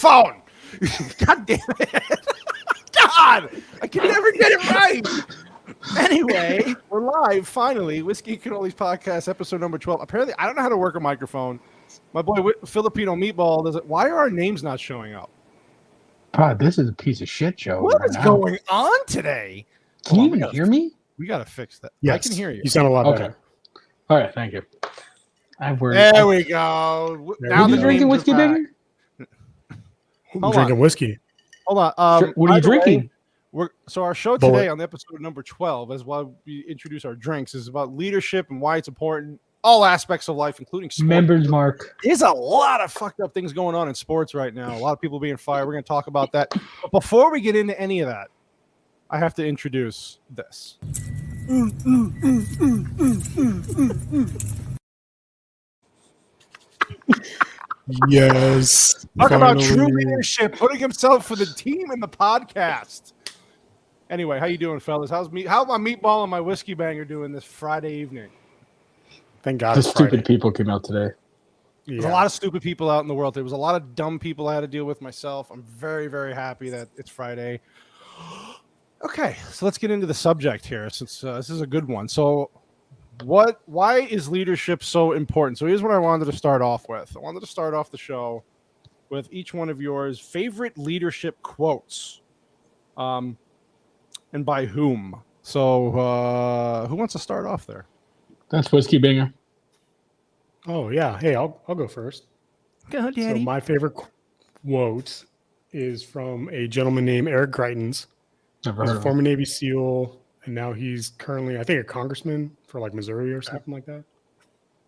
microphone. God damn it. God, I can never get it right. Anyway, we're live finally. Whiskey Cannoli's podcast, episode number 12. Apparently, I don't know how to work a microphone. My boy Filipino Meatball does it. Why are our names not showing up? This is a piece of shit show. What is going on today? Can you even hear me? We got to fix that. Yes, I can hear you. You sound a lot better. All right, thank you. There we go. Now are you drinking WhiskeyBanger? I'm drinking whiskey. Hold on. What are you drinking? So our show today on episode number 12, as while we introduce our drinks, is about leadership and why it's important. All aspects of life, including sports. Members mark. There's a lot of fucked up things going on in sports right now. A lot of people being fired. We're going to talk about that. But before we get into any of that, I have to introduce this. Yes. Talk about true leadership, putting himself for the team in the podcast. Anyway, how you doing, fellas? How my Meatball and my WhiskeyBanger doing this Friday evening? Thank God. The stupid people came out today. There's a lot of stupid people out in the world. There was a lot of dumb people I had to deal with myself. I'm very, very happy that it's Friday. Okay, so let's get into the subject here, since this is a good one. So, why is leadership so important? So here's what I wanted to start off with. I wanted to start off the show with each one of yours favorite leadership quotes, and by whom. So, who wants to start off there? That's WhiskeyBanger. Oh yeah. Hey, I'll go first. Go, Daddy. So my favorite quote is from a gentleman named Eric Greitens. Never He's heard a of former Navy SEAL, and now he's currently, I think, a congressman for like Missouri or something like that.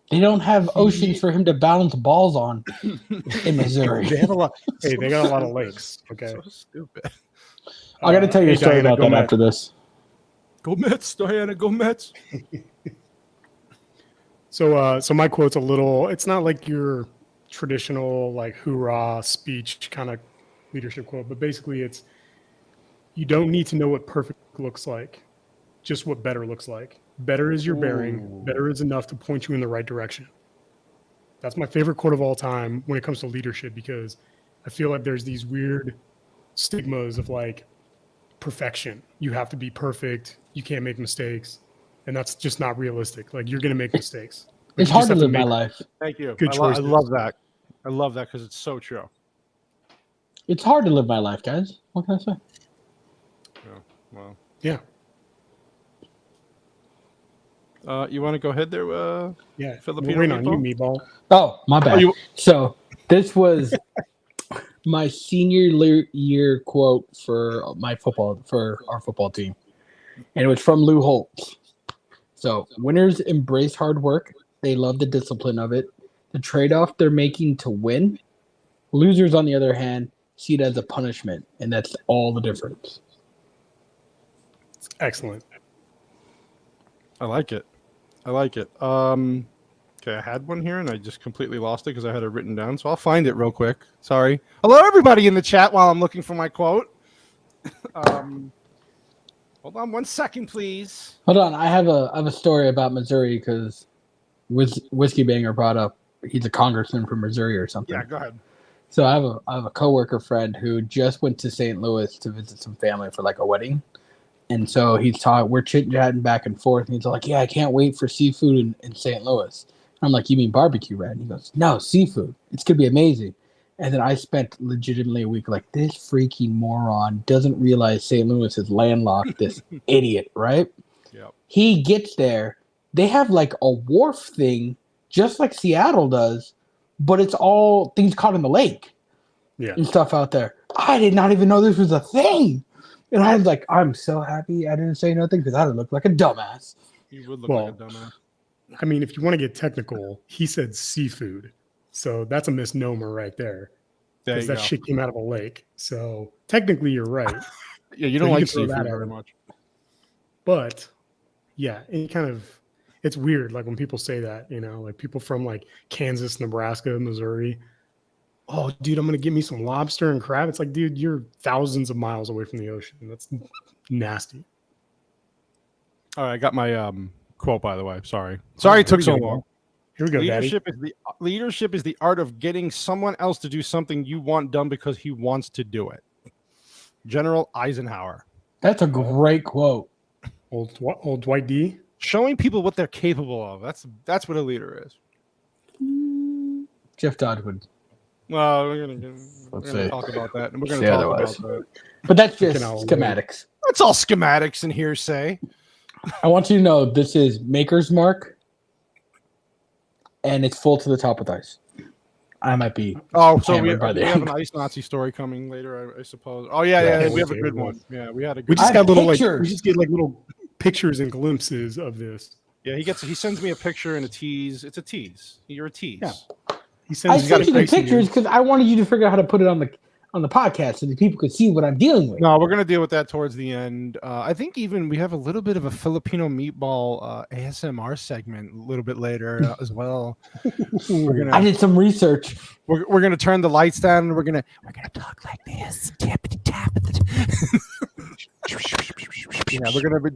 They don't have oceans for him to balance balls on in Missouri. They have a lot. Hey, they got a lot of lakes. Okay. So stupid. I got to tell you a story Diana, about that Mets. after this. Go Mets, Diana. Go Mets. So my quote's a little. It's not like your traditional like hoorah speech kind of leadership quote, but basically it's you don't need to know what perfect looks like, just what better looks like. Better is your bearing. Better is enough to point you in the right direction. That's my favorite quote of all time when it comes to leadership, because I feel like there's these weird stigmas of like perfection. You have to be perfect. You can't make mistakes. And that's just not realistic. Like, you're going to make mistakes. It's hard to live my life. Thank you. Good I choices. love that. I love that because it's so true. It's hard to live my life, guys. What can I say? Yeah. Well. Yeah. You want to go ahead there? Yeah. Filipino We're waiting on Meatball? you, Meatball. Oh, my bad. you- So this was my senior year quote for our football team, and it was from Lou Holtz. So winners embrace hard work. They love the discipline of it. The trade-off they're making to win. Losers, on the other hand, see it as a punishment, and that's all the difference. Excellent. I like it. Okay, I had one here and I just completely lost it because I had it written down. So I'll find it real quick. Sorry. Hello, everybody in the chat while I'm looking for my quote. Hold on 1 second, please. Hold on, I have a story about Missouri because WhiskeyBanger brought up he's a congressman from Missouri or something. Yeah, go ahead. So I have a coworker friend who just went to St. Louis to visit some family for like a wedding, and so we're chit-chatting back and forth, and he's like, "Yeah, I can't wait for seafood in St. Louis." I'm like, "You mean barbecue, right?" And he goes, "No, seafood. It's gonna be amazing." And then I spent legitimately a week like, this freaking moron doesn't realize St. Louis is landlocked. This idiot, right? Yep. He gets there. They have like a wharf thing, just like Seattle does, but it's all things caught in the lake and stuff out there. I did not even know this was a thing. And I was like, I'm so happy I didn't say nothing because I would look like a dumbass. You would look like a dumbass. I mean, if you want to get technical, he said seafood. So that's a misnomer right there. Because that shit came out of a lake. So technically you're right. Yeah, you don't like seafood very much. But yeah, it's weird. Like when people say that, like people from like Kansas, Nebraska, Missouri. Oh, dude, I'm going to get me some lobster and crab. It's like, dude, you're thousands of miles away from the ocean. That's nasty. All right, I got my quote, by the way. Sorry it took so long. Here we go, Leadership is the art of getting someone else to do something you want done because he wants to do it. General Eisenhower. That's a great quote. Old Dwight D. Showing people what they're capable of. That's what a leader is. Jeff Dodwood. Well, we're gonna talk about that, and we're gonna talk about that. But that's just schematics. That's all schematics and hearsay. I want you to know this is Maker's Mark, and it's full to the top with ice. I might be. Oh, so we have an ice Nazi story coming later, I suppose. Oh yeah, we have a good one. Yeah, we had a. We just got little pictures and glimpses of this. Yeah, he sends me a picture and a tease. It's a tease. You're a tease. Yeah. I sent you the pictures because I wanted you to figure out how to put it on the podcast so that people could see what I'm dealing with. No, we're gonna deal with that towards the end. I think even we have a little bit of a Filipino meatball ASMR segment a little bit later as well. I did some research. We're gonna turn the lights down and we're gonna talk like this. Tap. Yeah, we're gonna be.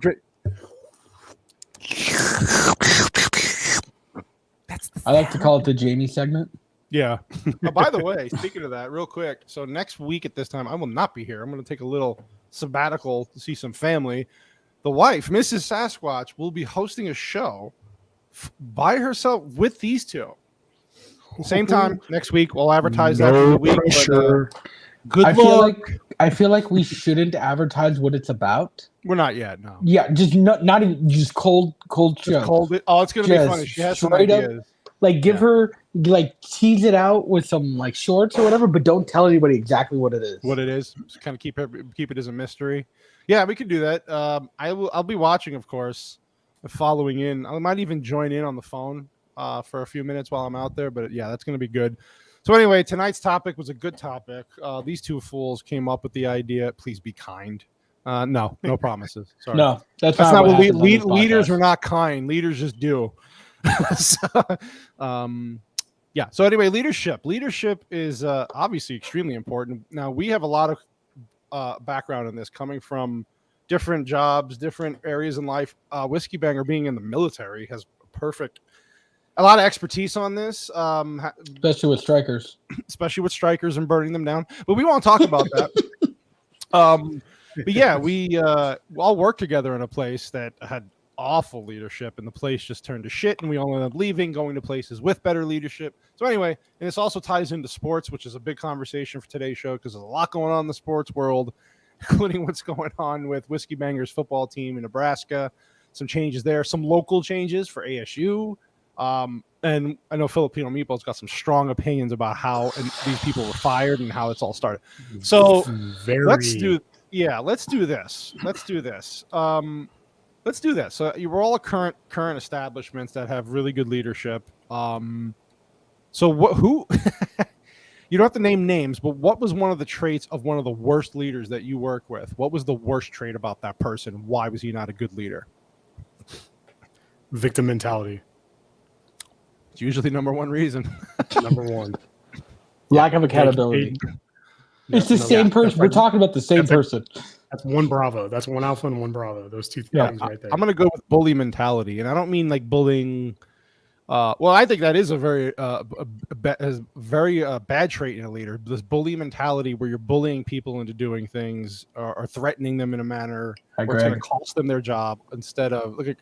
I like to call it the Jamie segment. Yeah. Oh, by the way, speaking of that, real quick. So next week at this time, I will not be here. I'm going to take a little sabbatical to see some family. The wife, Mrs. Sasquatch, will be hosting a show by herself with these two. Same time next week. We'll advertise that for the week. Sure. Good luck. I feel like we shouldn't advertise what it's about. We're not yet. No. Yeah, just not even just cold show. Oh, it's going to be funny. She has some ideas. Like give her tease it out with some like shorts or whatever, but don't tell anybody exactly what it is. Just kind of keep it as a mystery. Yeah, we could do that. I'll be watching, of course, following in. I might even join in on the phone for a few minutes while I'm out there. But yeah, that's going to be good. So anyway, tonight's topic was a good topic. These two fools came up with the idea. Please be kind. No promises. Sorry. No, that's not what leaders are not kind. Leaders just do. So anyway, leadership is obviously extremely important. Now we have a lot of background in this coming from different jobs, different areas in life. WhiskeyBanger being in the military has a lot of expertise on this, especially with strikers and burning them down, but we won't talk about that. But yeah, we all worked together in a place that had awful leadership, and the place just turned to shit, and we all ended up leaving, going to places with better leadership. So anyway, and this also ties into sports, which is a big conversation for today's show because there's a lot going on in the sports world, including what's going on with WhiskeyBanger's football team in Nebraska, some changes there, some local changes for ASU. And I know Filipino Meatball's got some strong opinions about how these people were fired and how it's all started. So let's do this. So we're all current establishments that have really good leadership. So who you don't have to name names, but what was one of the traits of one of the worst leaders that you work with? What was the worst trait about that person? Why was he not a good leader? Victim mentality. It's usually number one reason. Number one. Lack of accountability. It's the same person. We're talking about the same person. That's one Bravo. That's one Alpha and one Bravo. Those two things right there. I'm going to go with bully mentality, and I don't mean like bullying. Well, I think that is a very bad trait in a leader. This bully mentality, where you're bullying people into doing things or threatening them in a manner where it's going to cost them their job instead of we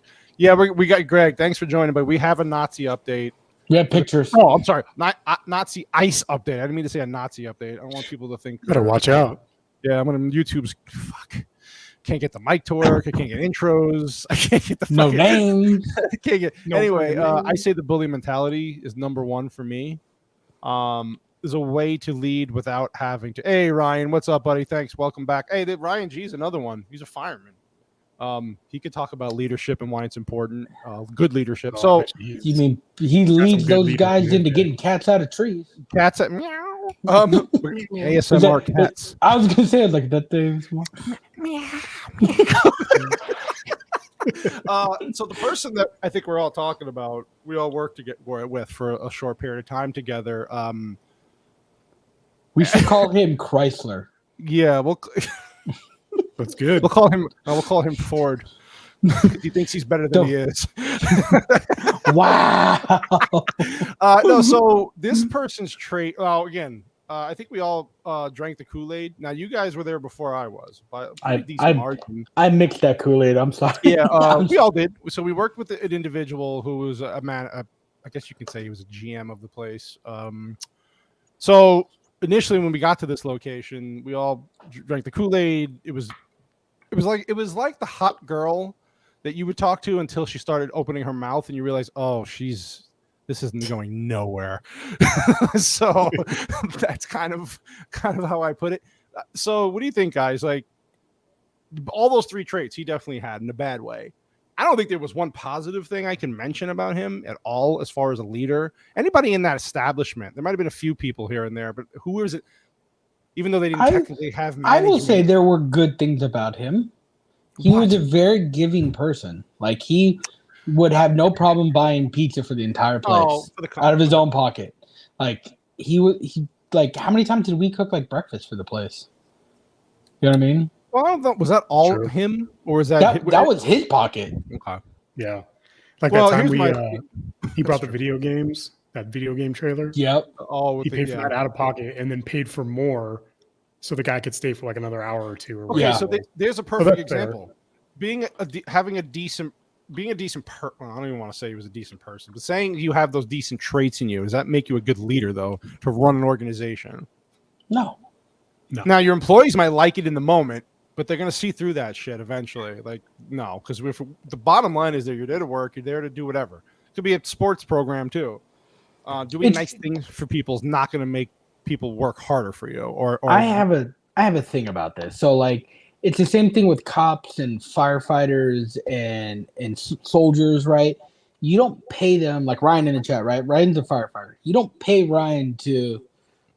got Greg. Thanks for joining, but we have a Nazi update. We have pictures. Oh, I'm sorry, Nazi ice update. I didn't mean to say a Nazi update. I don't want people to think. Better watch out. Yeah, I'm on YouTube's. Fuck. Can't get the mic to work. I can't get intros. I can't get the names. I can't get. Anyway, I say the bully mentality is number one for me. Is a way to lead without having to. Hey, Ryan, what's up, buddy? Thanks. Welcome back. Hey, Ryan G's another one. He's a fireman. He could talk about leadership and why it's important. Good leadership. So you mean he leads those guys into getting cats out of trees? Cats at meow. ASMR cats. I was gonna say like that thing. So the person that I think we're all talking about, we all worked with for a short period of time together. We should call him Chrysler. Yeah, well, that's good. We'll call him Ford. He thinks he's better than he is. Wow. No, so this person's trait. Well, again, I think we all drank the Kool-Aid. Now, you guys were there before I was, by a pretty decent margin. I mixed that Kool-Aid. I'm sorry. Yeah, we all did. So we worked with an individual who was a man. I guess you could say he was a GM of the place. So initially, when we got to this location, we all drank the Kool-Aid. It was like the hot girl that you would talk to until she started opening her mouth, and you realize, oh, this isn't going nowhere. So that's kind of how I put it. So what do you think, guys? Like, all those three traits he definitely had in a bad way. I don't think there was one positive thing I can mention about him at all as far as a leader. Anybody in that establishment, there might have been a few people here and there, but who is it? Even though they didn't technically have management. I will say there were good things about him. He was a very giving person. Like, he would have no problem buying pizza for the entire place out of his own pocket. Like, like, how many times did we cook like breakfast for the place? You know what I mean? Well, I don't know. Was that all him, or was that was his pocket? Okay. Yeah. Like that time he brought the video games, that video game trailer. Yep. He paid for that out of pocket and then paid for more so the guy could stay for like another hour or two. Okay, so there's a perfect example. Being a decent person. Well, I don't even want to say he was a decent person, but saying you have those decent traits in you, does that make you a good leader, though, to run an organization? No. Now, your employees might like it in the moment, but they're going to see through that shit eventually. Like, no, because the bottom line is that you're there to work, you're there to do whatever. It could be a sports program, too. Doing nice things for people is not going to make people work harder for you. Or I have a thing about this. So, like, it's the same thing with cops and firefighters and soldiers, right? You don't pay them, like Ryan in the chat, right? Ryan's a firefighter. You don't pay Ryan to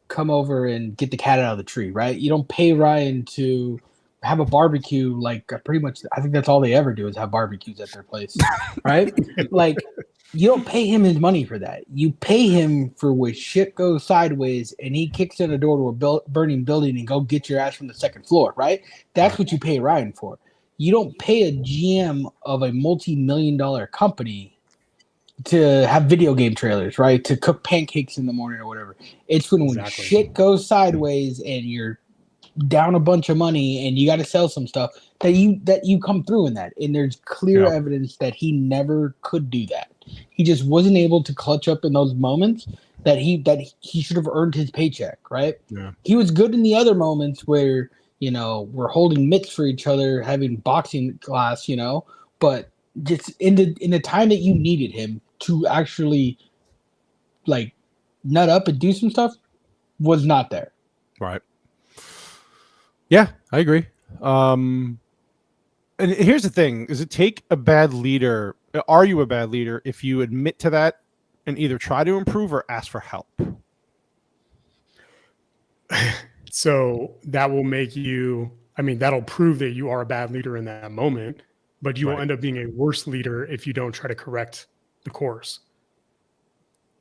come over and get the cat out of the tree, right? You don't pay Ryan to have a barbecue. Like, pretty much, I think that's all they ever do is have barbecues at their place, right? Like, you don't pay him his money for that. You pay him for when shit goes sideways and he kicks in the door to a burning building and go get your ass from the second floor, right? That's what you pay Ryan for. You don't pay a GM of a multi-million-dollar company to have video game trailers, right? To cook pancakes in the morning or whatever. It's when shit goes sideways and you're down a bunch of money and you got to sell some stuff that you come through in that. And there's clear evidence that he never could do that. He just wasn't able to clutch up in those moments that he should have earned his paycheck, right? Yeah. He was good in the other moments where, you know, we're holding mitts for each other, having boxing class, you know, but just in the time that you needed him to actually like nut up and do some stuff was not there. Right. Yeah, I agree. And here's the thing: is it take a bad leader? Are you a bad leader if you admit to that and either try to improve or ask for help? So that will make you. I mean, that'll prove that you are a bad leader in that moment, but you will end up being a worse leader if you don't try to correct the course.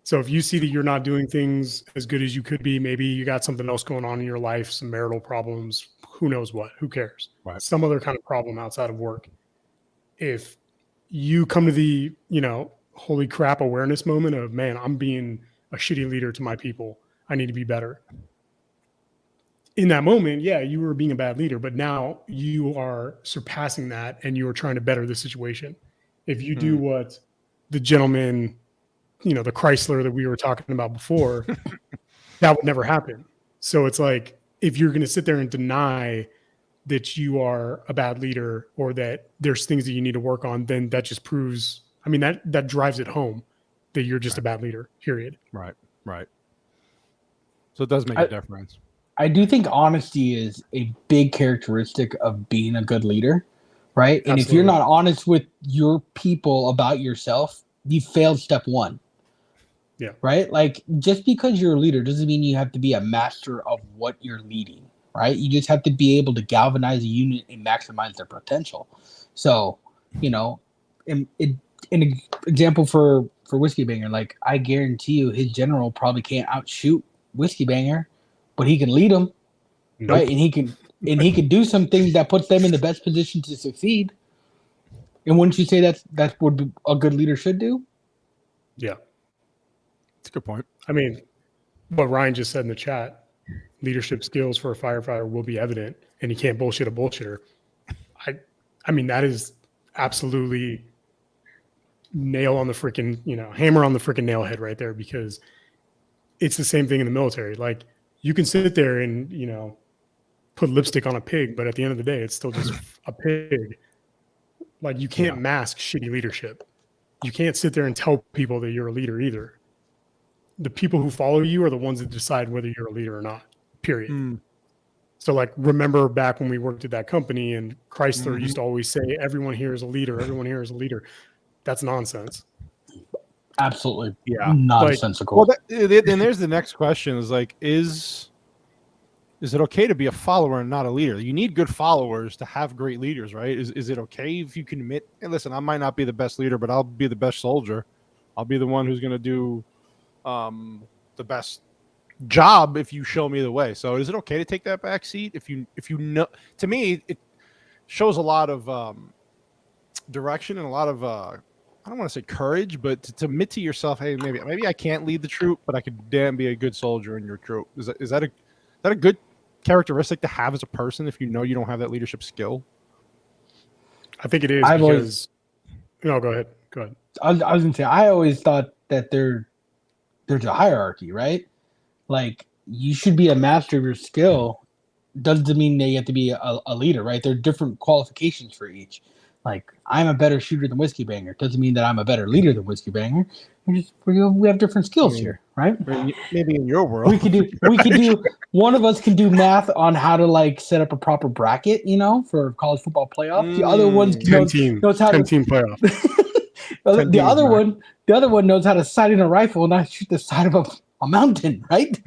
So if you see that you're not doing things as good as you could be, maybe you got something else going on in your life, some marital problems, who knows what, who cares? Right. Some other kind of problem outside of work. If you come to the, you know, holy crap awareness moment of, man, I'm being a shitty leader to my people. I need to be better. In that moment, yeah, you were being a bad leader, but now you are surpassing that and you are trying to better the situation. If you do what the gentleman, you know, the Chrysler that we were talking about before, that would never happen. So it's like, if you're going to sit there and deny that you are a bad leader or that there's things that you need to work on, then that just proves, I mean, that drives it home that you're just a bad leader, period. Right. So it does make a difference. I do think honesty is a big characteristic of being a good leader, right? And if you're not honest with your people about yourself, you failed step one. Yeah. Right? Like, just because you're a leader doesn't mean you have to be a master of what you're leading, right? You just have to be able to galvanize a unit and maximize their potential. So, you know, an example for WhiskeyBanger, like, I guarantee you his general probably can't outshoot WhiskeyBanger, but he can lead them, right? And he can do some things that puts them in the best position to succeed. And wouldn't you say that's what a good leader should do? Yeah. That's a good point. I mean, what Ryan just said in the chat, leadership skills for a firefighter will be evident, and you can't bullshit a bullshitter. I mean, that is absolutely nail on the freaking, hammer on the freaking nail head right there, because it's the same thing in the military. Like, you can sit there and, put lipstick on a pig, but at the end of the day, it's still just a pig. Like, you can't mask shitty leadership. You can't sit there and tell people that you're a leader either. The people who follow you are the ones that decide whether you're a leader or not, period. So, like, remember back when we worked at that company, and Chrysler used to always say, everyone here is a leader. Everyone here is a leader. That's nonsense. Absolutely. Yeah. Nonsensical. Well, and there's the next question is like, is it okay to be a follower and not a leader? You need good followers to have great leaders, right? Is it okay if you can admit, hey, listen, I might not be the best leader, but I'll be the best soldier. I'll be the one who's going to do the best job if you show me the way. So is it okay to take that back seat if you know? To me, it shows a lot of direction and a lot of I don't want to say courage, but to admit to yourself, hey, maybe I can't lead the troop, but I could damn be a good soldier in your troop. Is that a good characteristic to have as a person if you know you don't have that leadership skill? I think it is No, go ahead. I was going to say, I always thought that there's a hierarchy, right? Like, you should be a master of your skill. Doesn't mean that you have to be a leader, right? There are different qualifications for each. Like, I'm a better shooter than WhiskeyBanger. Doesn't mean that I'm a better leader than WhiskeyBanger. We have different skills here, right? Maybe in your world, we could do. One of us can do math on how to like set up a proper bracket, for college football playoffs. The other one knows how 10-team playoff. The other one knows how to sight in a rifle and not shoot the side of a mountain, right?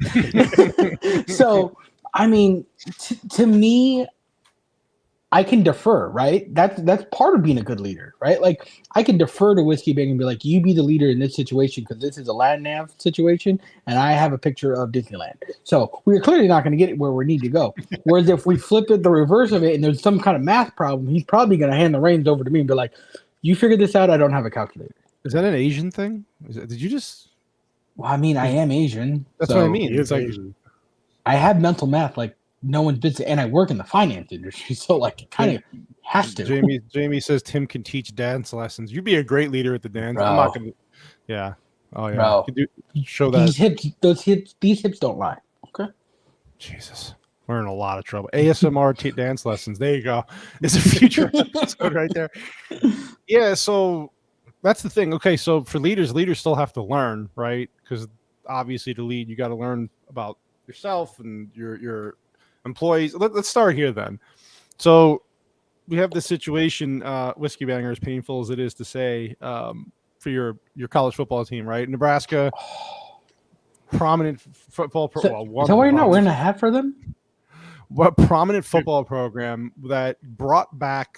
So, I mean, to me, I can defer, right? That's part of being a good leader, right? Like, I can defer to WhiskeyBanger and be like, you be the leader in this situation because this is a land nav situation, and I have a picture of Disneyland. So we're clearly not going to get it where we need to go. Whereas if we flip it the reverse of it and there's some kind of math problem, he's probably going to hand the reins over to me and be like, you figure this out, I don't have a calculator. Is that an Asian thing? Did you just... Well, I mean, I am Asian. That's what I mean. It's like I have mental math like no one's been, and I work in the finance industry, so like it kind of has to. Jamie says Tim can teach dance lessons. You'd be a great leader at the dance. Bro. I'm not gonna. Yeah. Oh yeah. Bro. Show that. These hips don't lie. Okay. Jesus, we're in a lot of trouble. ASMR dance lessons. There you go. It's a future episode right there. Yeah. So that's the thing. Okay. So for leaders still have to learn, right? Because obviously to lead, you got to learn about yourself and your employees. Let's start here then. So we have this situation, WhiskeyBanger, as painful as it is to say, for your college football team, right? Nebraska, prominent football program. So why you're not wearing a hat for them? What prominent football program that brought back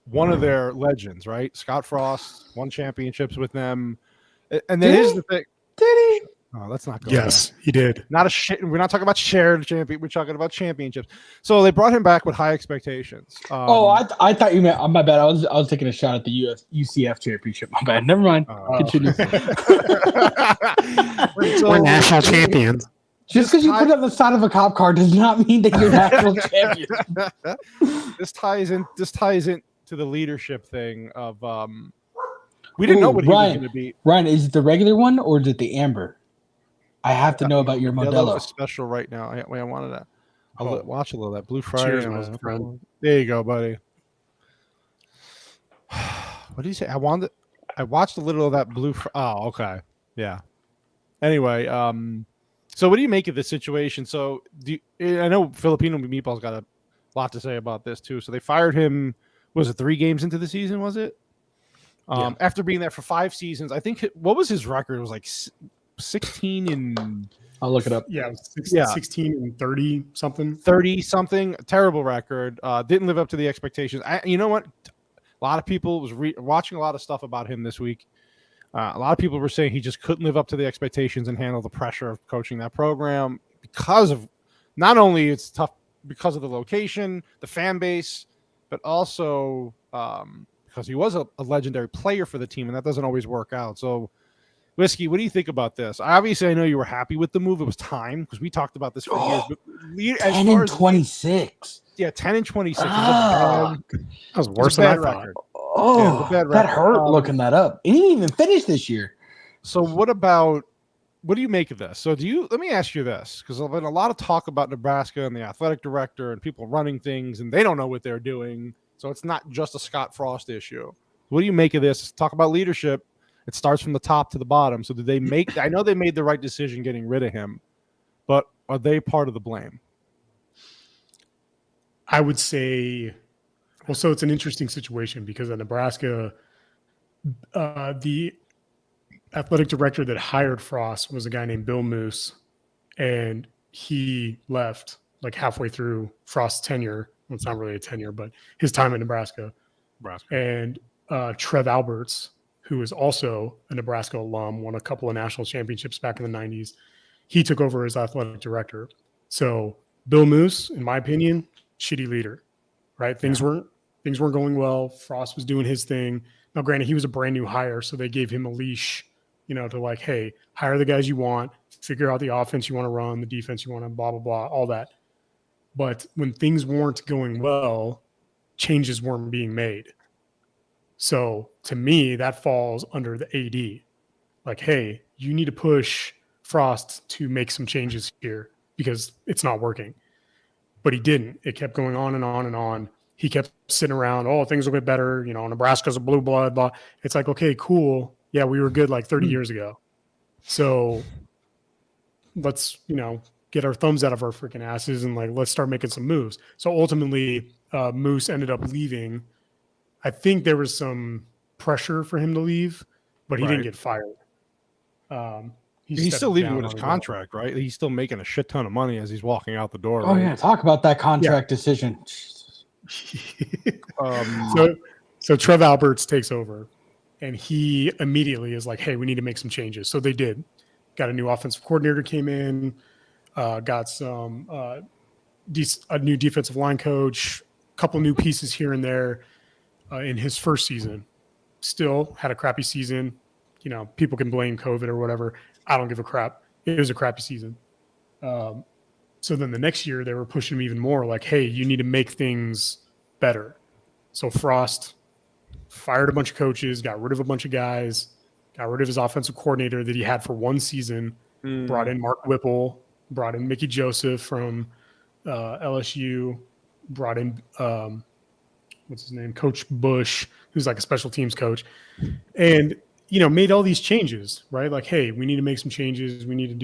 one of their legends, right? Scott Frost won championships with them. And then here's the thing. Did he? Oh, let's not go. Yes, he did. We're not talking about shared champion. We're talking about championships. So they brought him back with high expectations. I thought you meant. My bad. I was taking a shot at the UCF championship. My bad. Never mind. Continue. We're national champions. Just because you put it on the side of a cop car does not mean that you're national champion. This ties in to the leadership thing of we didn't know what he was going to be. Ryan, is it the regular one or is it the amber? I have to know about your Modelo. Is special right now. I wanted that. I'll watch a little of that Blue Friday. Cheers, my friend. There you go, buddy. What did you say? I watched a little of that Blue. Oh, okay. Yeah. Anyway, so what do you make of this situation? So I know Filipino Meatball's got a lot to say about this too. So they fired him. Was it 3 games into the season? Was it? After being there for 5 seasons, I think. What was his record? It was like 16 and. I'll look it up. Yeah, 16 and 30 something. 30 something. Terrible record. Didn't live up to the expectations. You know what? A lot of people was watching a lot of stuff about him this week. A lot of people were saying he just couldn't live up to the expectations and handle the pressure of coaching that program because of not only it's tough because of the location, the fan base, but also because he was a legendary player for the team, and that doesn't always work out. So Whiskey, what do you think about this? Obviously, I know you were happy with the move. It was time because we talked about this for years. But 10 and 26. 10 and 26 That was worse than I thought. record. Oh, that hurt looking that up. He didn't even finish this year. So what do you make of this? So let me ask you this, because there's been a lot of talk about Nebraska and the athletic director and people running things, and they don't know what they're doing. So it's not just a Scott Frost issue. What do you make of this? Talk about leadership. It starts from the top to the bottom. So I know they made the right decision getting rid of him, but are they part of the blame? I would say, well, so it's an interesting situation because at Nebraska, the athletic director that hired Frost was a guy named Bill Moose, and he left like halfway through Frost's tenure. Well, it's not really a tenure, but his time at Nebraska. And Trev Alberts, who is also a Nebraska alum, won a couple of national championships back in the 90s. He took over as athletic director. So Bill Moose, in my opinion, shitty leader, right? Things weren't going well. Frost was doing his thing. Now, granted, he was a brand new hire, so they gave him a leash, to like, hey, hire the guys you want, figure out the offense you want to run, the defense you want to blah, blah, blah, all that. But when things weren't going well, changes weren't being made. So to me, that falls under the AD. Like, hey, you need to push Frost to make some changes here because it's not working. But he didn't. It kept going on and on and on. He kept sitting around, oh, things will get better. Nebraska's a blue blood. Blah. It's like, okay, cool. Yeah, we were good like 30 years ago. So let's, get our thumbs out of our freaking asses and like, let's start making some moves. So ultimately, Moose ended up leaving. I think there was pressure for him to leave, but he didn't get fired. He's still leaving with his contract, right? He's still making a shit ton of money as he's walking out the door. Oh, yeah. Talk about that contract decision. So Trev Alberts takes over, and he immediately is like, hey, we need to make some changes. So they did. Got a new offensive coordinator came in, got a new defensive line coach, a couple new pieces here and there in his first season. Still had a crappy season. People can blame COVID or whatever. I don't give a crap. It was a crappy season. So then the next year they were pushing him even more like, hey, you need to make things better. So Frost fired a bunch of coaches, got rid of a bunch of guys, got rid of his offensive coordinator that he had for one season, brought in Mark Whipple, brought in Mickey Joseph from LSU, brought in, what's his name, Coach Bush, who's like a special teams coach, and, made all these changes, right? Like, hey, we need to make some changes. We need to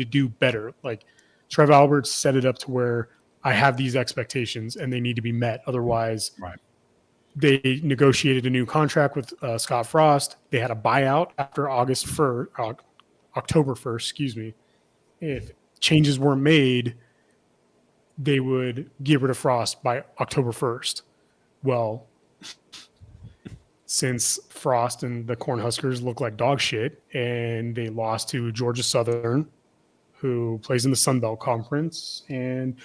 do better. Like Trev Alberts set it up to where I have these expectations and they need to be met. Otherwise, they negotiated a new contract with Scott Frost. They had a buyout after October 1st, If changes weren't made, they would get rid of Frost by October 1st. Well, since Frost and the Cornhuskers look like dog shit and they lost to Georgia Southern, who plays in the Sun Belt Conference, and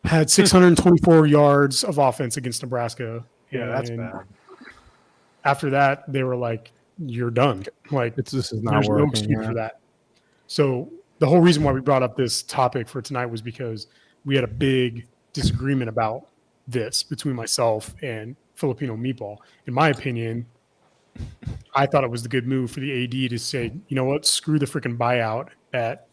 had 624 yards of offense against Nebraska. Yeah, that's bad. After that, they were like, you're done. Like, this is not there's working. No excuse for that. So the whole reason why we brought up this topic for tonight was because we had a big disagreement about this between myself and Filipino Meatball. In my opinion, I thought it was the good move for the AD to say, you know what, screw the freaking buyout at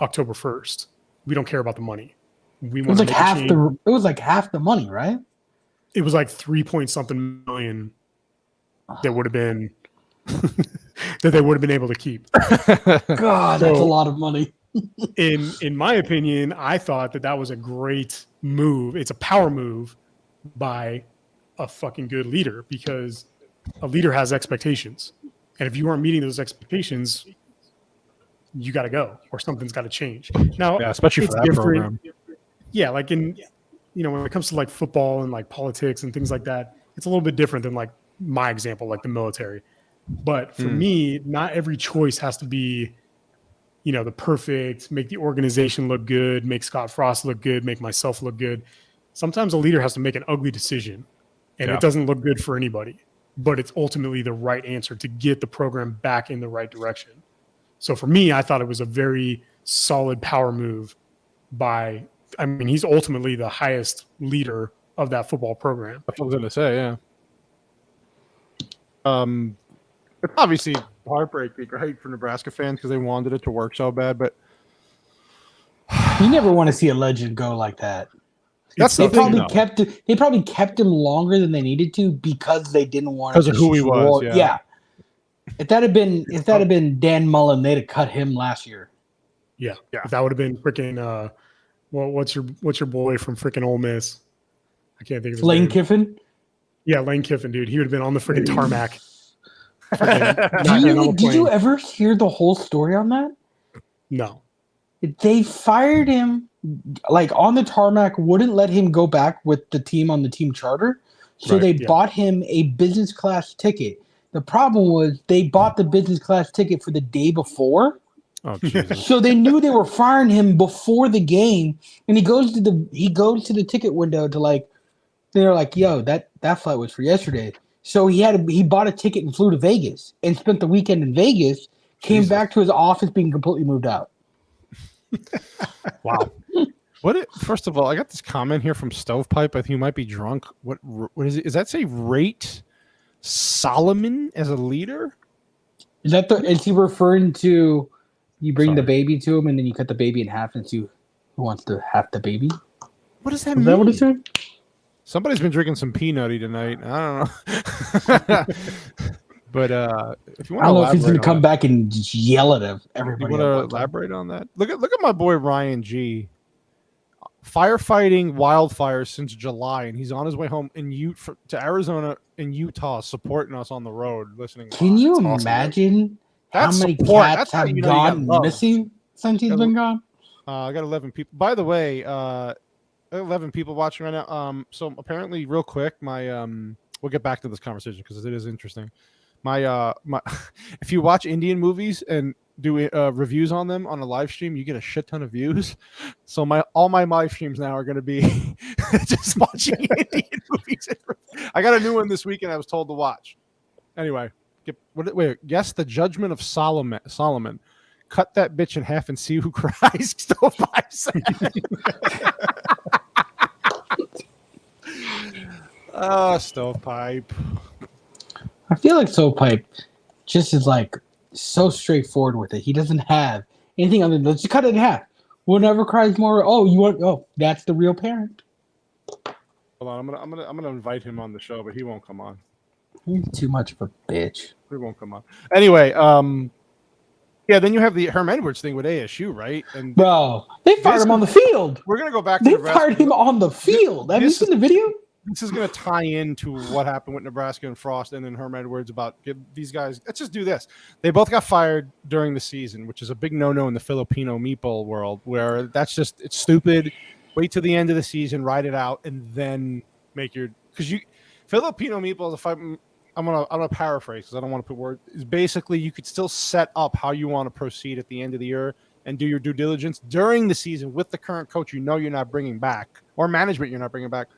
October 1st. We don't care about the money. We want to make a change. It was like half the money, right? It was like 3-point-something million that would have been that they would have been able to keep. God, that's a lot of money. in my opinion, I thought that was a great move. It's a power move by a fucking good leader, because a leader has expectations. And if you aren't meeting those expectations, you got to go, or something's got to change. Now, especially for that program. Yeah, like when it comes to like football and like politics and things like that, it's a little bit different than like my example, like the military. But for me, not every choice has to be, the perfect, make the organization look good, make Scott Frost look good, make myself look good. Sometimes a leader has to make an ugly decision, and it doesn't look good for anybody. but it's ultimately the right answer to get the program back in the right direction. So for me, I thought it was a very solid power move he's ultimately the highest leader of that football program. That's what I was going to say, yeah. It's obviously heartbreaking, right, for Nebraska fans because they wanted it to work so bad, but you never want to see a legend go like that. They probably kept him longer than they needed to because they didn't want because of who he was. Yeah. If that had been Dan Mullen, they'd have cut him last year. Yeah. If that would have been freaking what's your boy from freaking Ole Miss? I can't think of his Lane name. Kiffin? Yeah, Lane Kiffin, dude. He would have been on the freaking tarmac. Did you ever hear the whole story on that? No. They fired him like on the tarmac, wouldn't let him go back with the team on the team charter. So they bought him a business class ticket. The problem was they bought the business class ticket for the day before. Oh, Jesus. So they knew they were firing him before the game. And he goes to the ticket window to they're like, yo, that flight was for yesterday. So he bought a ticket and flew to Vegas and spent the weekend in Vegas, came back to his office being completely moved out. Wow. First of all, I got this comment here from Stovepipe. I think he might be drunk. What is it? Does that say rate Solomon as a leader? Is he referring to you bring the baby to him and then you cut the baby in half and see who wants to have the baby? What does that mean? Is that what it said? Somebody's been drinking some peanutty tonight. I don't know. But if you want to, I don't know if he's going to come back and just yell at everybody. You want to elaborate on that? Look at my boy Ryan G. Firefighting wildfires since July, and he's on his way home to Arizona and Utah, supporting us on the road, listening. Can you imagine how many cats have gone missing since he's been gone? I got 11 people. By the way, 11 people watching right now. So apparently, real quick, we'll get back to this conversation because it is interesting. If you watch Indian movies and do reviews on them on a live stream, you get a shit ton of views. So all my live streams now are going to be just watching Indian movies. I got a new one this weekend I was told to watch. Anyway, guess the judgment of Solomon. Cut that bitch in half and see who cries. Stovepipe said. Stovepipe. I feel like Stovepipe just is so straightforward with it. He doesn't have anything other than let's just cut it in half. Whatever cries more. That's the real parent. Hold on, I'm gonna invite him on the show, but he won't come on. He's too much of a bitch. He won't come on. Anyway, then you have the Herm Edwards thing with ASU, right? And bro, they fired him on the field. We're gonna go back to They fired him on the field. Have you seen the video? This is going to tie into what happened with Nebraska and Frost and then Herm Edwards about these guys. Let's just do this. They both got fired during the season, which is a big no-no in the Filipino Meatball world, where it's stupid. Wait till the end of the season, ride it out, and then make Filipino Meatball. If I'm gonna paraphrase because I don't want to put words. Is basically you could still set up how you want to proceed at the end of the year and do your due diligence during the season with the current coach. You're not bringing back or management. You're not bringing back.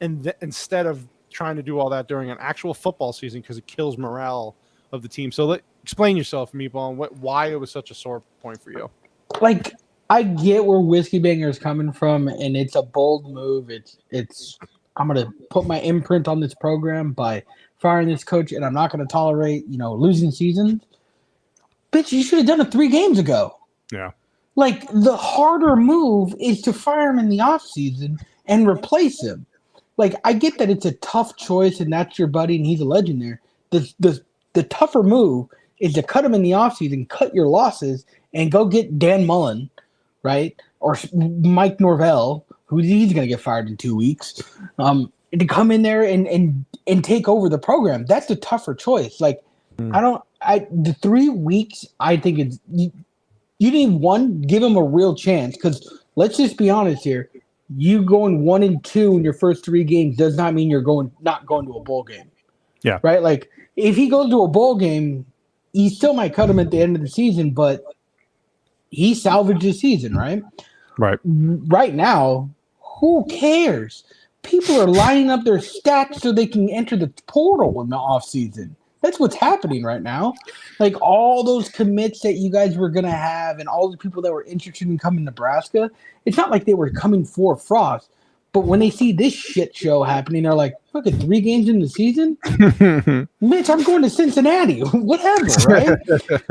And instead of trying to do all that during an actual football season because it kills morale of the team. So explain yourself, Meatball, and why it was such a sore point for you. I get where WhiskeyBanger is coming from, and it's a bold move. It's I'm going to put my imprint on this program by firing this coach, and I'm not going to tolerate, losing seasons. Bitch, you should have done it 3 games ago. Yeah. The harder move is to fire him in the offseason and replace him. I get that it's a tough choice and that's your buddy and he's a legend there. The tougher move is to cut him in the offseason, cut your losses, and go get Dan Mullen, right? Or Mike Norvell, who he's going to get fired in 2 weeks, to come in there and take over the program. That's the tougher choice. The 3 weeks, I think it's you need give him a real chance because let's just be honest here. You going 1-2 in your first 3 games does not mean you're not going to a bowl game. Yeah. Right? If he goes to a bowl game, he still might cut him at the end of the season, but he salvaged his season, right? Right. Right now, who cares? People are lining up their stats so they can enter the portal in the offseason. That's what's happening right now. Like all those commits that you guys were going to have and all the people that were interested in coming to Nebraska, it's not like they were coming for Frost. But when they see this shit show happening, they're like, fucking 3 games in the season? Mitch, I'm going to Cincinnati. Whatever, right?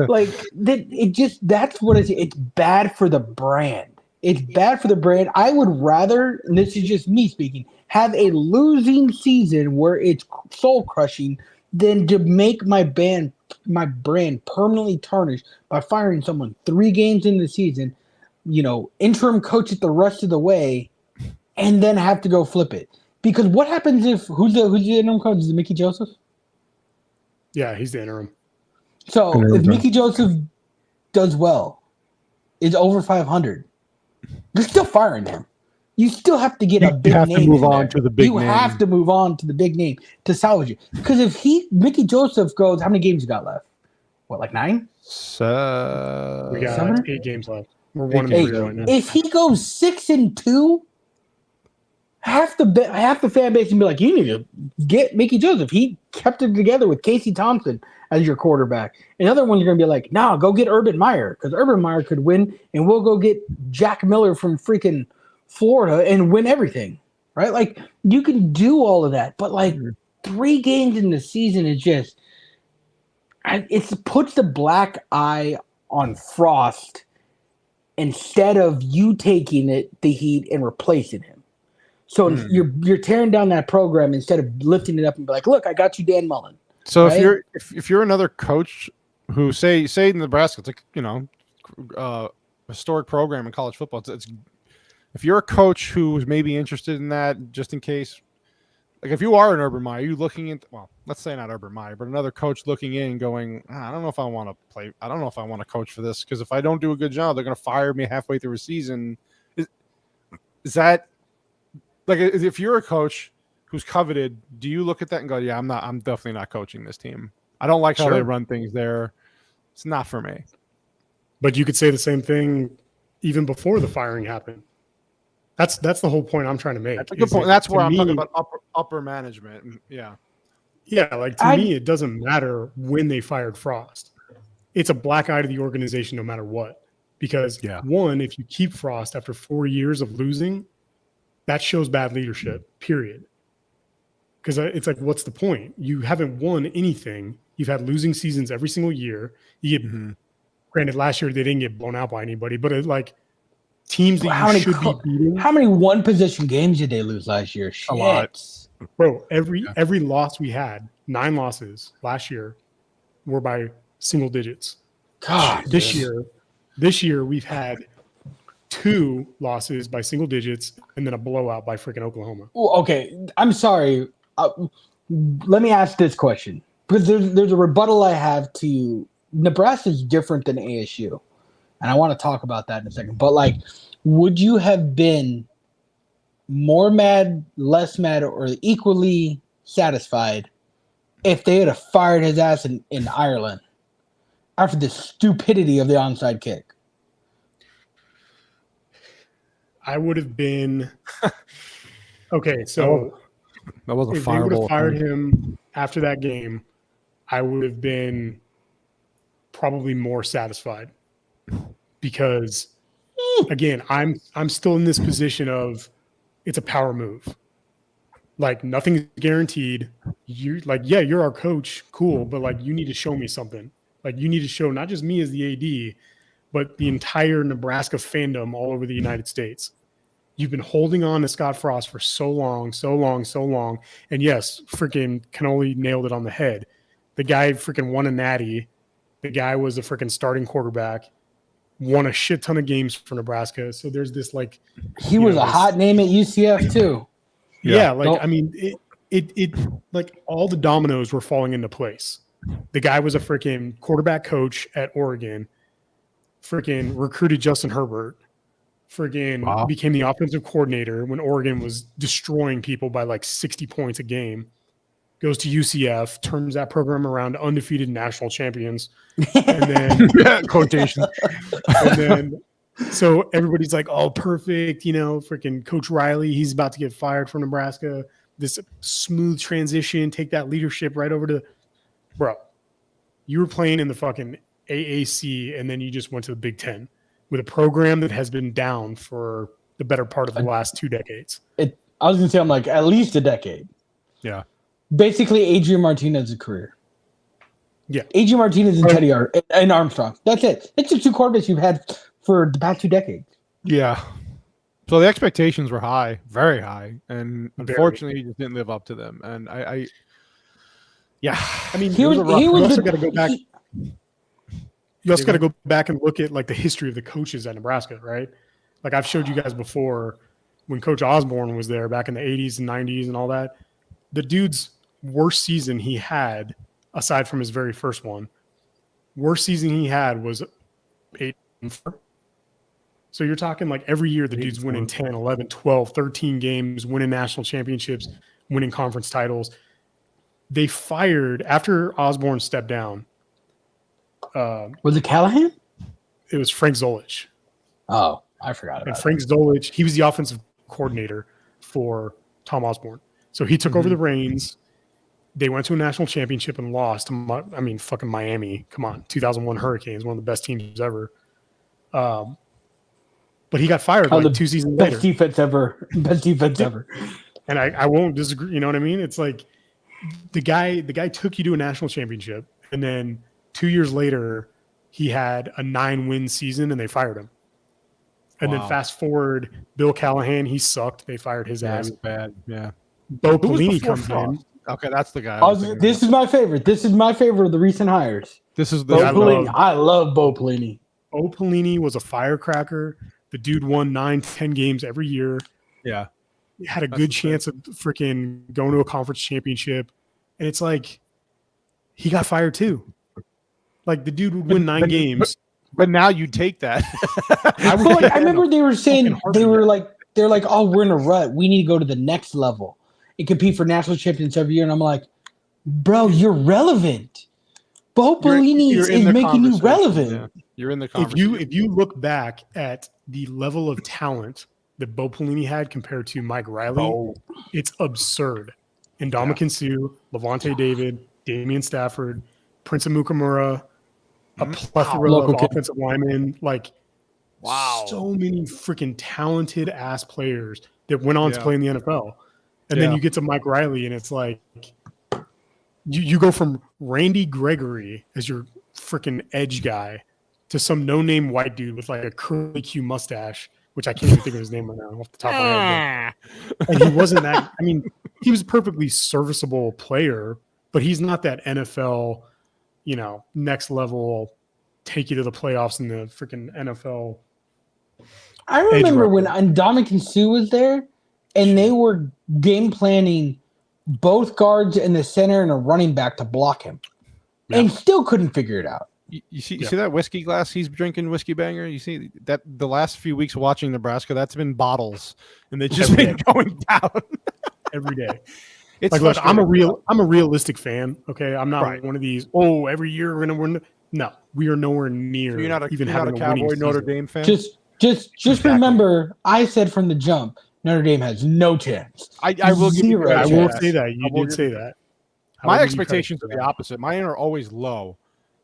Like, that's what it's bad for the brand. It's bad for the brand. I would rather, and this is just me speaking, have a losing season where it's soul crushing than to make my brand permanently tarnished by firing someone 3 games in the season, interim coach it the rest of the way, and then have to go flip it. Because what happens if who's the interim coach? Is it Mickey Joseph? Yeah, he's the interim. So if Mickey Joseph does well, is over 500, you're still firing him. You still have to get a big name. You have to move on to the big name. You have to move on to the big name to salvage it. Because if Mickey Joseph goes, how many games you got left? What, like 9? We got 8 games left. We're 1-3 right now. If he goes 6-2, half the fan base can be like, you need to get Mickey Joseph. He kept it together with Casey Thompson as your quarterback. Another one's going to be like, no, go get Urban Meyer, because Urban Meyer could win, and we'll go get Jack Miller from freaking Florida and win everything, right? Like, you can do all of that, but like 3 games in the season is just it puts the black eye on Frost instead of you taking the heat and replacing him. So you're tearing down that program instead of lifting it up and be like, look, I got you, Dan Mullen. So right? if you're another coach who say in Nebraska, it's like historic program in college football. It's if you're a coach who's maybe interested in that, just in case, like if you are an Urban Meyer, you looking at, well, let's say not Urban Meyer, but another coach looking in and going, I don't know if I want to play. I don't know if I want to coach for this, because if I don't do a good job, they're going to fire me halfway through a season. Is that like, if you're a coach who's coveted, do you look at that and go, yeah, I'm definitely not coaching this team. I don't like how they run things there. It's not for me. But you could say the same thing even before the firing happened. That's the whole point I'm trying to make. That's a good point. That's where I'm talking about upper management. Yeah. Yeah, like to me, it doesn't matter when they fired Frost. It's a black eye to the organization no matter what. Because one, if you keep Frost after 4 years of losing, that shows bad leadership, period. Because it's like, what's the point? You haven't won anything. You've had losing seasons every single year. You get, granted, last year they didn't get blown out by anybody, but it, like, teams that you should be beating. How many one-position games did they lose last year? Shit. A lot. Bro, every loss we had, 9 losses last year, were by single digits. God. This year we've had 2 losses by single digits and then a blowout by freaking Oklahoma. Well, okay, I'm sorry. Let me ask this question, because there's a rebuttal I have to Nebraska is different than ASU. And I want to talk about that in a second. But, like, would you have been more mad, less mad, or equally satisfied if they had fired his ass in Ireland after the stupidity of the onside kick? I would have been okay. So that wasn't if they would have fired him after that game, I would have been probably more satisfied. Because again, I'm still in this position of it's a power move. Like, nothing's guaranteed. You're our coach, cool, but like, you need to show me something. Like, you need to show not just me as the AD, but the entire Nebraska fandom all over the United States. You've been holding on to Scott Frost for so long. And yes, freaking Cannoli nailed it on the head. The guy freaking won a natty. The guy was a freaking starting quarterback. Won a shit ton of games for Nebraska. So there's this, like, he was a hot name at UCF too. Yeah, like, I mean, it like all the dominoes were falling into place. The guy was a freaking quarterback coach at Oregon, freaking recruited Justin Herbert, freaking became the offensive coordinator when Oregon was destroying people by like 60 points a game. Goes to UCF, turns that program around to undefeated national champions, and then quotation. So everybody's like, oh, perfect. Freaking Coach Riley, he's about to get fired from Nebraska. This smooth transition, take that leadership right over to bro. You were playing in the fucking AAC, and then you just went to the Big Ten with a program that has been down for the better part of the last 2 decades. I was going to say, I'm like, at least a decade. Yeah. Basically, Adrian Martinez's career. Yeah. Adrian Martinez and Teddy and Armstrong. That's it. It's the 2 quarterbacks you've had for the past 2 decades. Yeah. So the expectations were high, very high, and unfortunately, he just didn't live up to them. And I mean, you also got to go back. You also got to go back and look at like the history of the coaches at Nebraska, right? Like I've showed you guys before, when Coach Osborne was there back in the 80s and 90s and all that. The dude's worst season he had, aside from his very first one, worst season he had was 8-4. So you're talking like every year the dude's winning 10, 11, 12, 13 games, winning national championships, winning conference titles. They fired after Osborne stepped down. Was it Callahan? It was Frank Zolich. Oh, I forgot about And Frank Zolich, he was the offensive coordinator for Tom Osborne. So he took over the reins. They went to a national championship and lost. Fucking Miami. Come on, 2001 Hurricanes, one of the best teams ever. But he got fired like 2 seasons later. Best defense ever. And I won't disagree. You know what I mean? It's like the guy took you to a national championship, and then 2 years later, he had a 9-win season, and they fired him. And then fast forward, Bill Callahan, he sucked. They fired his ass. He was bad. Yeah. Bo Pelini comes in. Okay, that's the guy. This is my favorite. This is my favorite of the recent hires. This is the Bo Pelini. I love Bo Pelini. Bo Pelini was a firecracker. The dude won 9-10 games every year. Yeah. He had a good chance of freaking going to a conference championship. And it's like, he got fired too. Like, the dude would win 9 games. But now you take that. I remember they were saying, they're like, oh, we're in a rut. We need to go to the next level and compete for national champions every year. And I'm like, bro, you're relevant. Bo Pelini is making you relevant. Yeah. You're in the conversation. If you look back at the level of talent that Bo Pelini had compared to Mike Riley, it's absurd. And Ndamukong Suh, Levante David, Damian Stafford, Prince Amukamura, a plethora of offensive linemen, like so many freaking talented ass players that went on to play in the NFL. And then you get to Mike Riley, and it's like you go from Randy Gregory as your freaking edge guy to some no-name white dude with like a curly Q mustache, which I can't even think of his name right now off the top of my head. And he wasn't that. I mean, he was a perfectly serviceable player, but he's not that NFL, next level, take you to the playoffs in the freaking NFL. I remember when Ndamukong Suh was there, and they were game planning both guards in the center and a running back to block him, and still couldn't figure it out. You see that whiskey glass he's drinking, WhiskeyBanger? You see that the last few weeks watching Nebraska, that's been bottles, and they've just been going down every day. It's like, look, I'm a realistic fan. Okay, I'm not one of these. Oh, every year we're gonna win. No, we are nowhere near. So you're not even having a Cowboy Notre Dame fan. Just remember, I said from the jump, Notre Dame has no chance. I will give you. I will say that you did say that. My expectations are the opposite. Mine are always low.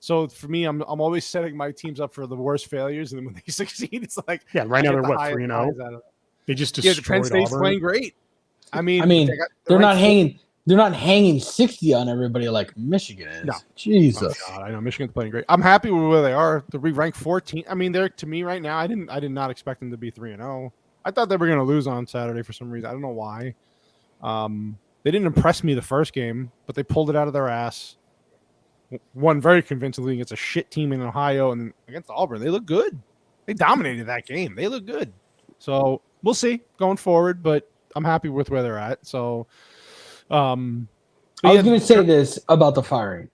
So for me, I'm always setting my teams up for the worst failures, and then when they succeed, it's like right now they're what 3-0. They just destroyed Penn State's Auburn. playing great. I mean, they're not hanging. They're not hanging 60 on everybody like Michigan is. No. Jesus. Oh God, I know Michigan's playing great. I'm happy with where they are. They're ranked 14. I mean, they're to me right now. I did not expect them to be 3-0. I thought they were going to lose on Saturday for some reason. I don't know why. They didn't impress me the first game, but they pulled it out of their ass. Won very convincingly against a shit team in Ohio, and against Auburn, they look good. They dominated that game. They look good. So we'll see going forward, but I'm happy with where they're at. So. I was going to say this about the firing.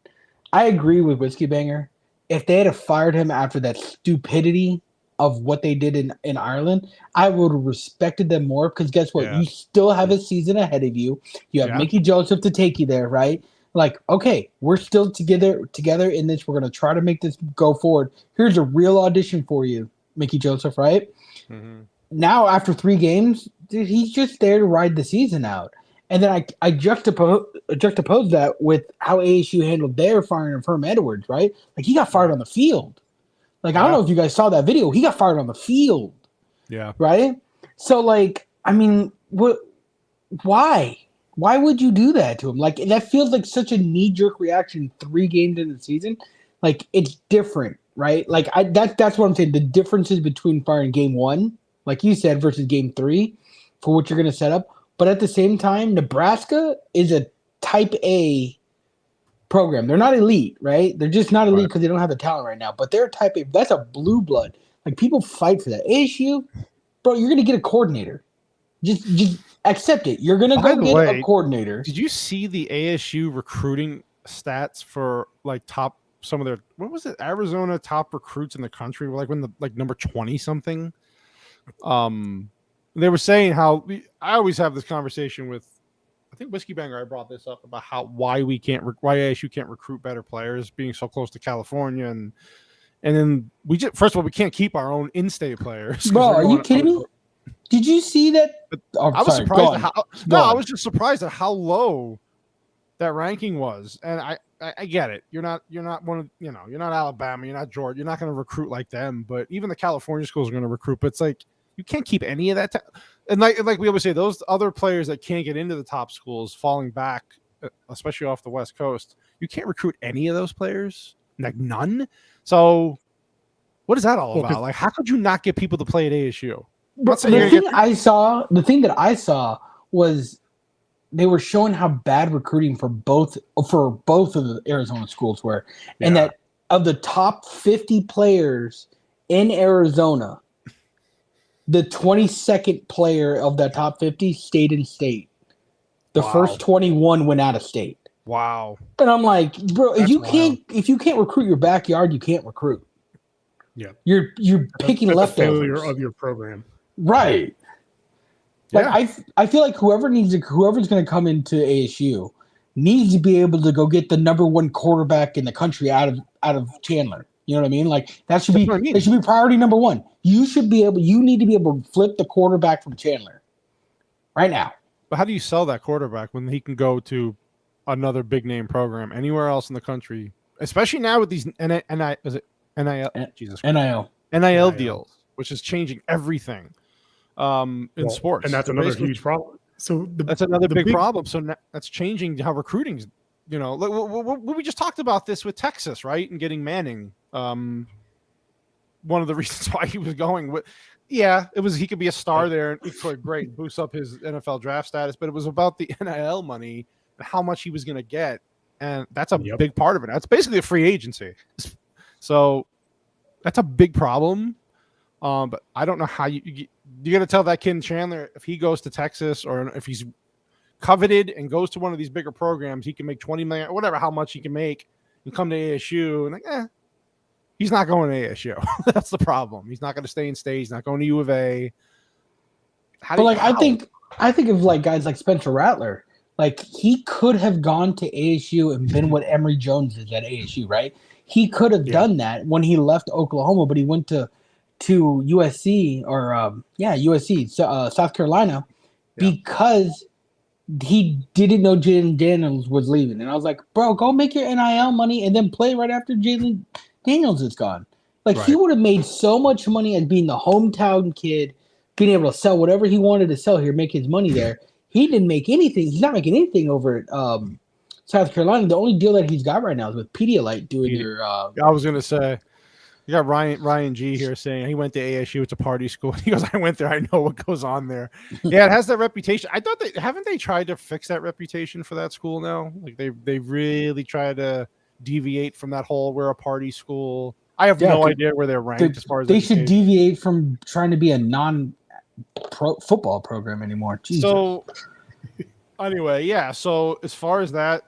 I agree with WhiskeyBanger. If they had fired him after that stupidity of what they did in Ireland, I would have respected them more because guess what? Yeah. You still have a season ahead of you. You have Mickey Joseph to take you there, right? Like, okay, we're still together in this. We're going to try to make this go forward. Here's a real audition for you. Mickey Joseph, right? Mm-hmm. Now, after 3 games, dude, he's just there to ride the season out. And then I juxtapose that with how ASU handled their firing of Herm Edwards, right? Like, he got fired on the field. Like, I don't know if you guys saw that video. He got fired on the field. Yeah. Right? So, like, I mean, why? Why would you do that to him? Like, that feels like such a knee-jerk reaction 3 games into the season. Like, it's different, right? Like, that's what I'm saying. The differences between firing game 1, like you said, versus game 3 for what you're going to set up. But at the same time, Nebraska is a type A program. They're not elite, right? They're just not elite because they don't have the talent right now. But they're a type A. That's a blue blood. Like, people fight for that. ASU, bro, you're going to get a coordinator. Just accept it. You're going to go get a coordinator. Did you see the ASU recruiting stats for like some of their, what was it? Arizona top recruits in the country were like number 20 something. They were saying how I always have this conversation with, I think WhiskeyBanger, I brought this up about why ASU can't recruit better players being so close to California. And then first of all, we can't keep our own in-state players. Bro, are you kidding me? Did you see that? I was surprised I was just surprised at how low that ranking was. And I get it. You're not one of, you're not Alabama, you're not Georgia, you're not going to recruit like them, but even the California schools are going to recruit. But it's like, you can't keep any of that. And like we always say, those other players that can't get into the top schools falling back, especially off the West Coast, you can't recruit any of those players, like none. So what is that all about? Like, how could you not get people to play at ASU? The thing that I saw was they were showing how bad recruiting for both of the Arizona schools were, and that of the top 50 players in Arizona, the 22nd player of that top 50 stayed in state. The first 21 went out of state. Wow. And I'm like, bro, if you can't recruit your backyard, you can't recruit. Yeah. You're picking leftovers. Failure of your program. Right. Like I feel like whoever's going to come into ASU needs to be able to go get the number 1 quarterback in the country out of Chandler. You know what I mean? Like that should be priority number 1. You need to be able to flip the quarterback from Chandler right now. But how do you sell that quarterback when he can go to another big name program anywhere else in the country, especially now with these NIL deals, which is changing everything in sports. And that's another huge problem. So that's another big problem. So that's changing how recruiting's. We just talked about this with Texas, right? And getting Manning. One of the reasons why he was going with, it was he could be a star there and it's like great, boost up his NFL draft status, but it was about the NIL money and how much he was going to get, and that's a big part of it. That's basically a free agency, so that's a big problem. But I don't know how you got to tell that kid in Chandler if he goes to Texas or if he's coveted and goes to one of these bigger programs, he can make 20 million or whatever, how much he can make, and come to ASU and he's not going to ASU. That's the problem. He's not going to stay in state. He's not going to U of A. I think of like guys like Spencer Rattler. Like he could have gone to ASU and been what Emory Jones is at ASU, right? He could have done that when he left Oklahoma, but he went to USC or USC, South Carolina, because he didn't know Jalen Daniels was leaving. And I was like, bro, go make your NIL money and then play right after Jalen Daniels is gone. Like he would have made so much money as being the hometown kid, being able to sell whatever he wanted to sell here, make his money there. He didn't make anything. He's not making anything over at South Carolina. The only deal that he's got right now is with Pedialyte doing their. I was going to say, you got Ryan G here saying he went to ASU. It's a party school. He goes, I went there. I know what goes on there. Yeah, it has that reputation. I thought haven't they tried to fix that reputation for that school now? Like they really tried to deviate from that whole we're a party school. I have no idea where they're ranked as far as they should deviate from trying to be a non-pro football program anymore. Jesus. So anyway, so as far as that,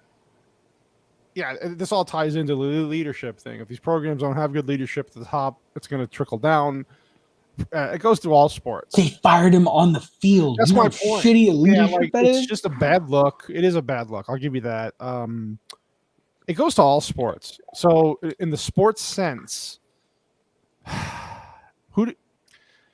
this all ties into the leadership thing. If these programs don't have good leadership at the top, it's going to trickle down. It goes through all sports. They fired him on the field. That's my point. Shitty leadership it's just a bad look. It is a bad look. I'll give you that. It goes to all sports. So in the sports sense,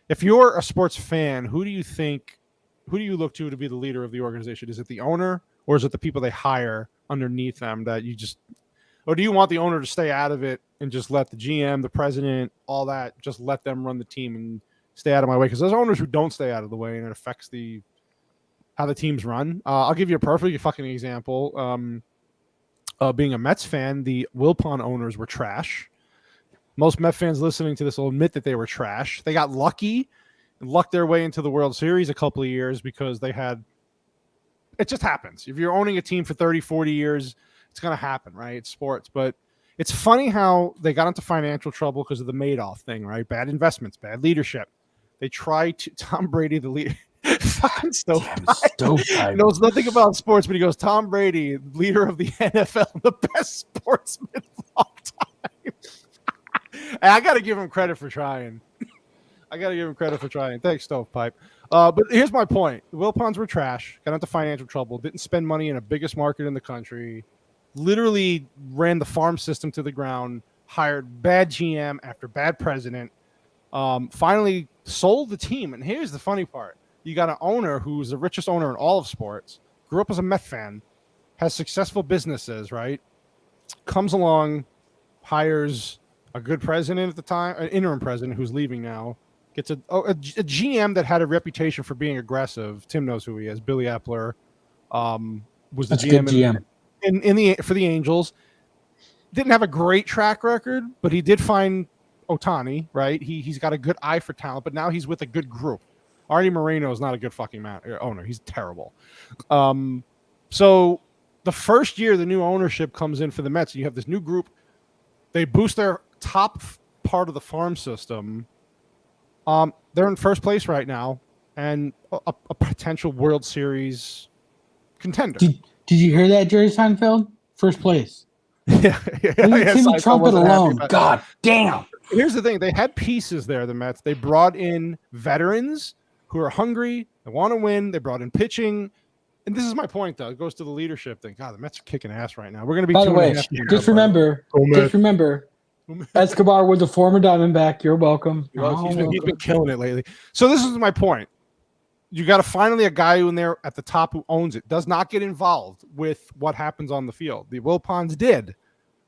if you're a sports fan, who do you look to be the leader of the organization? Is it the owner, or is it the people they hire underneath them that you just, or do you want the owner to stay out of it and just let the GM, the president, all that, just let them run the team and stay out of my way? Because there's owners who don't stay out of the way, and it affects how the teams run. I'll give you a perfect fucking example. Being a Mets fan, the Wilpon owners were trash. Most Met fans listening to this will admit that they were trash. They got lucky and lucked their way into the World Series a couple of years because it just happens. If you're owning a team for 30, 40 years, it's going to happen, right? It's sports. But it's funny how they got into financial trouble because of the Madoff thing, right? Bad investments, bad leadership. They tried to, Tom Brady, the leader, fucking stovepipe. Knows nothing about sports, but he goes, Tom Brady, leader of the NFL, the best sportsman of all time. And I got to give him credit for trying. Thanks, Stovepipe. But here's my point. The Wilpons were trash, got into financial trouble, didn't spend money in the biggest market in the country, literally ran the farm system to the ground, hired bad GM after bad president, finally sold the team. And here's the funny part. You got an owner who's the richest owner in all of sports, grew up as a Met fan, has successful businesses, right? Comes along, hires a good president at the time, an interim president who's leaving now, gets a GM that had a reputation for being aggressive. Tim knows who he is. Billy Epler was the GM for the Angels. Didn't have a great track record, but he did find Ohtani, right? He's got a good eye for talent, but now he's with a good group. Artie Moreno is not a good fucking owner. He's terrible. So the first year the new ownership comes in for the Mets, you have this new group. They boost their top part of the farm system. They're in first place right now and a potential World Series contender. Did you hear that, Jerry Seinfeld? First place. Yeah. Timmy Trumpet alone. God damn. Here's the thing. They had pieces there, the Mets. They brought in veterans who are hungry. They want to win. They brought in pitching. And this is my point, though. It goes to the leadership thing. God, the Mets are kicking ass right now. We're going to be By the way, just remember, Escobar was a former Diamondback. You're welcome. He's been killing it lately. So this is my point. You got to finally a guy in there at the top who owns it, does not get involved with what happens on the field. The Wilpons did,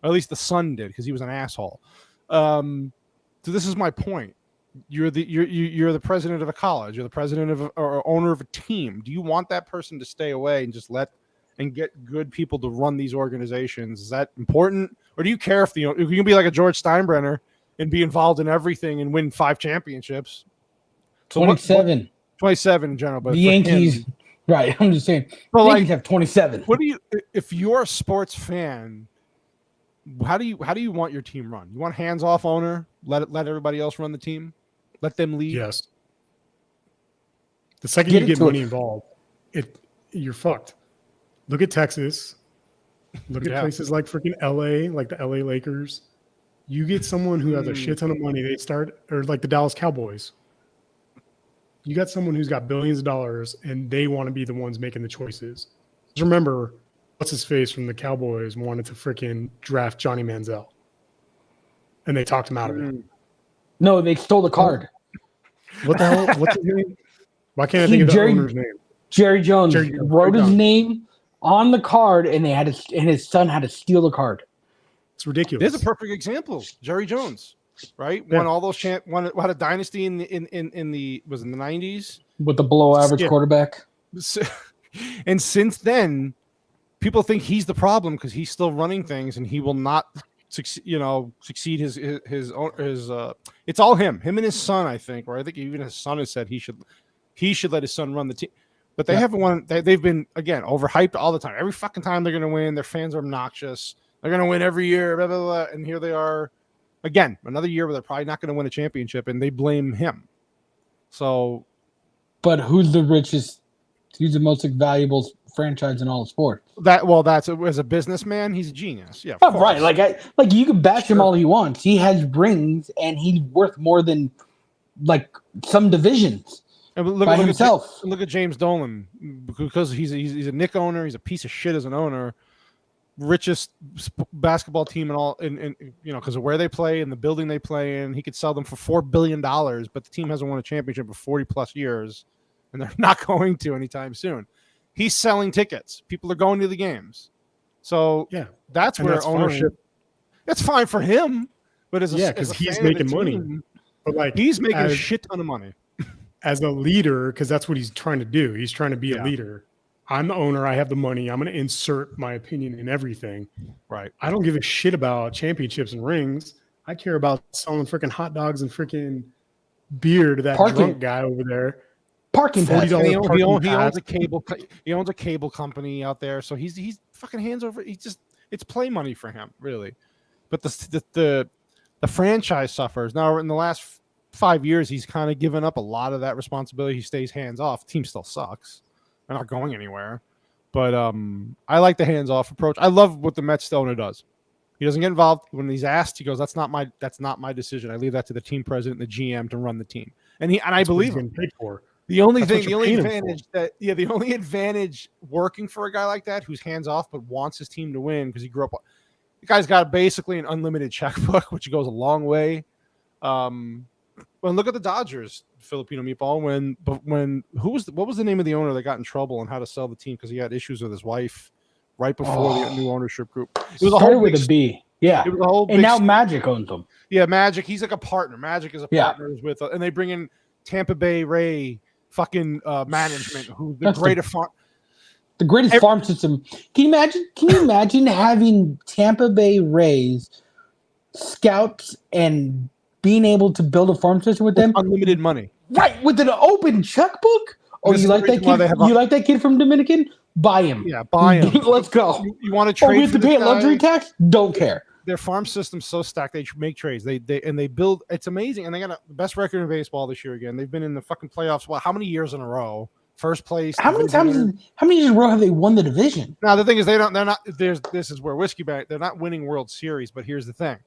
or at least the son did, because he was an asshole. So this is my point. You're the president of a college. You're the president of or owner of a team. Do you want that person to stay away and just get good people to run these organizations? Is that important, or do you care if you can be like a George Steinbrenner and be involved in everything and win 5 championships? So 27. 27 in general, but the Yankees, right? I'm just saying, but the Yankees have 27. What do you? If you're a sports fan, how do you want your team run? You want hands-off owner? Let everybody else run the team. Let them lead. Yes. The second you get money involved, you're fucked. Look at Texas. Look at places like freaking LA, like the LA Lakers. You get someone who has a shit ton of money, or like the Dallas Cowboys. You got someone who's got billions of dollars and they want to be the ones making the choices. Just remember, what's his face from the Cowboys wanted to freaking draft Johnny Manziel. And they talked him out of it. No, they stole the card. What the hell? What's his name? Why can't I think of the owner's name? Jerry Jones wrote his name on the card, and his son had to steal the card. It's ridiculous. There's a perfect example. Jerry Jones, right? Yeah. Won all those had a dynasty in the 90s with the below average quarterback. And since then, people think he's the problem because he's still running things, and he will not succeed his it's all him and his son, I think, or I think even his son has said he should let his son run the team, but they haven't won. They've been, again, overhyped all the time. Every fucking time they're going to win, their fans are obnoxious. They're going to win every year, blah, blah, blah. And here they are again, another year where they're probably not going to win a championship, and they blame him. So, but who's the richest? Who's the most valuable franchise in all of sports? That's as a businessman, he's a genius. Yeah, oh, right. Like you can bash him all he wants. He has rings, and he's worth more than like some divisions. And look at James Dolan, because he's a Knick owner. He's a piece of shit as an owner. richest basketball team in all, in because of where they play and the building they play in. He could sell them for $4 billion, but the team hasn't won a championship in 40 plus years, and they're not going to anytime soon. He's selling tickets. People are going to the games. So Yeah, that's where ownership. It's fine for him, but because he's making money. But like he's making a shit ton of money as a leader, because that's what he's trying to do. He's trying to be a leader. I'm the owner. I have the money. I'm going to insert my opinion in everything. Right. I don't give a shit about championships and rings. I care about selling freaking hot dogs and freaking beer to that drunk guy over there. Parking pass. He owns a cable. He owns a cable company out there. So he's fucking hands over. It's play money for him, really. But the franchise suffers. Now in the last 5 years, he's kind of given up a lot of that responsibility. He stays hands off. The team still sucks. They're not going anywhere. But I like the hands off approach. I love what the Mets owner does. He doesn't get involved. When he's asked, he goes, "That's not my decision. I leave that to the team president and the GM to run the team." And I believe him. Paid for. The only advantage working for a guy like that who's hands off but wants his team to win because he grew up. The guy's got basically an unlimited checkbook, which goes a long way. Well, look at the Dodgers, Filipino Meatball. What was the name of the owner that got in trouble and how to sell the team because he had issues with his wife right before the new ownership group? It was started with a B. Yeah, it was a whole and now Magic owns them. Yeah, Magic. He's like a partner. Magic is a partner with, and they bring in Tampa Bay Ray fucking management, who's the greatest farm. The greatest farm system. Can you imagine having Tampa Bay Rays scouts and being able to build a farm system with them? Unlimited money. Right, with an open checkbook? Oh, you like that kid? You like that kid from Dominican? Buy him. Yeah, buy him. Let's go. You want to trade? We have to pay a luxury tax? Don't care. Their farm system's so stacked. They make trades. They build. It's amazing, and they got the best record in baseball this year again. They've been in the fucking playoffs. Well, how many years in a row? First place. How many years in a row have they won the division? Now the thing is, they're not. This is where WhiskeyBanger. They're not winning World Series, but here's the thing.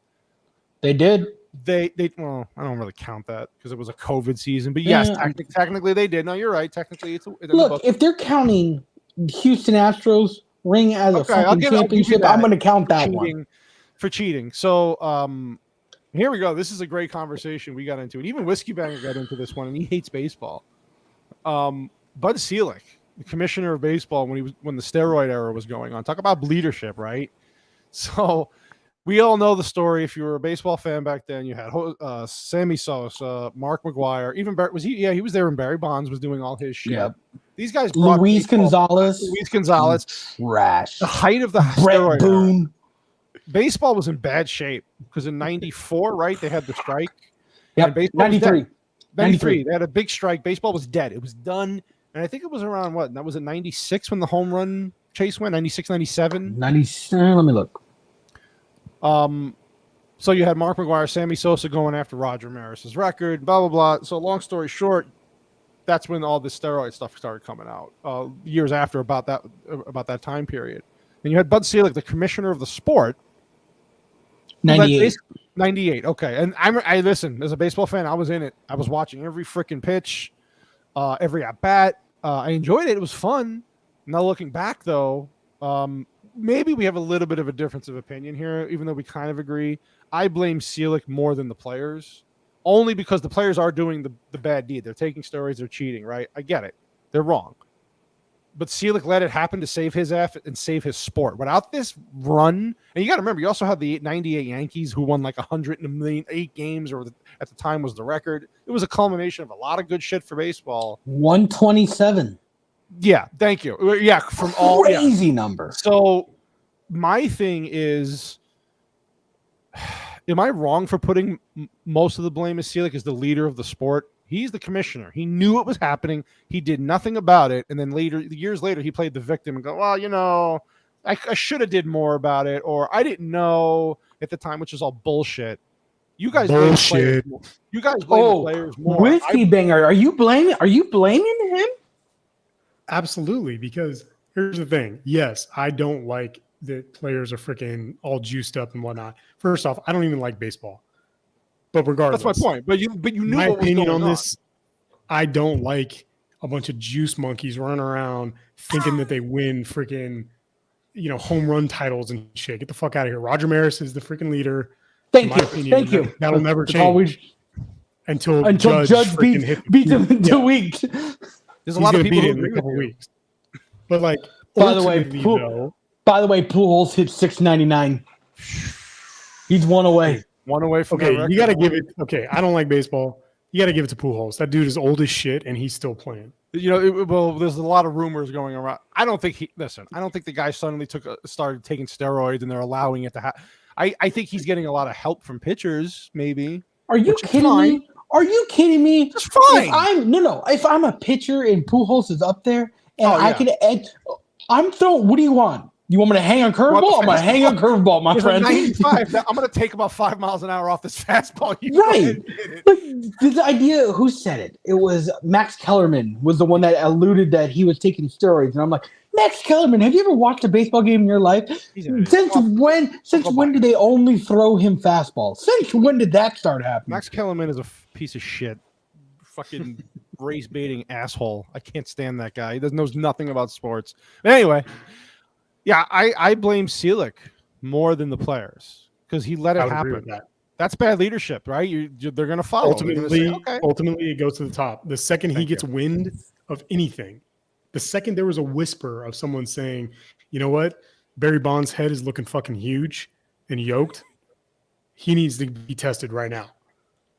They did. Well, I don't really count that because it was a COVID season. But yes, technically they did. No, you're right. Technically, look. If they're counting Houston Astros ring as a fucking championship, I'm going to count that one for cheating. So here we go. This is a great conversation we got into, and even WhiskeyBanger got into this one, and he hates baseball. Bud Selig, the commissioner of baseball, when the steroid era was going on, talk about leadership, right? So we all know the story. If you were a baseball fan back then, you had Sammy Sosa, Mark McGwire, even Barry, he was there when Barry Bonds was doing all his shit. Yep. These guys brought Luis Gonzalez, trash. The height of the steroid Boone. Era. Baseball was in bad shape because in '94, right, they had the strike. Yep, 93. 93. They had a big strike. Baseball was dead. It was done. And I think it was around what? That was in 96 when the home run chase went? 96, 97? 97. Let me look. So you had Mark McGwire, Sammy Sosa going after Roger Maris's record, blah, blah, blah. So long story short, that's when all this steroid stuff started coming out years after about that time period. And you had Bud Selig, the commissioner of the sport. 98. 98. Okay. And I listen, as a baseball fan, I was in it. I was watching every freaking pitch, every at bat. I enjoyed it. It was fun. Now looking back though, maybe we have a little bit of a difference of opinion here, even though we kind of agree. I blame Selig more than the players, only because the players are doing the bad deed. They're taking steroids, they're cheating, right? I get it. They're wrong. But Selig let it happen to save his effort and save his sport. Without this run, and you got to remember, you also had the 98 Yankees who won like 8 games, or at the time was the record. It was a culmination of a lot of good shit for baseball. 127. Yeah, thank you. Yeah, from all crazy number. So my thing is, am I wrong for putting most of the blame as Selig as the leader of the sport? He's the commissioner. He knew it was happening. He did nothing about it. And then years later, he played the victim and go, well, I should have did more about it, or I didn't know at the time, which is all bullshit. You guys blame players more. You guys blame the players more. WhiskeyBanger, are you blaming him? Absolutely, because here's the thing. Yes, I don't like that players are freaking all juiced up and whatnot. First off, I don't even like baseball. But regardless, that's my point. But you knew my what was opinion going on this. I don't like a bunch of juice monkeys running around thinking that they win freaking home run titles and shit. Get the fuck out of here. Roger Maris is the freaking leader. Thank you. That'll never That's all change until Judge beats him in 2 weeks. There's a lot of people who in agree a couple with you. weeks. But like, By the way, though, Pujols hit 699. He's one away. One away from okay, that you got to record. give it. Okay, I don't like baseball. You got to give it to Pujols. That dude is old as shit, and he's still playing. Well, there's a lot of rumors going around. I don't think the guy suddenly started taking steroids and they're allowing it to happen. I think he's getting a lot of help from pitchers, maybe. Are you kidding me? Are you kidding me? It's fine. If I'm a pitcher and Pujols is up there and I'm throwing. What do you want? You want me to hang a curveball? I'm gonna hang a curveball, my friend. 95. I'm gonna take about 5 miles an hour off this fastball. Right. But the idea, who said it? It was Max Kellerman was the one that alluded that he was taking steroids, and I'm like, Max Kellerman, have you ever watched a baseball game in your life? Since when did they only throw him fastballs? Since when did that start happening? Max Kellerman is a piece of shit, fucking race baiting asshole. I can't stand that guy. He knows nothing about sports. But anyway. Yeah, I blame Selick more than the players because he let it happen. That's bad leadership, right? They're going to follow. Ultimately, it goes to the top. The second he gets wind of anything, the second there was a whisper of someone saying, you know what, Barry Bonds' head is looking fucking huge and yoked, he needs to be tested right now.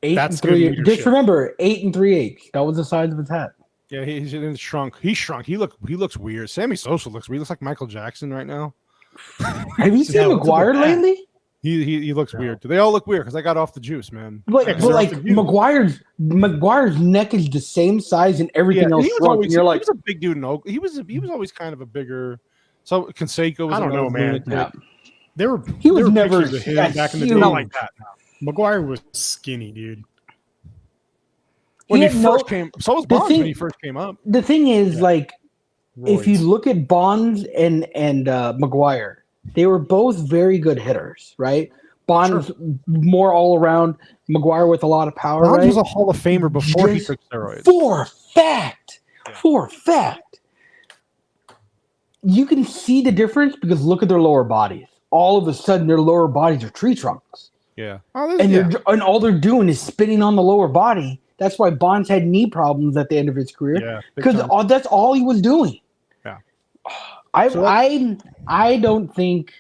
8 and 3. Just remember, 8 3/8. That was the size of his hat. Yeah, he's shrunk. He shrunk. He looks weird. Sammy Sosa looks weird. He looks like Michael Jackson right now. Have you seen McGuire lately? He looks weird. They all look weird because I got off the juice, man. But McGuire's neck is the same size and everything else shrunk. And you're like, he was a big dude in Oak. He was always kind of a bigger. So Canseco was. I don't know, man. Yeah. He was never back in the day. Not like that. McGuire was skinny, dude. When he first came, so was Bonds when he first came up. The thing is, if you look at Bonds and McGuire, they were both very good hitters, right? Bonds more all around, McGuire with a lot of power. Bonds was a Hall of Famer before he took steroids. For a fact, you can see the difference because look at their lower bodies. All of a sudden, their lower bodies are tree trunks. Yeah, and all they're doing is spinning on the lower body. That's why Bonds had knee problems at the end of his career because that's all he was doing. Yeah, I don't think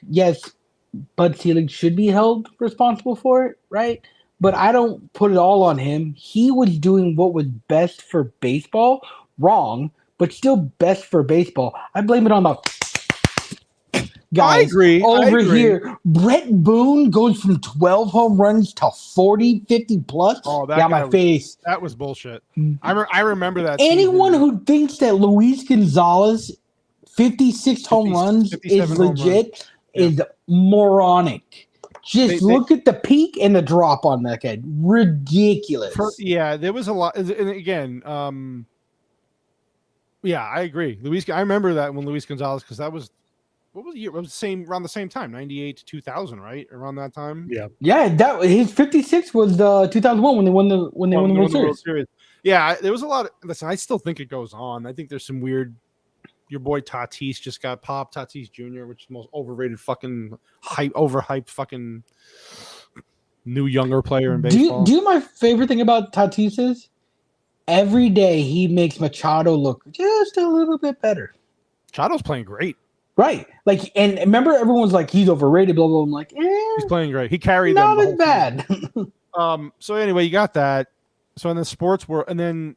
Bud Selig should be held responsible for it, right? But I don't put it all on him. He was doing what was best for baseball, wrong, but still best for baseball. I blame it on the guys. I agree. Here, Brett Boone goes from 12 home runs to 40, 50 plus. Oh, that got my face. That was bullshit. I remember that. Anyone who thinks that Luis Gonzalez 56 home runs is legit is moronic. Just look at the peak and the drop on that guy. Ridiculous. There was a lot. And again, I agree. I remember that when Luis Gonzalez, because that was. What was the year? It was around the same time, 98 to 2000, right? Around that time. Yeah. That his 56 was 2001 when they won the World Series. Yeah, there was a lot. Listen, I still think it goes on. I think there's some weird. Your boy Tatis just got popped. Tatis Jr., which is the most overrated, fucking overhyped, fucking new younger player in baseball. Do you know my favorite thing about Tatis is every day he makes Machado look just a little bit better. Machado's playing great. Right. And remember everyone was like, he's overrated, blah, blah. I'm like, he's playing great. He carried them. Not as bad. So anyway, you got that. So in the sports world, and then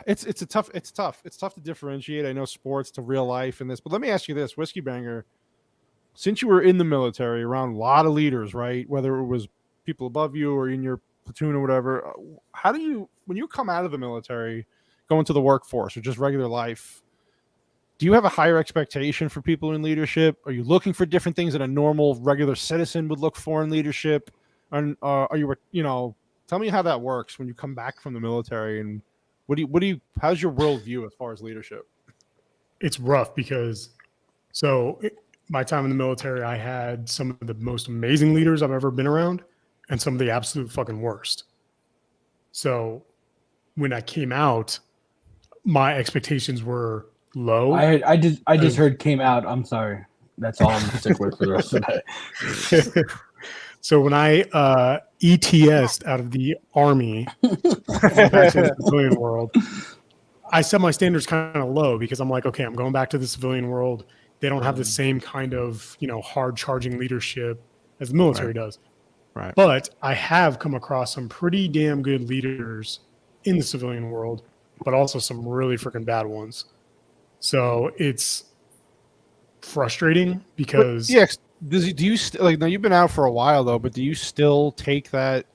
it's tough to differentiate. I know sports to real life in this, but let me ask you this, WhiskeyBanger, since you were in the military around a lot of leaders, right? Whether it was people above you or in your platoon or whatever, how do you, when you come out of the military, go into the workforce or just regular life, do you have a higher expectation for people in leadership? Are you looking for different things that a normal, regular citizen would look for in leadership? And are you, tell me how that works when you come back from the military, and how's your worldview as far as leadership? It's rough because, my time in the military, I had some of the most amazing leaders I've ever been around and some of the absolute fucking worst. So when I came out, my expectations were low. I just heard came out. I'm sorry. That's all I'm gonna stick with for the rest of the day. So when I ETS'd out of the army back to the civilian world, I set my standards kind of low because I'm like, okay, I'm going back to the civilian world. They don't have the same kind of, hard charging leadership as the military does. Right. But I have come across some pretty damn good leaders in the civilian world, but also some really freaking bad ones. So it's frustrating because do you now you've been out for a while though, but do you still take that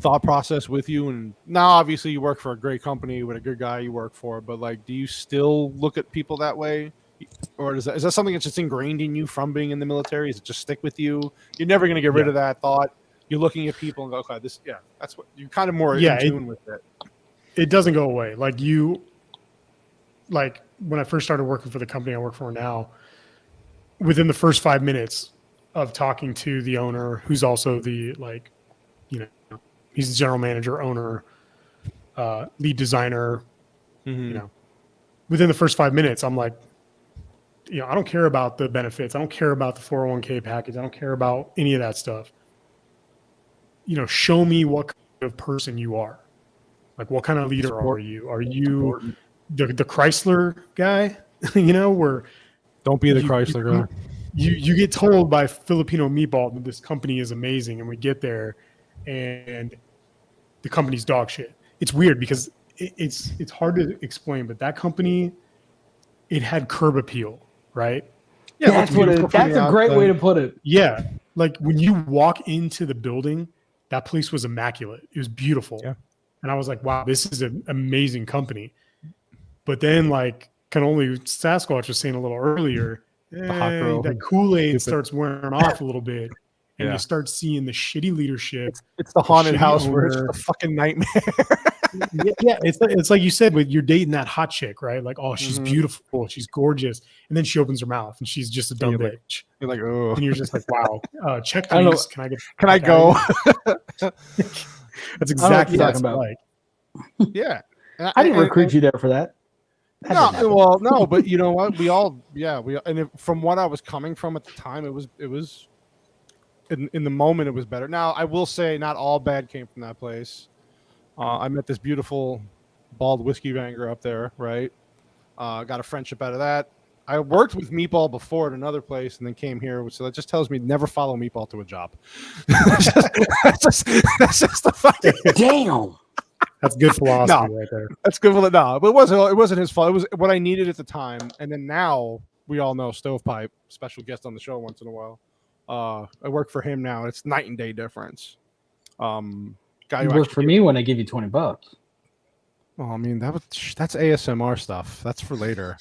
thought process with you? And now obviously you work for a great company with a good guy you work for, but like, do you still look at people that way? Or is that something that's just ingrained in you from being in the military? Does it just stick with you? You're never going to get rid of that thought. You're looking at people and go, okay, that's what you're kind of more in tune with it. It doesn't go away. Like when I first started working for the company I work for now, within the first 5 minutes of talking to the owner, who's also the he's the general manager, owner, lead designer, within the first 5 minutes, I'm like, I don't care about the benefits. I don't care about the 401k package. I don't care about any of that stuff. Show me what kind of person you are. Like, what kind of leader are you? Are you the Chrysler guy? Where don't be the Chrysler guy. You get told by Filipino Meatball that this company is amazing, and we get there, and the company's dog shit. It's weird because it's hard to explain, but that company, it had curb appeal. Right? Yeah, that's a great way to put it. Yeah. Like when you walk into the building, that place was immaculate. It was beautiful. Yeah. And I was like, wow, this is an amazing company. But then like Cannoli Sasquatch was saying a little earlier, that Kool-Aid starts wearing off a little bit. And you start seeing the shitty leadership. It's the haunted house where it's a fucking nightmare. It's like you said, you're dating that hot chick, right? Like, oh, she's beautiful, she's gorgeous, and then she opens her mouth and she's just a dumb bitch. You're like, oh, and you're just like, wow. Check please. Can I go? That's exactly what it's like. Yeah, I didn't recruit you there for that. No, but you know what? From what I was coming from at the time, it was in the moment it was better. Now I will say, not all bad came from that place. I met this beautiful bald WhiskeyBanger up there, right? Got a friendship out of that. I worked with Meatball before at another place and then came here. So that just tells me never follow Meatball to a job. that's just the fucking damn. That's good philosophy right there. That's good. No, but it wasn't his fault. It was what I needed at the time. And then now we all know Stovepipe, special guest on the show once in a while. I work for him now. It's night and day difference. Guy you work for me when I give you $20. Well, I mean that's ASMR stuff. That's for later.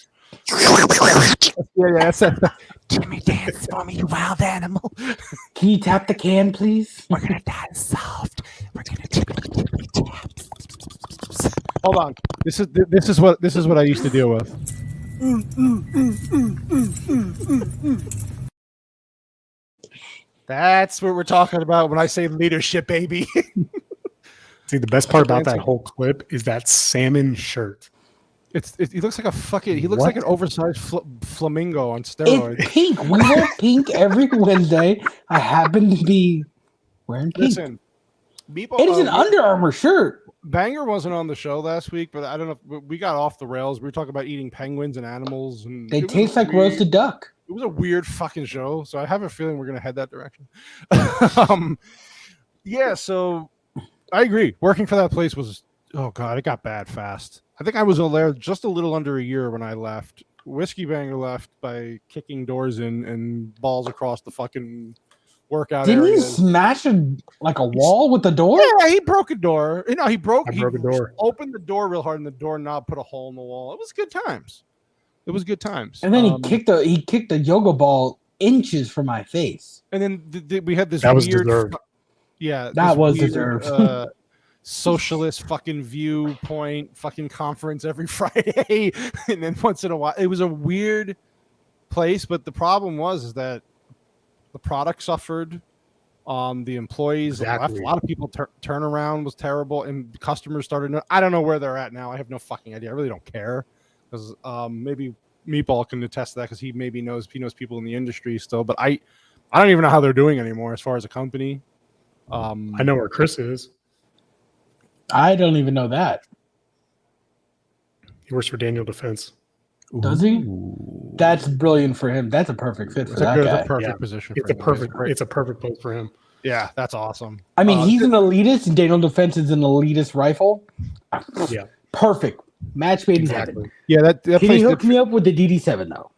Jimmy, dance for me, you wild animal. Can you tap the can, please? We're gonna dance soft. We're gonna tap. Hold on. This is what I used to deal with. That's what we're talking about when I say leadership, baby. See, the best part about that whole clip is that salmon shirt. He looks like a fucking. He looks like an oversized flamingo on steroids. It's pink. We wear pink every Wednesday. I happen to be wearing pink. Listen, it is an Under Armour shirt. Banger wasn't on the show last week, but I don't know. We got off the rails. We were talking about eating penguins and animals, and they taste like roasted duck. It was a weird fucking show, so I have a feeling we're gonna head that direction. Yeah, so I agree. Working for that place was, oh god, it got bad fast. I think I was there just a little under a year when I left. WhiskeyBanger left by kicking doors in and balls across the fucking workout Didn't areas. he smash a wall with the door? Yeah, he broke a door. He broke a door. Opened the door real hard, and the doorknob put a hole in the wall. It was good times. And then he kicked the yoga ball inches from my face. And then we had this that weird. Was deserved. Yeah, that was deserved. Socialist fucking viewpoint fucking conference every Friday, and then once in a while it was a weird place. But the problem is that the product suffered. The employees left. A lot of people turnaround was terrible, and customers started. I don't know where they're at now. I have no fucking idea. I really don't care. because maybe Meatball can attest to that because he knows people in the industry still. But I don't even know how they're doing anymore as far as a company. I know where Chris is. I don't even know that. He works for Daniel Defense. Does he? That's brilliant for him. That's a perfect fit for that guy. It's a perfect position. It's a perfect place for him. Yeah, that's awesome. I mean, he's an elitist, and Daniel Defense is an elitist rifle. Yeah, Perfect match made in heaven. Yeah, that Can place you hook me up with the DD7 though?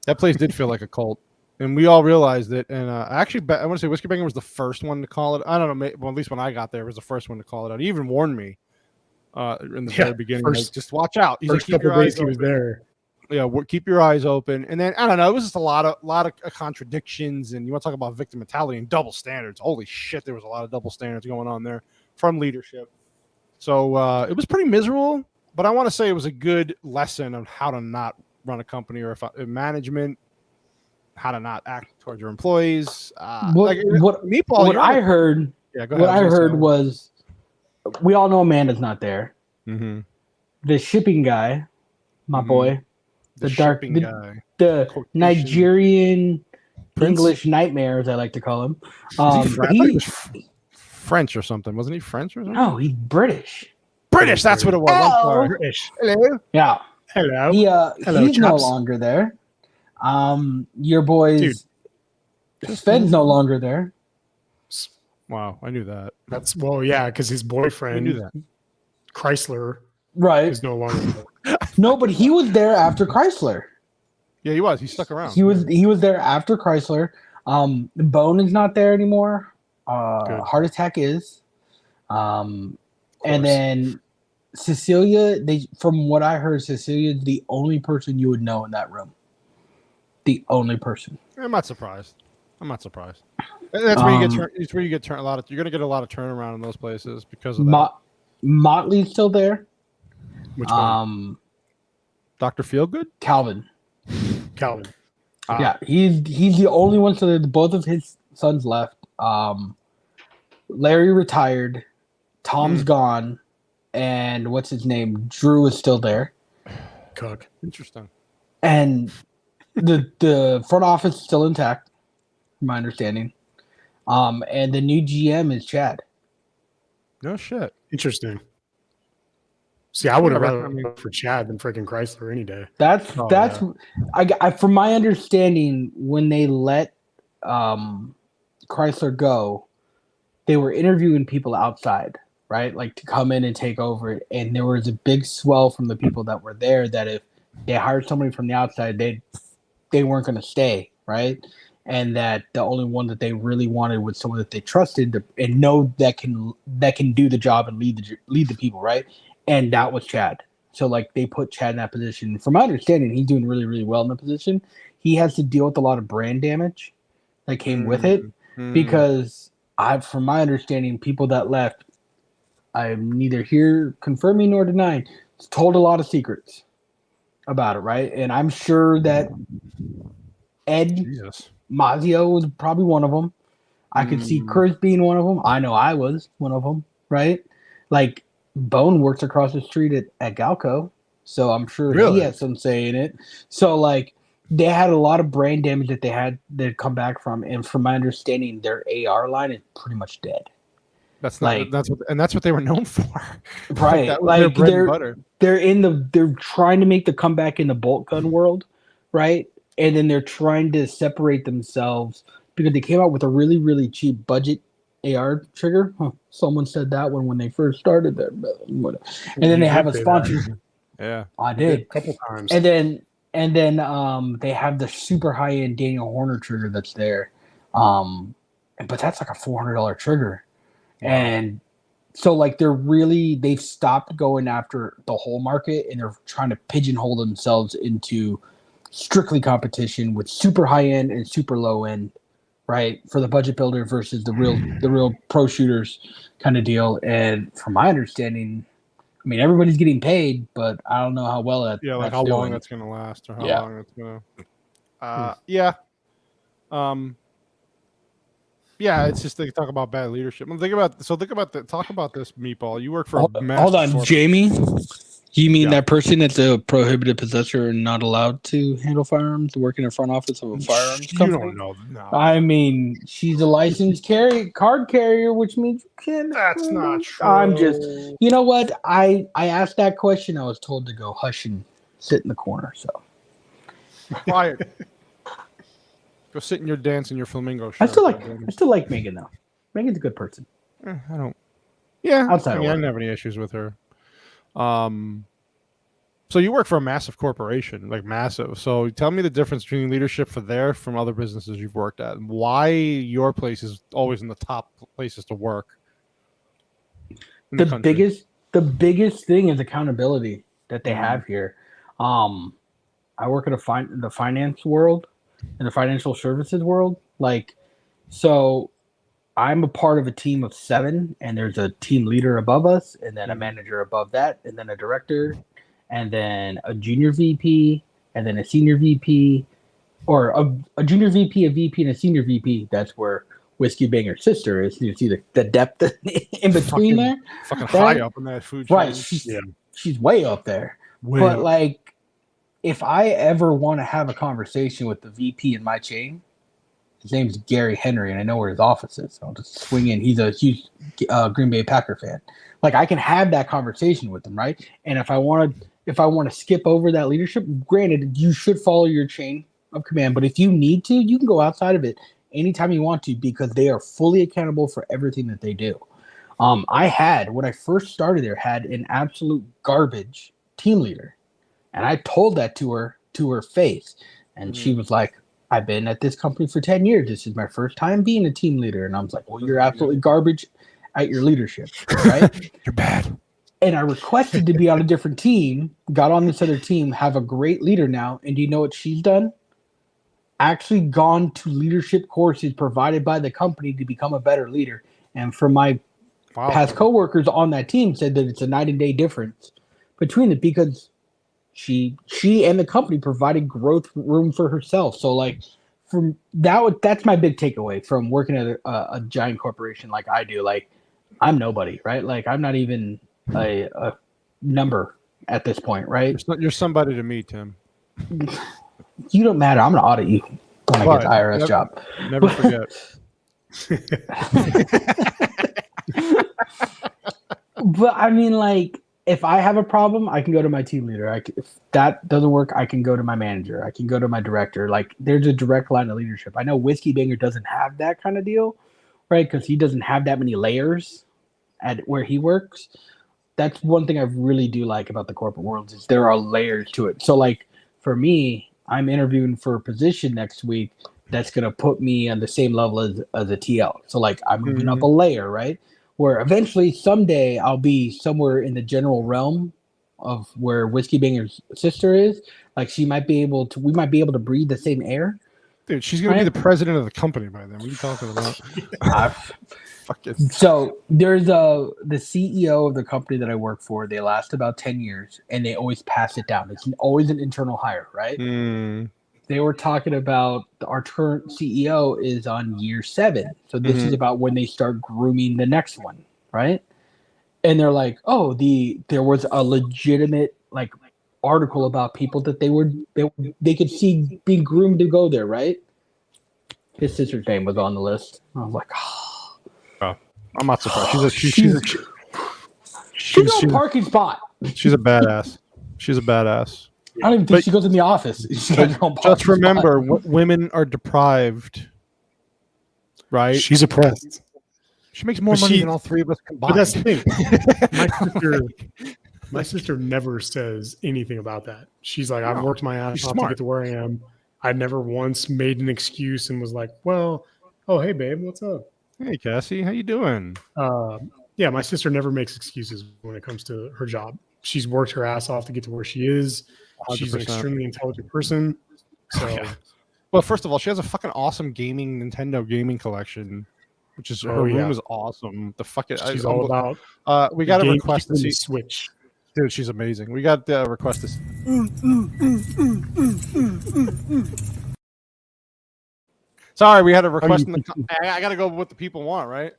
that place did feel like a cult, and we all realized it. And actually, I want to say WhiskeyBanger was the first one to call it. I don't know, well, at least when I got there, it was the first one to call it out. He even warned me in the very beginning, like, just watch out. He's first like, couple days he was there. Yeah, keep your eyes open. And then I don't know, it was just a lot of contradictions. And you want to talk about victim mentality and double standards? Holy shit, there was a lot of double standards going on there from leadership. So it was pretty miserable. But I want to say it was a good lesson on how to not run a company or management, how to not act towards your employees. What I heard was, we all know Amanda's not there. Mm-hmm. The shipping guy, my boy, the Nigerian English nightmare, as I like to call him. He was French or something, wasn't he? French or something? No, he's British. British, that's what it was. Hello. British. Hello. Yeah. Hello. He's no longer there. Your boys, Sven's no longer there. Wow, I knew that. That's because his boyfriend, knew that. Chrysler, right, is no longer there. No, but he was there after Chrysler. Yeah, he was. He stuck around. He was there after Chrysler. Bone is not there anymore. Heart Attack is. And then Cecilia, from what I heard, Cecilia is the only person you would know in that room. The only person. I'm not surprised. That's where you get it's where you get a lot of. You're going to get a lot of turnaround in those places because of that. Motley's still there. Which one? Dr. Feelgood? Calvin. Yeah, he's the only one. So both of his sons left. Larry retired. Tom's gone, and what's his name? Drew is still there. Cook. Interesting. And the front office is still intact, from my understanding. And the new GM is Chad. No shit. Interesting. See, I would have rather voted for Chad than freaking Chrysler any day. I from my understanding, when they let Chrysler go, they were interviewing people outside, right? Like to come in and take over it. And there was a big swell from the people that were there that if they hired somebody from the outside, they weren't going to stay, right? And that the only one that they really wanted was someone that they trusted and know that can do the job and lead the people, right? And that was Chad. So like they put Chad in that position. From my understanding, he's doing really, really well in the position. He has to deal with a lot of brand damage that came with it because from my understanding, people that left, I'm neither here confirming nor denying, told a lot of secrets about it, right? And I'm sure that Ed Mazio was probably one of them. I could see Chris being one of them. I know I was one of them, right? Like Bone works across the street at Galco, so I'm sure he had some say in it. So like they had a lot of brain damage that they had to come back from, and from my understanding, their AR line is pretty much dead. That's what they were known for, right? That was their bread and butter. They're trying to make the comeback in the bolt gun world, right? And then they're trying to separate themselves because they came out with a really, really cheap budget AR trigger. Someone said that when they first started there. And then they have a sponsor. Yeah, I did a couple times. And then they have the super high end Daniel Horner trigger that's there, but that's like a $400 trigger, and so like they've stopped going after the whole market and they're trying to pigeonhole themselves into strictly competition with super high end and super low end, right? For the budget builder versus the real pro shooters kind of deal. And from my understanding, I mean, everybody's getting paid, but I don't know how well that. Yeah, like how long that's going to last or how long it's going to. Yeah, it's just they talk about bad leadership. Well, think about talk about this, Meatball. You work for a Hold massive on, corp- Jamie. You mean Yeah. that person that's a prohibited possessor and not allowed to handle firearms, working in the front office of a firearms You company? don't know. No, I mean, she's a licensed card carrier, which means you can. that's not true. I'm just, you know what? I asked that question. I was told to go hush and sit in the corner. So Quiet. Go sit in your dance in your flamingo shirt. I still like Megan though. Megan's a good person. I don't. Yeah, Outside I of mean, I work. didn't have any issues with her. So you work for a massive corporation, like massive. So tell me the difference between leadership from other businesses you've worked at, and why your place is always in the top places to work. In the country. The biggest thing is accountability that they have here. I work in the finance world, in the financial services world. Like, so I'm a part of a team of 7, and there's a team leader above us, and then a manager above that, and then a director, and then a junior VP, and then a senior VP, or a junior VP, a VP, and a senior VP. That's where WhiskeyBanger's sister is. You see the depth in between there. Fucking right? high up in that food Right. chain. She's way up there. Way But up. like, if I ever want to have a conversation with the VP in my chain, his name's Gary Henry, and I know where his office is. So I'll just swing in. He's a huge Green Bay Packer fan. Like, I can have that conversation with him, right? And if I want to skip over that leadership, granted, you should follow your chain of command. But if you need to, you can go outside of it anytime you want to, because they are fully accountable for everything that they do. When I first started there, had an absolute garbage team leader, and I told that to her face, and she was like, I've been at this company for 10 years. This is my first time being a team leader. And I was like, well, you're absolutely garbage at your leadership, right? You're bad. And I requested to be on a different team, got on this other team, have a great leader now. And do you know what she's done? Actually gone to leadership courses provided by the company to become a better leader. And from my past coworkers on that team said that it's a night and day difference between it, because she and the company provided growth room for herself. So like, from that's my big takeaway from working at a giant corporation like I do. Like, I'm nobody, right? Like, I'm not even a number at this point, right? You're somebody to me, Tim. You don't matter. I'm gonna audit you when I get the IRS job. Never forget. But I mean, like, if I have a problem, I can go to my team leader. If that doesn't work, I can go to my manager. I can go to my director. Like, there's a direct line of leadership. I know WhiskeyBanger doesn't have that kind of deal, right? Because he doesn't have that many layers at where he works. That's one thing I really do like about the corporate world, is there are layers to it. So, like, for me, I'm interviewing for a position next week that's going to put me on the same level as a TL. So, like, I'm moving up a layer, right? Where eventually, someday, I'll be somewhere in the general realm of where WhiskeyBanger's sister is. Like, we might be able to breathe the same air. Dude, she's going to be the president of the company by then. What are you talking about? So there's the CEO of the company that I work for. They last about 10 years, and they always pass it down. It's always an internal hire, right? They were talking about our current CEO is on year 7. So this is about when they start grooming the next one, right? And they're like, oh, there was a legitimate like article about people that they could see being groomed to go there, right? His sister's name was on the list. I was like, I'm not surprised. She's on a parking spot. She's a badass. She's a badass. I don't even think she goes in the office. Just remember, women are deprived, right? She's oppressed. She makes more money than all 3 of us combined. But that's the thing. My sister never says anything about that. She's like, I've worked my ass off to get to where I am. I never once made an excuse and was like, well, oh, hey, babe, what's up? Hey, Cassie, how you doing? Yeah, my sister never makes excuses when it comes to her job. She's worked her ass off to get to where she is. 100%. She's an extremely intelligent person. So, well, first of all, she has a fucking awesome Nintendo gaming collection, which is her room is awesome. The fuck it, she's all about. We got a request to see Switch. Dude, she's amazing. We got the request to see. Sorry, we had a request. I got to go with what the people want, right?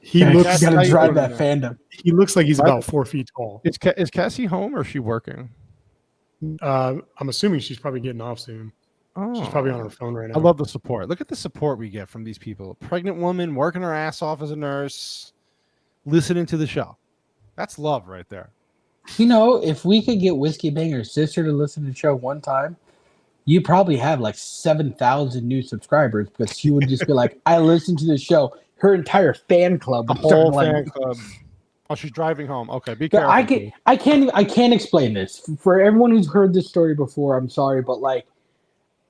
He You looks. gotta how you drive doing that there? fandom. He looks like he's Right. about 4 feet tall. Is Cassie home or is she working? I'm assuming she's probably getting off soon. Oh, She's probably on her phone right now. I love the support. Look at the support we get from these people. A pregnant woman working her ass off as a nurse, listening to the show. That's love right there. You know, if we could get WhiskeyBanger's sister to listen to the show one time, you probably have like 7,000 new subscribers because she would just be like, I listened to the show. Her entire fan club The would start whole like, fan club. Oh, she's driving home. Okay, be But careful. I can't explain this. For everyone who's heard this story before, I'm sorry, but like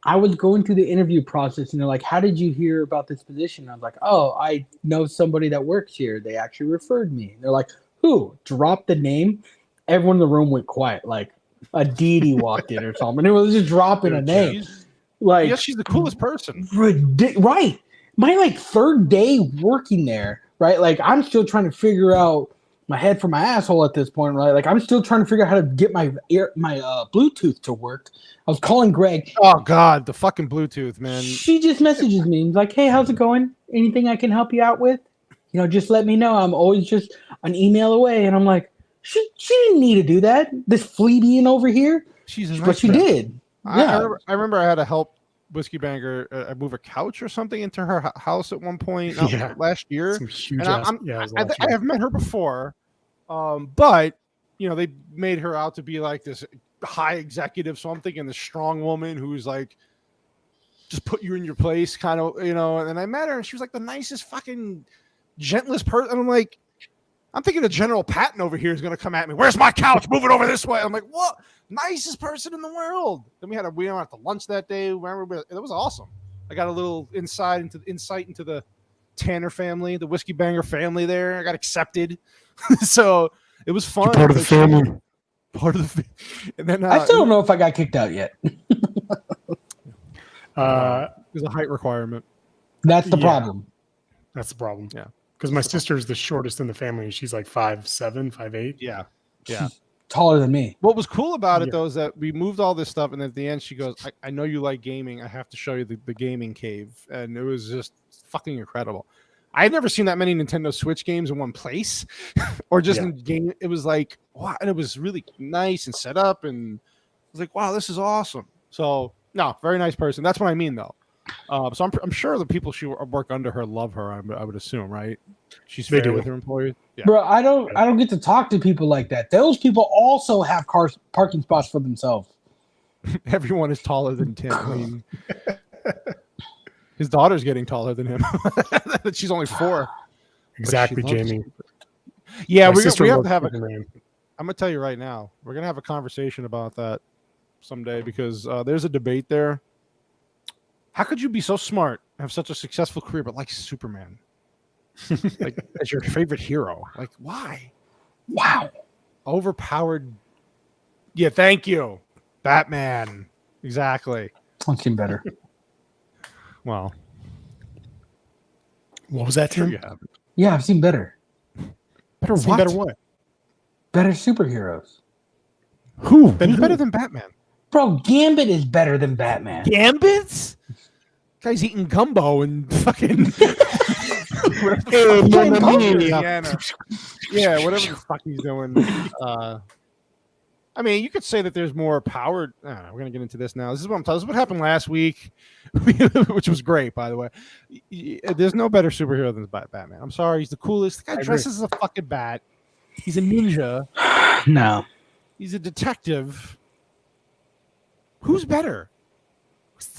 I was going through the interview process and they're like, how did you hear about this position? I was like, oh, I know somebody that works here. They actually referred me. And they're like, who? Drop the name. Everyone in the room went quiet, like a deity walked in or something. And it was just dropping a name. Like, Yes, she's the coolest person. Right. My like third day working there, right? Like I'm still trying to figure out my head from my asshole at this point, right? Like I'm still trying to figure out how to get my Bluetooth to work. I was calling Greg. Oh God, the fucking Bluetooth, man. She just messages me and like, hey, how's it going? Anything I can help you out with? You know, just let me know. I'm always just an email away. And I'm like, she didn't need to do that. This flea being over here. She's a nice But she person. did. I remember I had to help WhiskeyBanger move a couch or something into her house at one point last year. Some huge And ass, I have met her before, but you know they made her out to be like this high executive. So I'm thinking the strong woman who's like just put you in your place, kind of, you know. And I met her, and she was like the nicest, fucking gentlest person. And I'm like, I'm thinking the General Patton over here is going to come at me. Where's my couch? Move it over this way. I'm like, what? Nicest person in the world. Then we went out to lunch that day. Remember, it was awesome. I got a little insight into the Tanner family, the WhiskeyBanger family. There, I got accepted, so it was fun. Part of the family. And then I still don't know if I got kicked out yet. there's a height requirement. That's the problem. That's the problem. Yeah. Because my sister's the shortest in the family. And she's like 5'7", 5'8". Yeah. She's taller than me. What was cool about it, though, is that we moved all this stuff, and at the end, she goes, I know you like gaming. I have to show you the gaming cave. And it was just fucking incredible. I had never seen that many Nintendo Switch games in one place or just in game. It was like, wow. And it was really nice and set up. And I was like, wow, this is awesome. So, no, very nice person. That's what I mean, though. So I'm sure the people she work under her love her. I would assume, right? She's fair with her employees. Yeah. Bro, I don't get to talk to people like that. Those people also have parking spots for themselves. Everyone is taller than Tim. I mean, his daughter's getting taller than him. She's only 4. Exactly, Jamie. Yeah, My we sister have works to have with a. her, man. I'm gonna tell you right now, we're gonna have a conversation about that someday because there's a debate there. How could you be so smart, have such a successful career, but like Superman, like as your favorite hero? Like, why? Wow. Overpowered. Yeah, thank you, Batman. Exactly. I've seen better. Well, What was that, sure Tim? you have. Yeah, I've seen better. Better See what? better what? Better superheroes. Who? Better than Batman. Bro, Gambit is better than Batman. Gambits? Guy's eating gumbo and fucking. Yeah, whatever the fuck he's doing. I mean, you could say that there's more power. We're gonna get into this now. This is what I'm telling. This is what happened last week, which was great, by the way. There's no better superhero than Batman. I'm sorry, he's the coolest. The guy dresses as a fucking bat. He's a ninja. No. He's a detective. Who's better?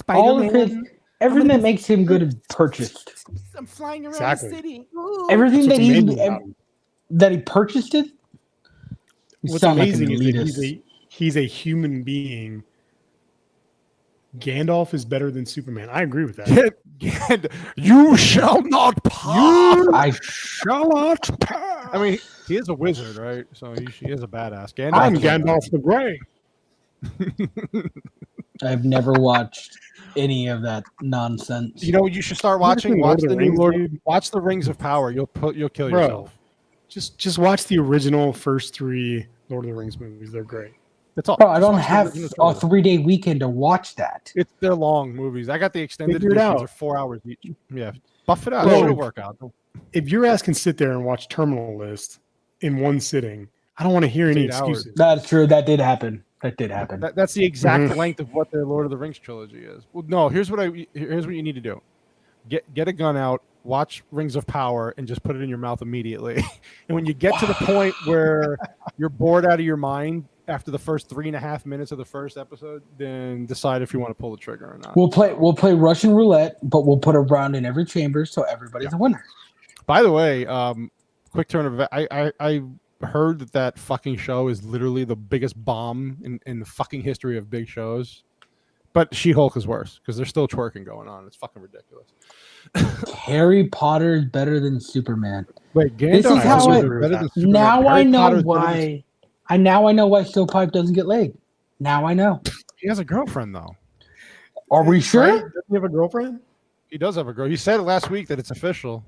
All of his, Spider-Man. everything that makes him good is purchased. I'm flying around Exactly. the city. Ooh. Everything That's that what's he amazing about him. that he purchased it. You What's sound like an amazing is that elitist. he's a human Gandalf is better than Superman. I agree with that. You shall not pass. I Shall not pass. I mean, he is a wizard, right? So he is a badass. I'm Gandalf. Gandalf the Grey. I've never watched any of that nonsense. You know, you should start You ever watching. seen Watch Lord of the the new Rings, Lord. dude? Watch the Rings of Power. You'll kill Bro. yourself. Just watch the original first 3 Lord of the Rings movies. They're great. That's all. Bro, I Just don't watch the have original a trilogy. 3-day weekend to watch that. They're long movies. I got the extended Figure it editions. out. They're 4 hours each. Yeah, buff it out. Bro, It'll if- work out. If your ass can sit there and watch Terminal List in one sitting, I don't want to hear It's any 8 hours. excuses. That's true. That did happen. That's the exact Mhm. length of what the Lord of the Rings trilogy is. Well, no, here's what you need to do. Get a gun out, watch Rings of Power, and just put it in your mouth immediately. And when you get to the point where you're bored out of your mind after the first 3.5 minutes of the first episode, then decide if you want to pull the trigger or not. We'll play Russian roulette, but we'll put a round in every chamber so everybody's a winner. By the way, quick turn of I heard that fucking show is literally the biggest bomb in the fucking history of big shows. But She-Hulk is worse because there's still twerking going on. It's fucking ridiculous. Harry Potter is better than Superman. Wait, This is Gandalf how is I- better than Superman. Now I Harry know Potter's better than- why. I know why Stovepipe doesn't get laid. Now I know. He has a girlfriend though. Are we sure? Right? Doesn't he have a girlfriend? He does have a girl. He said last week that it's official.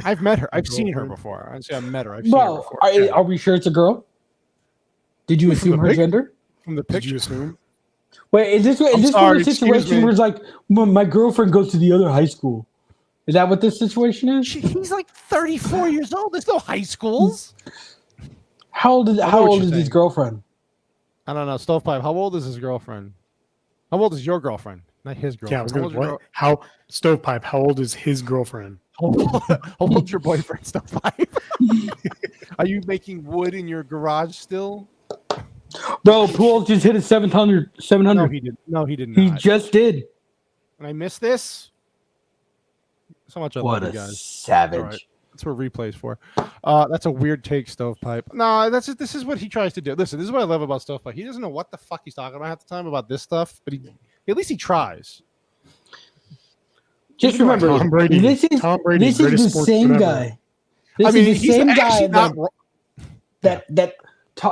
I've met her. I've seen her before. I didn't say I've met her. I've seen her Bro, before. are we sure it's a girl? Did you From assume the her pic- gender? From the Did picture. you assume? Wait, is this I'm one sorry, of the excuse situation me. where it's like my girlfriend goes to the other high school? Is that what this situation is? He's like 34 years old. There's no high schools. How old is know how what old you're is his saying. girlfriend? I don't know. Stovepipe. How old is his girlfriend? How old is your girlfriend? Not his girlfriend. Yeah, I was How gonna old's your what? How Stovepipe? How old is his girlfriend? How old's your boyfriend, Stovepipe? Are you making wood in your garage still? Bro, Poole just hit a 700. No, he did. No, he did not. He just did. And I missed this. So much I What love a you guys. savage. All right. That's what replay's for. That's a weird take, Stovepipe. No, this is what he tries to do. Listen, this is what I love about Stovepipe. He doesn't know what the fuck he's talking about half the time about this stuff, but at least he tries. Just remember, Tom Brady. this is Tom Brady, this is greatest the sportsman same ever. guy. This I mean, is the he's same guy actually not wrong.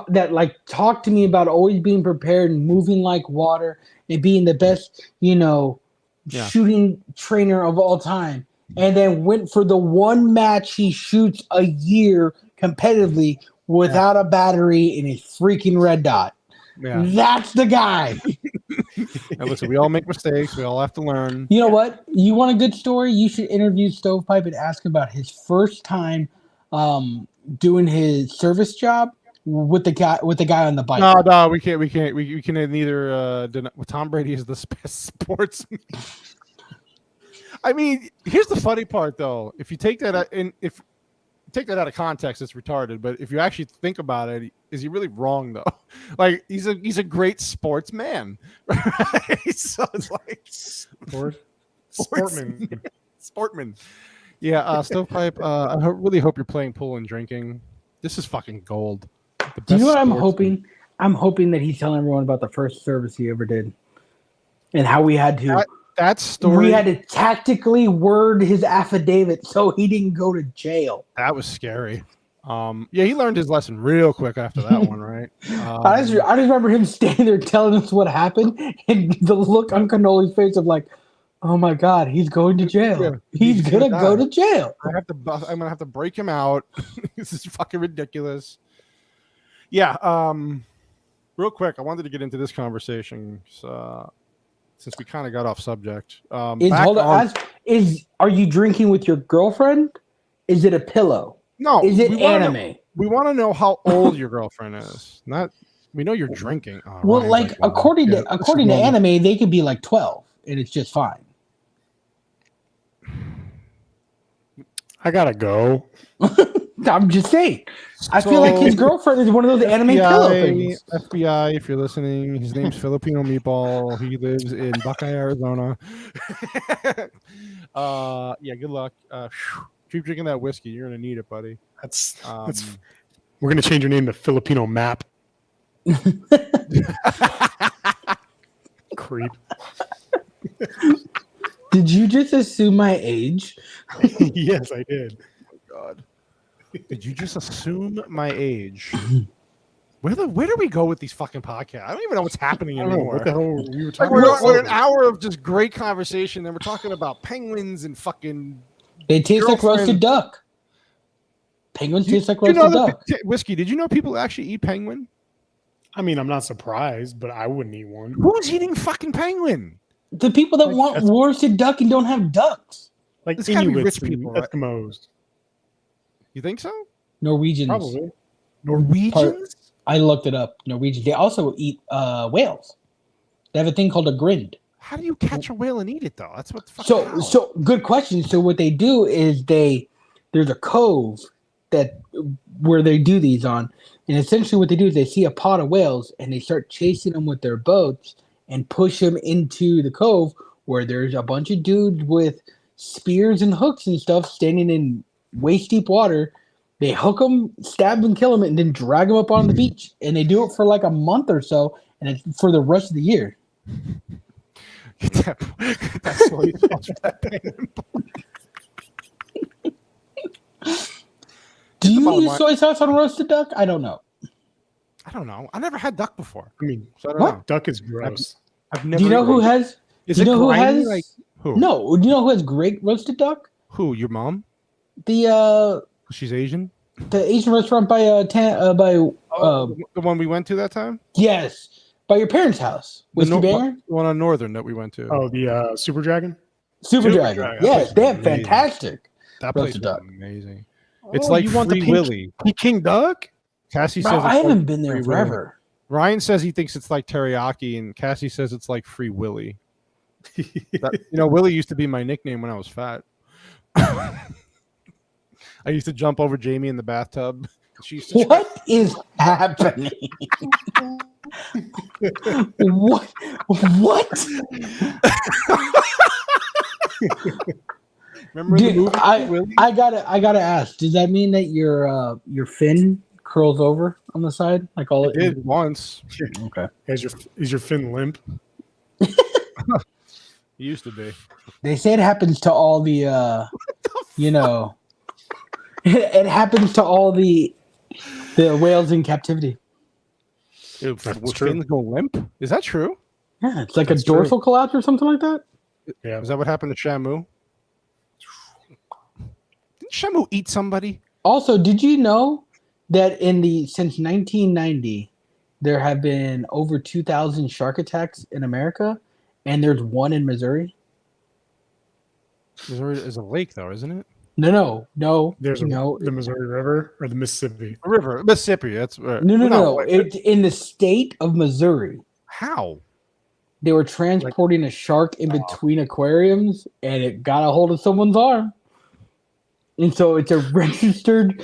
that like talked to me about always being prepared and moving like water and being the best, Yeah. shooting trainer of all time, and then went for the one match he shoots a year competitively without a battery in his freaking red dot. Yeah. That's the guy. And listen, we all make mistakes. We all have to learn. You know what? You want a good story? You should interview Stovepipe and ask him about his first time doing his service job with the guy on the bike. No, we can't. We can neither deny. Tom Brady is the best sportsman. I mean, here's the funny part, though. If you take that out of context, it's retarded. But if you actually think about it, is he really wrong though? Like he's a great sportsman, right? So it's like sportman. Yeah, Stovepipe. Really hope you're playing pool and drinking. This is fucking gold. The Do you know best what I'm sportsman. hoping? I'm hoping that he's telling everyone about the first service he ever did, and how we had to That story. tactically word his affidavit so he didn't go to jail. That was scary. Yeah, he learned his lesson real quick after that one, right? I just remember him standing there telling us what happened, and the look on Cannoli's face of like, "Oh my God, he's going to jail. Yeah, he's gonna go to jail." I'm gonna have to break him out. This is fucking ridiculous. Yeah. Real quick, I wanted to get into this conversation since we kind of got off subject. Are you drinking with your girlfriend? Is it a pillow? No. Is it we wanna anime? know- we want to know how old your girlfriend is. We know you're drinking. Oh, Well, Ryan's like wow. according Yeah, to anime, they could be like 12, and it's just fine. I gotta go. I'm just saying. I feel like his girlfriend is one of those anime pillow things. FBI, if you're listening, his name's Filipino Meatball. He lives in Buckeye, Arizona. Yeah, good luck. Keep drinking that whiskey. You're gonna need it, buddy. That's we're gonna change your name to Filipino Map. Creep. Did you just assume my age? Yes, I did. God. Did you just assume my age? Where do we go with these fucking podcasts? I don't even know what's happening I don't know anymore. what the hell we were Like talking we're about. an hour of just great conversation, and we're talking about penguins and fucking They taste like Girlfriend. roasted duck. Penguins taste like Did you roasted know duck. whiskey. Did you know people actually eat penguin? I mean, I'm not surprised, but I wouldn't eat one. Who's eating fucking penguin? The people that Like, want that's- roasted duck and don't have ducks. Like It's gotta be Inuits rich and people, right? Eskimos. You think so? Norwegians. Probably. Norwegians? I looked it up. Norwegians. They also eat whales. They have a thing called a grind. How do you catch a whale and eat it though? That's what the fuck. So good question. So what they do is there's a cove where they do these on, and essentially what they do is they see a pod of whales and they start chasing them with their boats and push them into the cove where there's a bunch of dudes with spears and hooks and stuff standing in waist deep water. They hook them, stab them, kill them, and then drag them up on the beach. And they do it for like a month or so, and it's for the rest of the year. That's soy sauce for that penguin. Do you bottom use line. soy sauce on roasted duck? I don't know. I don't know. I never had duck before, I mean, so I don't What? know. duck is gross. I've never. Do you know who eaten it. has? Is do it you know who grimy? has? Like who? No. Do you know who has great roasted duck? Who? Your mom? The She's Asian. Asian restaurant by The one we went to that time. yes, by your parents' house. The WhiskeyBanger? one on Northern that we went to. Oh, the Super Dragon? Super Super Dragon. Dragon. That Yes, place they was have amazing. fantastic. that place roasted was duck. amazing. Oh, It's like you want the Free pink- Willy. Peking duck? Cassie Bro, says it's I haven't like been there Free Willy. forever. Ryan says he thinks it's like teriyaki, and Cassie says it's like Free Willy. Willie used to be my nickname when I was fat. I used to jump over Jamie in the bathtub. She used to What is happening? What? What? remember the Dude, movie Free Willy? I gotta ask. Does that mean that your fin curls over on the side, like all I did once. Okay. Is your fin limp? It used to be. They say it happens to all the, it happens to all the whales in captivity. If That's true. fins go limp? Is that true? Yeah, it's like That's a dorsal collapse or something like that. Yeah. Is that what happened to Shamu? Didn't Shamu eat somebody? Also, did you know that since 1990, there have been over 2,000 shark attacks in America, and there's one in Missouri? Missouri is a lake, though, isn't it? No. There's no, the Missouri River or the Mississippi. A river, Mississippi. That's no. wait, It's in the state of Missouri. how? They were transporting a shark in between aquariums, and it got a hold of someone's arm. And so it's a registered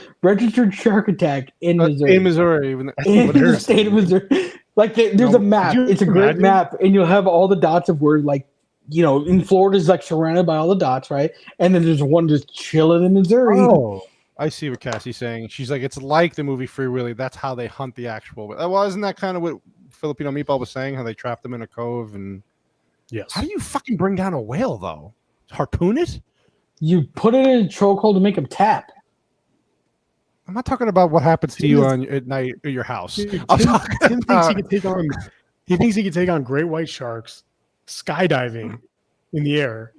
shark attack in Missouri. In Missouri, even In the state of Missouri. Like there's a map. Could you It's a great imagine? map, and you'll have all the dots of where, like, in Florida's like surrounded by all the dots, right? And then there's one just chilling in Missouri. Oh, I see what Cassie's saying. She's like, it's like the movie Free Willy. That's how they hunt the actual. Well, isn't that kind of what Filipino Meatball was saying? How they trap them in a cove and Yes. how do you fucking bring down a whale though? Harpoon it? You put it in a chokehold to make them tap. I'm not talking about what happens to you at night at your house. Dude, I'm Tim talking thinks about- he could take on. He thinks he could take on great white sharks, skydiving in the air.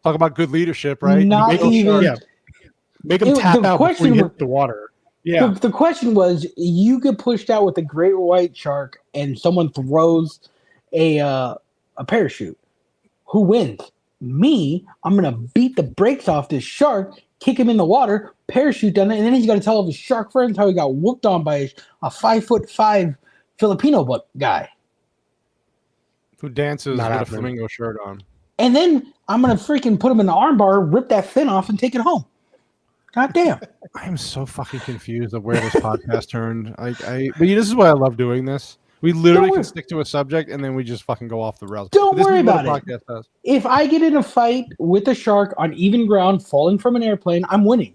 Talk about good leadership, right? Not You make those even- sharks- Make him It- tap the out before question you was- hit the water. Yeah. The question was, you get pushed out with a great white shark, and someone throws a parachute. Who wins? Me. I'm gonna beat the brakes off this shark, kick him in the water, parachute down it, and then he's got to tell all of his shark friends how he got whooped on by a 5'5" Filipino guy. Who dances Not with a happening. flamingo shirt on. And then I'm gonna freaking put him in the armbar, rip that fin off, and take it home. God damn. I am so fucking confused of where this podcast turned. But this is why I love doing this. We literally Don't can worry. stick to a subject and then we just fucking go off the rails. Don't But this is worry what about the podcast does. If I get in a fight with a shark on even ground falling from an airplane, I'm winning.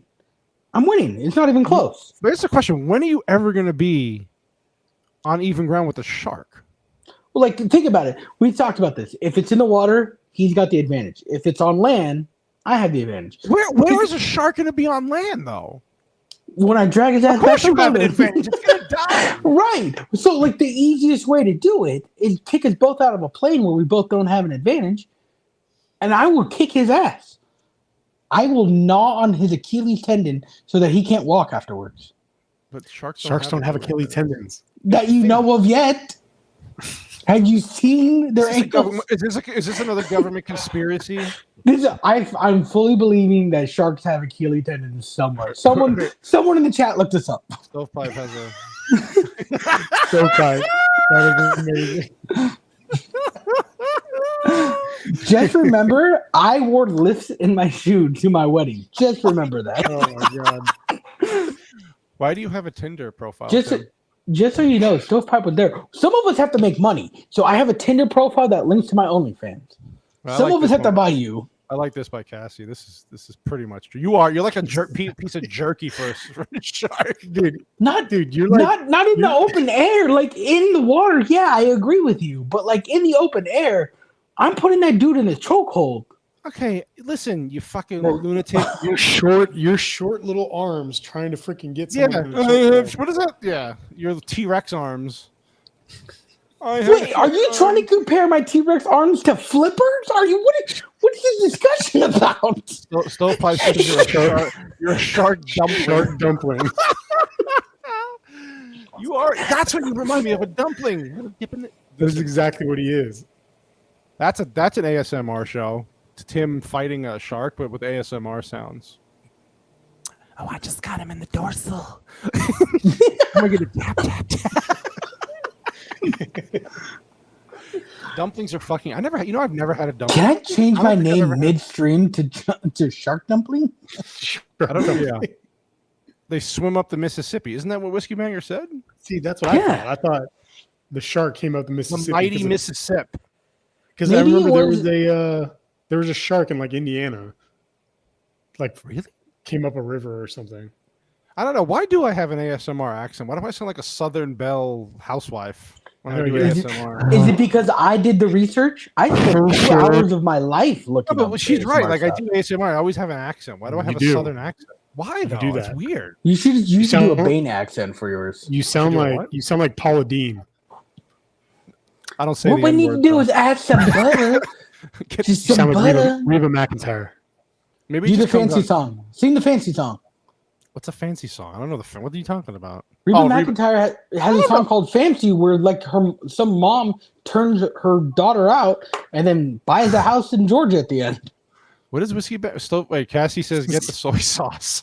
I'm winning. It's not even close. But it's a question: when are you ever going to be on even ground with a shark? Well, like, think about it. We talked about this. If it's in the water, he's got the advantage. If it's on land, I have the advantage. Where is a shark going to be on land though? When I drag his ass Of course back you have from an the- advantage. It's going to die. Right. So, like, the easiest way to do it is kick us both out of a plane where we both don't have an advantage, and I will kick his ass. I will gnaw on his Achilles tendon so that he can't walk afterwards. But Sharks don't have Achilles tendons. that you know of yet. Have you seen their ankles? Is this another government conspiracy? I'm fully believing that sharks have Achilles tendons somewhere. Someone in the chat look this up. Stovepipe has a. So tight. That is amazing. Just remember, I wore lifts in my shoe to my wedding. Just remember that. Oh my god. Why do you have a Tinder profile? Just so you know, Stovepipe was there. Some of us have to make money, so I have a Tinder profile that links to my OnlyFans. Well, Some like of us this have to one. buy you. I like this by Cassie. This is pretty much true. You're like a piece of jerky for a shark. Dude, Not you're like not in the open air, like in the water. Yeah, I agree with you, but like in the open air, I'm putting that dude in a chokehold. Okay, listen, you fucking lunatic. your short little arms trying to freaking get Yeah, someone. in the what is that? Yeah, your T-Rex arms. Wait, are you trying to compare my T-Rex arms to flippers? Are you what is this discussion about? Stovepipe says you're a shark dumpling. Shark dumpling. You are. That's what you remind me of, a dumpling. That's exactly what he is. That's an ASMR show. It's Tim fighting a shark, but with ASMR sounds. Oh, I just got him in the dorsal. I'm gonna get a tap tap tap. Dumplings are fucking. I've never had a dumpling. Can I change my think I've name ever had- midstream to Shark Dumpling? I don't know. Yeah. They swim up the Mississippi. Isn't that what WhiskeyBanger said? See, that's what I thought. I thought the shark came up the Mississippi. The mighty Mississippi. Because I Maybe remember there was a shark in like Indiana. Like Really? came up a river or something. I don't know. Why do I have an ASMR accent? Why do I sound like a Southern Belle housewife when I do Is ASMR? Is it because I did the research? I spent 2 hours of my life looking. No, but she's ASMR right. Like stuff. I do ASMR, I always have an accent. Why do I have You a do. Southern accent? Why though? do It's that. weird. You should do a sound- Bane accent for yours. You sound do like what? Paula Dean. I don't say What the we need to N-word, do though. is add some butter. Get- Just You some sound like butter. Reba McEntire. Maybe Do it the just comes fancy out- song. Sing the fancy song. What's a fancy song? I don't know what are you talking about? Reba Oh, McEntire has a song called "Fancy," where like some mom turns her daughter out and then buys a house in Georgia at the end. What is Stove? Wait, Cassie says get the soy sauce.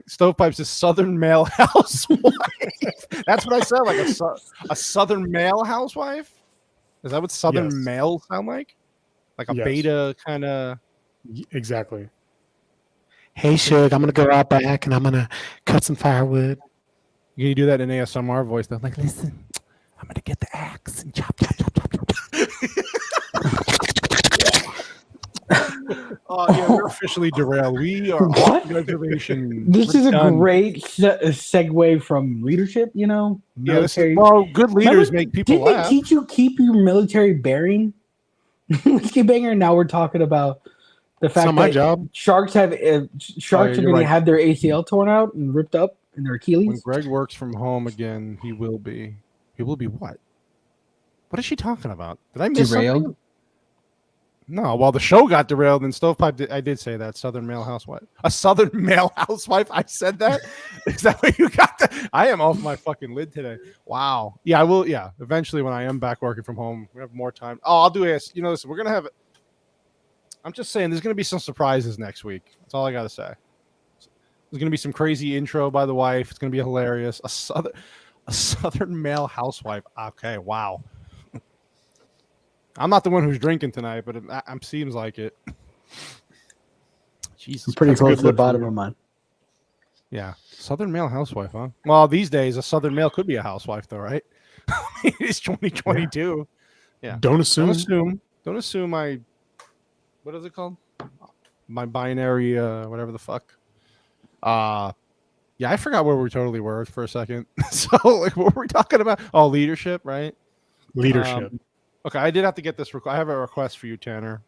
Stovepipe says Southern male housewife. That's what I said, like a Southern male housewife. Is that what Southern Yes. males sound like? Like a Yes. beta kind of. Exactly. Hey, Suge, I'm gonna go out back and I'm gonna cut some firewood. You do that in ASMR voice though, like Listen, I'm gonna get the axe and chop, chop, chop, chop, chop. oh yeah, we're officially derailed. We are What? on graduation. This We're is a done. great segue from leadership. You know, Yeah, this is, military. well, good leaders Remember, make people didn't laugh. they teach you keep your military bearing? WhiskeyBanger. Now we're talking about the It's fact not my that job. sharks are you're going to right. have their ACL torn out and ripped up in their When Achilles. Greg works from home again, he will be. He will be what? What is she talking about? Did I miss Derailed. something? No, well, the show got derailed, and Stovepipe. I did say that Southern male housewife. A Southern male housewife. I said that. Is that what you got? I am off my fucking lid today. Wow. Yeah, I will. Yeah, eventually when I am back working from home, we have more time. Oh, I'll do AS. Listen, we're gonna have. I'm just saying, there's gonna be some surprises next week. That's all I gotta say. There's gonna be some crazy intro by the wife. It's gonna be hilarious. A Southern male housewife. Okay, wow. I'm not the one who's drinking tonight, but it seems like it. Jesus, I'm pretty that's a close good to the look for bottom you. of mine. Yeah, Southern male housewife, huh? Well, these days a Southern male could be a housewife, though, right? It's 2022. Yeah. Don't Don't assume. assume. Don't assume my. What is it called? My binary, whatever the fuck. Yeah, I forgot where we totally were for a second. So, like, what were we talking about? Oh, leadership, right? Leadership. Okay, I did have to get this. I have a request for you, Tanner.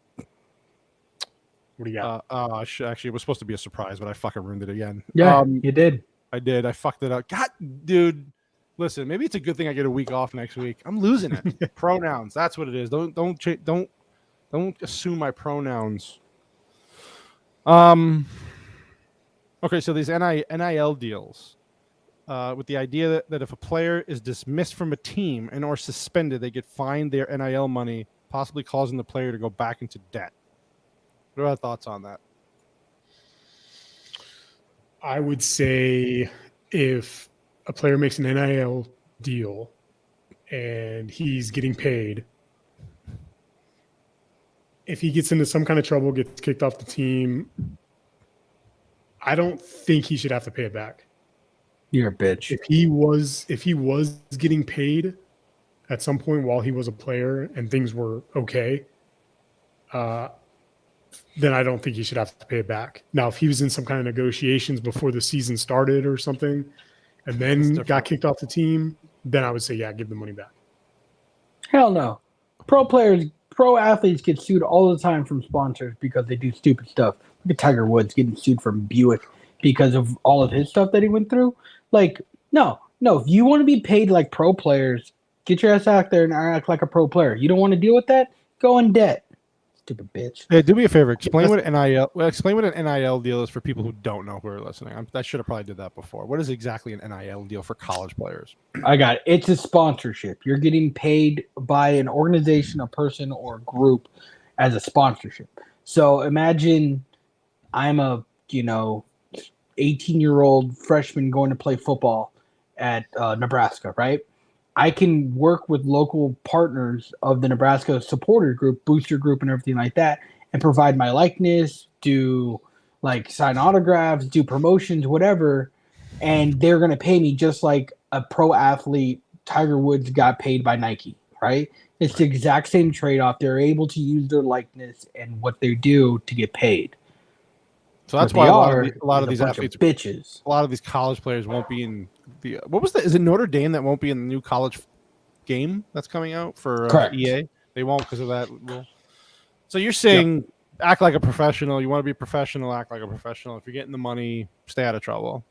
What do you got? Actually, it was supposed to be a surprise, but I fucking ruined it again. Yeah, you did. I did. I fucked it up. God, dude. Listen, maybe it's a good thing I get a week off next week. I'm losing it. Pronouns. That's what it is. Don't assume my pronouns. Okay, so these NIL deals. with the idea that if a player is dismissed from a team and or suspended, they get fined their NIL money, possibly causing the player to go back into debt. What are our thoughts on that? I would say if a player makes an NIL deal and he's getting paid, if he gets into some kind of trouble, gets kicked off the team, I don't think he should have to pay it back. You're a bitch. If he was getting paid at some point while he was a player and things were okay, then I don't think he should have to pay it back. Now, if he was in some kind of negotiations before the season started or something, and then got kicked off the team, then I would say, yeah, give the money back. Hell no. Pro athletes get sued all the time from sponsors because they do stupid stuff. Look at Tiger Woods getting sued from Buick because of all of his stuff that he went through. Like, no. If you want to be paid like pro players, get your ass out there and act like a pro player. You don't want to deal with that? Go in debt. Stupid bitch. Hey, do me a favor. Explain what an NIL deal is for people who don't know who are listening. I should have probably did that before. What is exactly an NIL deal for college players? I got it. It's a sponsorship. You're getting paid by an organization, a person, or a group as a sponsorship. So imagine I'm a 18-year-old freshman going to play football at Nebraska, right? I can work with local partners of the Nebraska supporter group, booster group, and everything like that, and provide my likeness, do like sign autographs, do promotions, whatever, and they're going to pay me just like a pro athlete. Tiger Woods got paid by Nike, right? It's the exact same trade-off. They're able to use their likeness and what they do to get paid. So that's why a lot of these athletes, bitches. A lot of these college players won't be in the. What was the? Is it Notre Dame that won't be in the new college game that's coming out for EA? They won't because of that rule. So you're saying act like a professional. You want to be a professional, act like a professional. If you're getting the money, stay out of trouble.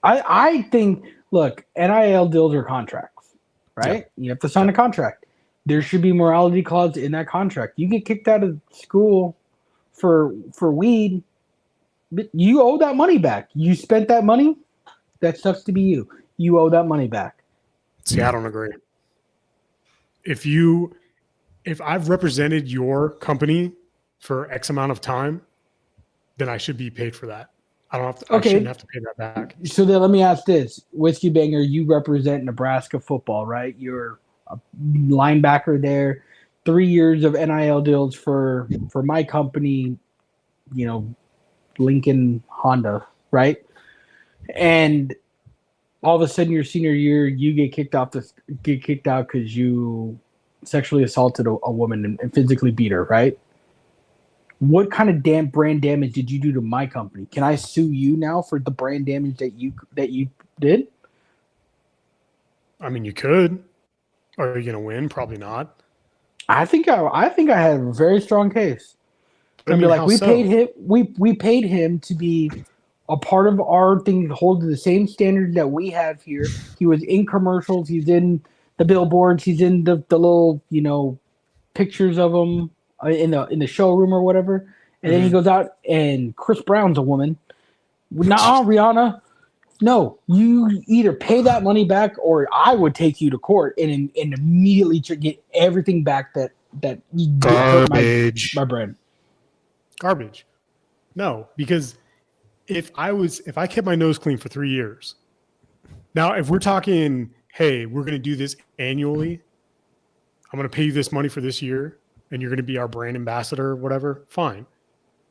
I think, look, NIL deals are contracts, right? Yeah. You have to sign a contract. There should be morality clause in that contract. You get kicked out of school for weed, but you owe that money back. You spent that money. That sucks to be you. You owe that money back. See, I don't agree. If I've represented your company for X amount of time, then I should be paid for that. I shouldn't have to pay that back. So then let me ask this. WhiskeyBanger, you represent Nebraska football, right? You're a linebacker there. 3 years of NIL deals for my company, Lincoln Honda, right? And all of a sudden, your senior year, you get kicked out because you sexually assaulted a woman and physically beat her, right? What kind of brand damage did you do to my company? Can I sue you now for the brand damage that you did? I mean, you could. Are you going to win? Probably not. I think I had a very strong case. I mean, like we paid him to be a part of our thing, hold to the same standards that we have here. He was in commercials. He's in the billboards. He's in the little pictures of him in the showroom or whatever. And then he goes out and Chris Brown's a woman. Nah, Rihanna. No, you either pay that money back or I would take you to court and immediately get everything back that garbage. My brand. Garbage. No, because if I kept my nose clean for 3 years, now if we're talking, hey, we're going to do this annually, I'm going to pay you this money for this year, and you're going to be our brand ambassador or whatever, fine.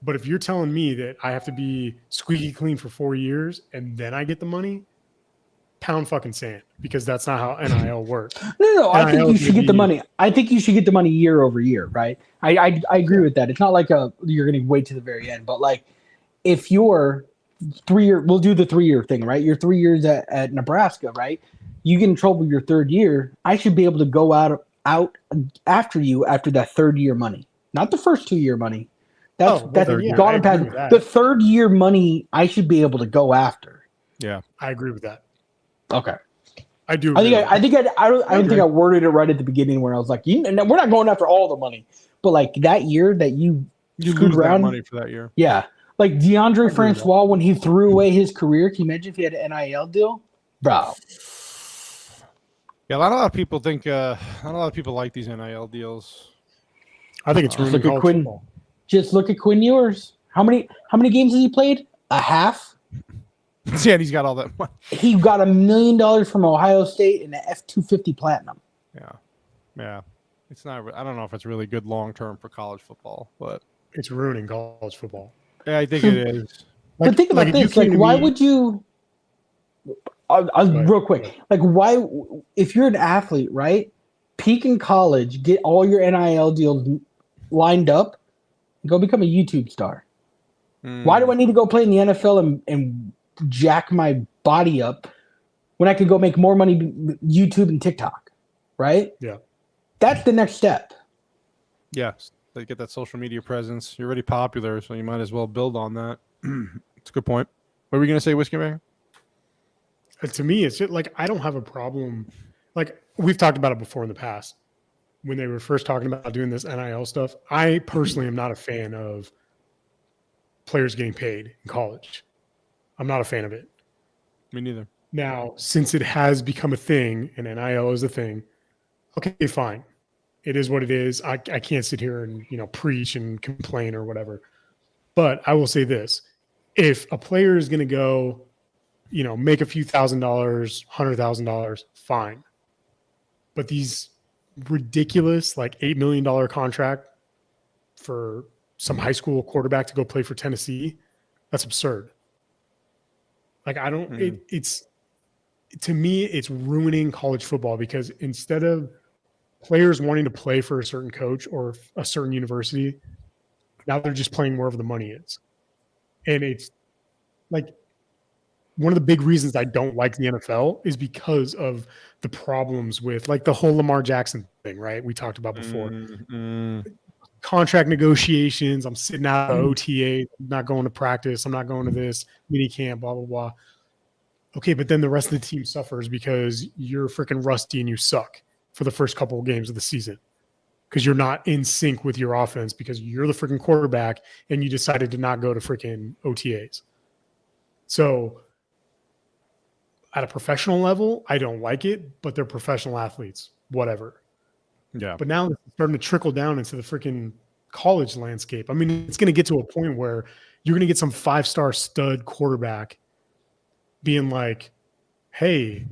But if you're telling me that I have to be squeaky clean for 4 years and then I get the money, pound fucking sand, because that's not how NIL works. No. I think you should get the money. I think you should get the money year over year, right? I agree with that. It's not like you're going to wait to the very end, but like if you're 3 year, we'll do the 3 year thing, right? You're 3 years at Nebraska, right? You get in trouble your third year. I should be able to go out after you after that third year money, not the first 2 year money. That's gone and passed. The third year money, I should be able to go after. Yeah, I agree with that. Okay, I do. I don't think I worded it right at the beginning where I was like, we're not going after all the money, but like that year that you lose that money for that year. Yeah, Like DeAndre with Francois, when he threw away his career, can you imagine if he had an NIL deal? Bro. Yeah, a lot of people think. Not a lot of people like these NIL deals. I think it's ruining Look at college Quinn. football. Just look at Quinn Ewers. How many games has he played? A half. Yeah, and he's got all that money. He got $1 million from Ohio State and an F-250 Platinum. Yeah. It's not. I don't know if it's really good long term for college football, but It's ruining college football. yeah, I think it is. But think about if you this. Like, came to why me- would you? Real quick. Like, why? If you're an athlete, right? Peak in college, get all your NIL deals lined up, and go become a YouTube star. Why do I need to go play in the NFL and jack my body up when I could go make more money YouTube and TikTok, right? Yeah. That's the next step. Yes, they get that social media presence. You're already popular, so you might as well build on that. It's a good point. What were we gonna say, Whiskey Banger? To me, it's just, like, I don't have a problem. Like, we've talked about it before in the past when they were first talking about doing this NIL stuff. I personally am not a fan of players getting paid in college. I'm not a fan of it. Me neither. Now, since it has become a thing and NIL is a thing, okay, fine. It is what it is. I can't sit here and, preach and complain or whatever. But I will say this. If a player is going to go, make a few $1,000, $100,000, fine. But these ridiculous, like $8 million contract for some high school quarterback to go play for Tennessee, that's absurd. Like, I don't, it's, to me, it's ruining college football because instead of players wanting to play for a certain coach or a certain university, now they're just playing wherever the money is. And it's like one of the big reasons I don't like the NFL is because of the problems with like the whole Lamar Jackson thing, right? We talked about before. Contract negotiations. I'm sitting out of OTA. I'm not going to practice. I'm not going to this mini camp, blah, blah, blah. Okay, but then the rest of the team suffers because you're freaking rusty and you suck for the first couple of games of the season because you're not in sync with your offense because you're the freaking quarterback and you decided to not go to freaking OTAs. So at a professional level, I don't like it, but they're professional athletes, whatever. Yeah. But now it's starting to trickle down into the freaking college landscape. I mean, it's going to get to a point where you're going to get some 5-star stud quarterback being like, hey,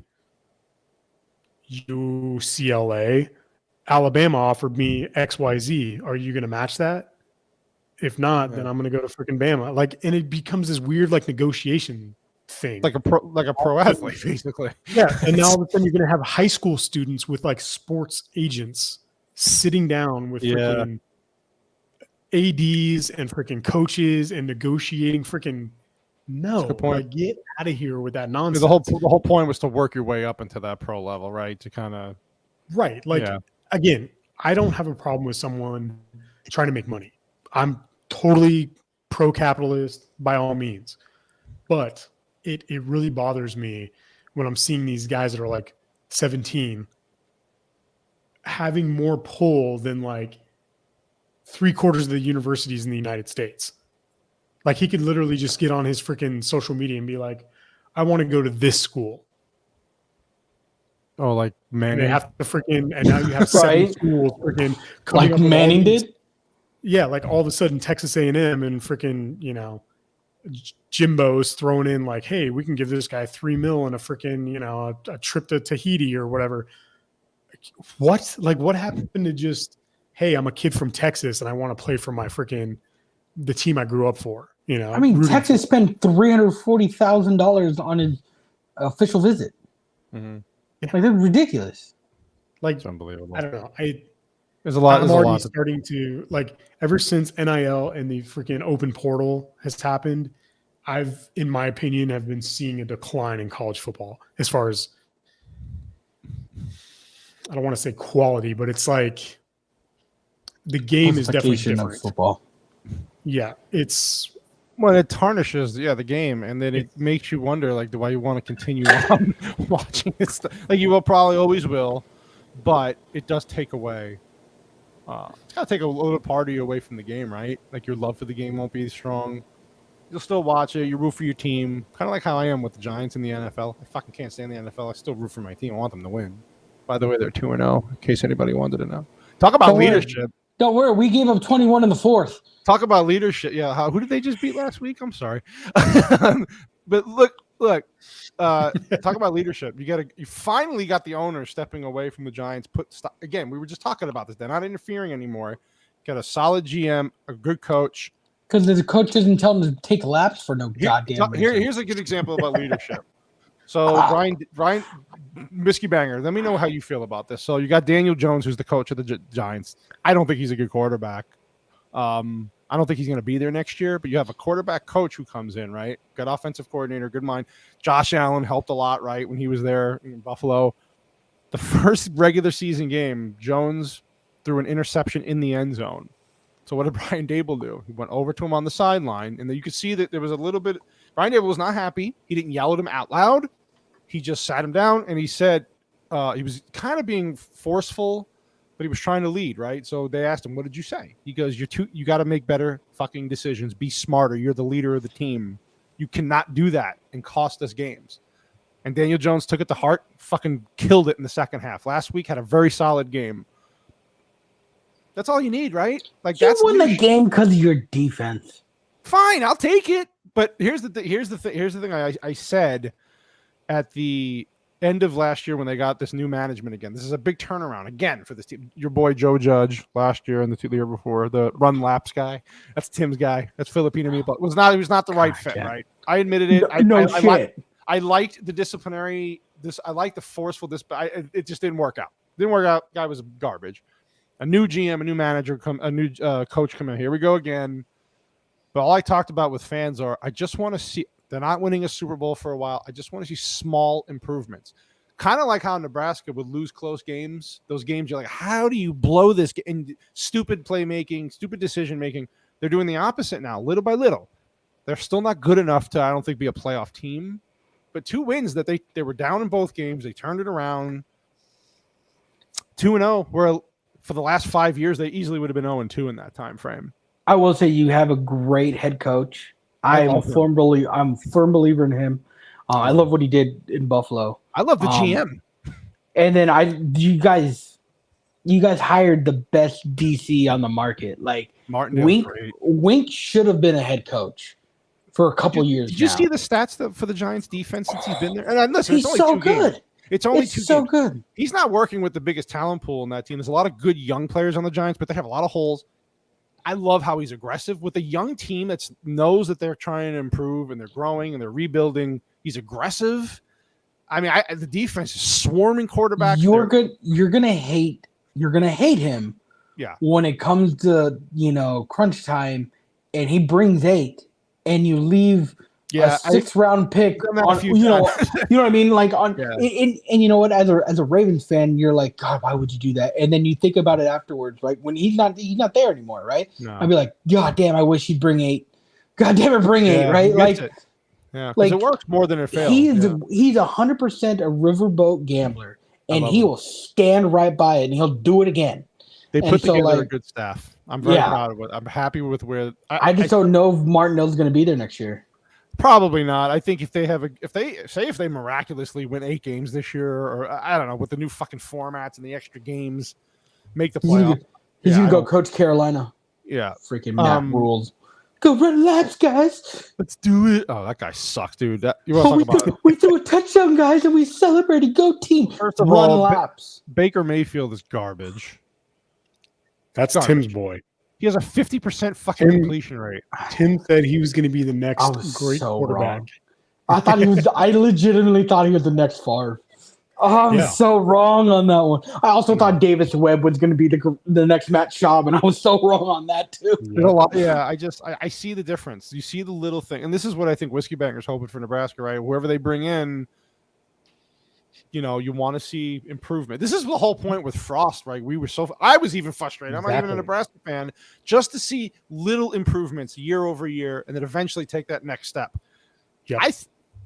UCLA, Alabama offered me XYZ. Are you going to match that? If not, then I'm going to go to freaking Bama. Like, and it becomes this weird, like, negotiation thing. Like a pro athlete, basically. Yeah. And now all of a sudden you're going to have high school students with like sports agents sitting down with freaking ADs and freaking coaches and negotiating freaking like, get out of here with that nonsense. The whole point was to work your way up into that pro level, right? To kind of again, I don't have a problem with someone trying to make money. I'm totally pro-capitalist by all means, but it really bothers me when I'm seeing these guys that are like 17 having more pull than like 3/4 of the universities in the United States. Like he could literally just get on his freaking social media and be like, I want to go to this school. Oh, like Manning. And they have to freaking, and now you have 7 schools freaking coming like up Manning did. Yeah, like all of a sudden Texas A&M and freaking, Jimbo's throwing in like, hey, we can give this guy $3 million and a freaking, a trip to Tahiti or whatever. What? Like, what happened to just, hey, I'm a kid from Texas and I want to play for my freaking the team I grew up for. I mean, Texas spent $340,000 on an official visit. Mm-hmm. Like, that's ridiculous. Like, it's unbelievable. I don't know. There's a lot. I'm already starting to like. Ever since NIL and the freaking open portal has happened, I've, in my opinion, have been seeing a decline in college football as far as, I don't want to say quality, but it's like the game is definitely different. Of football. Yeah, it's it tarnishes the game, and then it makes you wonder like why you want to continue on watching it. Like you will probably always will, but it does take away. It's gotta take a little part of you away from the game, right? Like your love for the game won't be as strong. You'll still watch it. You root for your team, kind of like how I am with the Giants in the NFL. I fucking can't stand the NFL. I still root for my team. I want them to win. By the way, they're 2-0. In case anybody wanted to know. Talk about leadership. Don't worry, we gave up 21 in the fourth. Talk about leadership. Yeah, who did they just beat last week? I'm sorry, but look. Talk about leadership. You finally got the owner stepping away from the Giants. Again, we were just talking about this. They're not interfering anymore. Got a solid GM, a good coach. Because the coach doesn't tell them to take laps for no goddamn reason. Here's a good example about leadership. So Brian, WhiskeyBanger, let me know how you feel about this. So you got Daniel Jones, who's the coach of the Giants. I don't think he's a good quarterback. I don't think he's going to be there next year, but you have a quarterback coach who comes in, right? Good offensive coordinator, good mind. Josh Allen helped a lot, right, when he was there in Buffalo. The first regular season game, Jones threw an interception in the end zone. So what did Brian Dable do? He went over to him on the sideline, and then you could see that there was a little bit. Brian Dable was not happy. He didn't yell at him out loud. He just sat him down, and he said he was kind of being forceful, but he was trying to lead, right? So they asked him, "What did you say?" He goes, "You got to make better fucking decisions. Be smarter. You're the leader of the team. You cannot do that and cost us games." And Daniel Jones took it to heart, fucking killed it in the second half. Last week had a very solid game. That's all you need, right? Like you won the game because of your defense. Fine, I'll take it. But here's the thing I said at the end of last year when they got this new management again. This is a big turnaround again for this team. Your boy Joe Judge last year and the year before, the run laps guy. That's Tim's guy. That's Filipino Meatball. He was not the right fit, right? I admitted it. I liked the disciplinary. I liked the forceful. It just didn't work out. Guy was garbage. A new GM, a new manager, a new coach come in. Here we go again. But all I talked about with fans I just want to see. They're not winning a Super Bowl for a while. I just want to see small improvements. Kind of like how Nebraska would lose close games. Those games you're like, how do you blow this game? And stupid playmaking, stupid decision making. They're doing the opposite now, little by little. They're still not good enough to, I don't think, be a playoff team. But 2 wins that they were down in both games. They turned it around. 2-0. Where for the last 5 years, they easily would have been 0-2 in that time frame. I will say you have a great head coach. I'm a firm believer in him. I love what he did in Buffalo. I love the GM. And then you guys hired the best DC on the market. Like Wink should have been a head coach for a couple years. Did you see the stats for the Giants defense since he's been there? And listen, he's so good. Games. It's only 2 so games. Good. He's not working with the biggest talent pool in that team. There's a lot of good young players on the Giants, but they have a lot of holes. I love how he's aggressive with a young team that knows that they're trying to improve and they're growing and they're rebuilding. He's aggressive. I mean, the defense is swarming quarterbacks. You're gonna hate him. Yeah. When it comes to crunch time, and he brings 8, and you leave a 6th-round pick on, you know what I mean? Like on, and you know what? As a Ravens fan, you're like, God, why would you do that? And then you think about it afterwards, right? When he's not there anymore, right? No. I'd be like, God damn, I wish he'd bring 8. God damn it, bring 8, right? Like, it works more than it fails. He's 100% a riverboat gambler, and he will stand right by it, and he'll do it again. They put together a good staff. I'm very proud of it. I'm happy with where. I just don't know if Martinel's going to be there next year. Probably not. I think if they miraculously win 8 games this year, or I don't know, with the new fucking formats and the extra games, make the playoff. He's gonna go coach Carolina. Yeah, freaking Matt rules. Go run laps, guys. Let's do it. Oh, that guy sucks, dude. We threw a touchdown, guys, and we celebrated. Go team. First of all, laps. Baker Mayfield is garbage. That's Tim's boy. He has a 50% fucking completion rate. Tim said he was going to be the next great quarterback. Wrong. I legitimately thought he was the next Favre. Oh, I'm so wrong on that one. I also thought Davis Webb was going to be the next Matt Schaub, and I was so wrong on that too. There's a lot. Yeah, I see the difference. You see the little thing, and this is what I think WhiskeyBanger's hoping for Nebraska, right? Whoever they bring in, you want to see improvement. This is the whole point with Frost, right? I was even frustrated. I'm not even a Nebraska fan, just to see little improvements year over year, and then eventually take that next step. Yeah.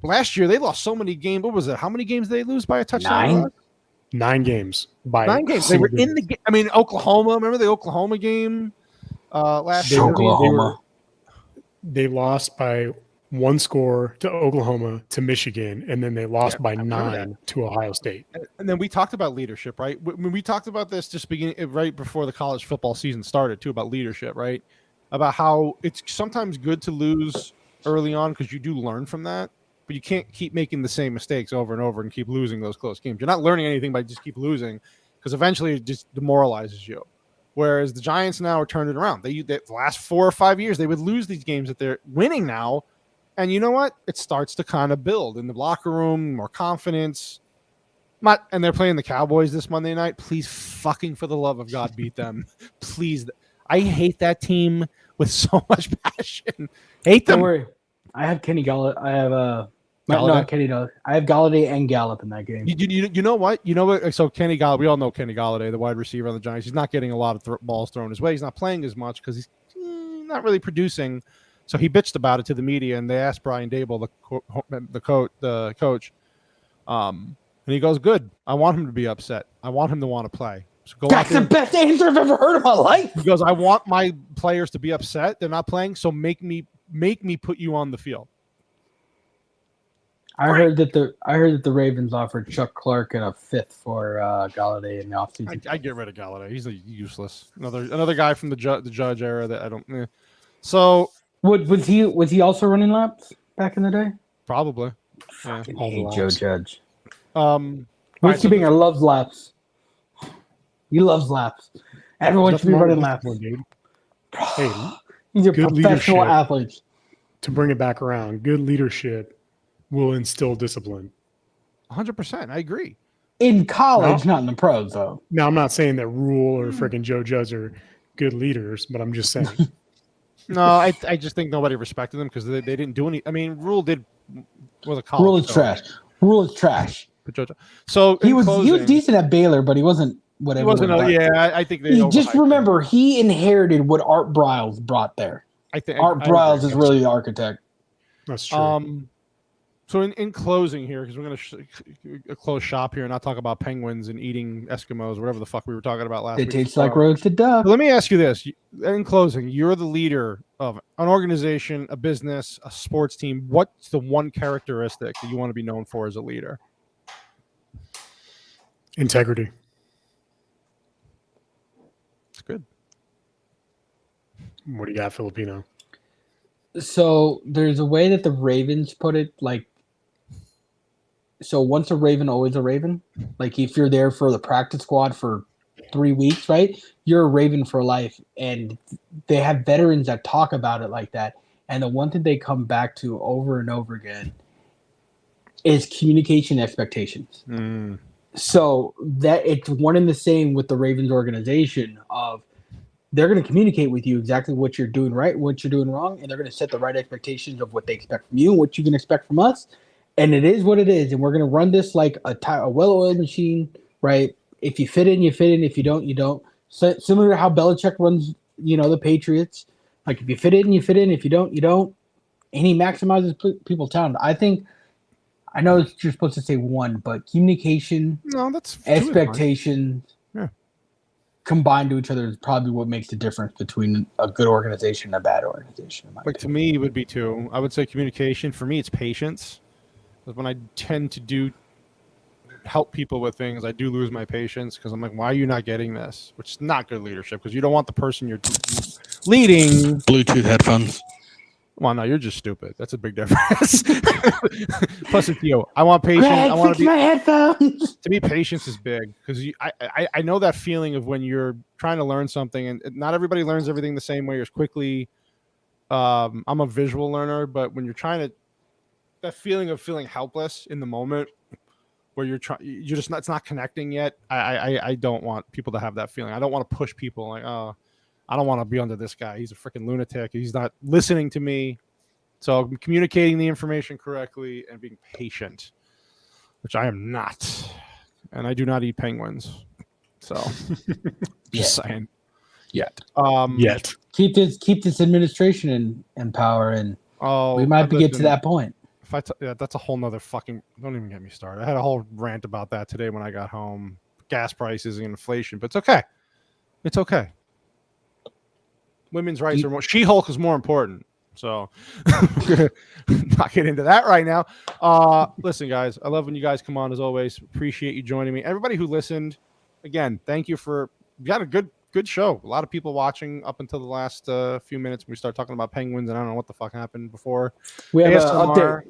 Last year they lost so many games. What was it? How many games did they lose by a touchdown? 9 games. 9 games. They were in the game. I mean, Oklahoma. Remember the Oklahoma game last year? Oklahoma. They lost by 1 score to Oklahoma, to Michigan, and then they lost by 9 to Ohio State. And then we talked about leadership, right? When we talked about this just beginning right before the college football season started, too, about leadership, right? About how it's sometimes good to lose early on because you do learn from that, but you can't keep making the same mistakes over and over and keep losing those close games. You're not learning anything by just keep losing because eventually it just demoralizes you. Whereas the Giants now are turning it around. They the last 4 or 5 years, they would lose these games that they're winning now. And you know what? It starts to kind of build in the locker room, more confidence. And they're playing the Cowboys this Monday night. Please, fucking for the love of God, beat them. Please. I hate that team with so much passion. Hate them. Don't worry. I have Kenny Gallup. I have Galladay? not Kenny Gallup. I have Galladay and Gallup in that game. You know what? You know what? So Kenny Galladay, we all know Kenny Galladay, the wide receiver on the Giants. He's not getting a lot of balls thrown his way. He's not playing as much because he's not really producing. So he bitched about it to the media, and they asked Brian Dable, the coach, and he goes, "Good. I want him to be upset. I want him to want to play." So That's the best answer I've ever heard in my life. He goes, "I want my players to be upset. They're not playing, so make me put you on the field." I heard that the Ravens offered Chuck Clark and a 5th for Galladay in the offseason. I get rid of Galladay. He's useless. Another guy from the Judge era that I don't. So was he also running laps back in the day? probably. Yeah. Fucking hate Joe Judge. WhiskeyBanger loves laps. He loves laps. Everyone should be running laps. Dude. Hey, These are good professional leadership. athletes. To bring it back around, good leadership will instill discipline. 100%. I agree. In college, not in the pros, though. Now, I'm not saying that Rule or freaking Joe Judge are good leaders, but I'm just saying. No, I just think nobody respected them because they didn't do any. I mean, Rule was a college. Rule is trash. Rule is trash. So He was decent at Baylor, but he wasn't what He everyone wasn't. thought. I think they Just remember, he inherited what Art Briles brought there. Art Briles is really the architect. That's true. So in closing here, because we're going to close shop here and not talk about penguins and eating Eskimos, whatever the fuck we were talking about last They week. taste like roasted duck. Let me ask you this. In closing, you're the leader of an organization, a business, a sports team. What's the one characteristic that you want to be known for as a leader? Integrity. It's good. What do you got, Filipino? So there's a way that the Ravens put it, like, so once a Raven, always a Raven. Like if you're there for the practice squad for 3 weeks, right? You're a Raven for life. And they have veterans that talk about it like that. And the one thing they come back to over and over again is communication expectations. So that it's one and the same with the Ravens organization of they're going to communicate with you exactly what you're doing right, what you're doing wrong, and they're going to set the right expectations of what they expect from you and what you can expect from us. And it is what it is. And we're going to run this like a well-oiled machine, right? If you fit in, you fit in. If you don't, you don't. So, similar to how Belichick runs, the Patriots. Like if you fit in, you fit in. If you don't, you don't. And he maximizes people's talent. I know you're supposed to say one, but communication, that's expectations, combined to each other is probably what makes the difference between a good organization and a bad organization. Like to me, it would be two. I would say communication. For me, it's patience. Because when I tend to help people with things, I do lose my patience because I'm like, why are you not getting this? Which is not good leadership because you don't want the person you're leading. Bluetooth headphones. Well, no, you're just stupid. That's a big difference. Plus, it's you. I want patience. Greg, I want fix my headphones. To me, patience is big because I know that feeling of when you're trying to learn something, and not everybody learns everything the same way or as quickly. I'm a visual learner, but when you're trying to, that feeling of feeling helpless in the moment, where you're just not, it's not connecting yet. I don't want people to have that feeling. I don't want to push people like, oh, I don't want to be under this guy. He's a freaking lunatic. He's not listening to me. So I'm communicating the information correctly and being patient, which I am not. And I do not eat penguins. So just saying. Yet. Keep this administration in power, and we might get to that point. That's a whole nother fucking. Don't even get me started. I had a whole rant about that today when I got home. Gas prices and inflation, but it's okay. It's okay. Women's rights are more. She-Hulk is more important. So we're gonna not get into that right now. Listen, guys, I love when you guys come on as always. Appreciate you joining me. Everybody who listened, again, thank you for. We got a good show. A lot of people watching up until the last few minutes when we start talking about penguins, and I don't know what the fuck happened before. We have an ASMR. update.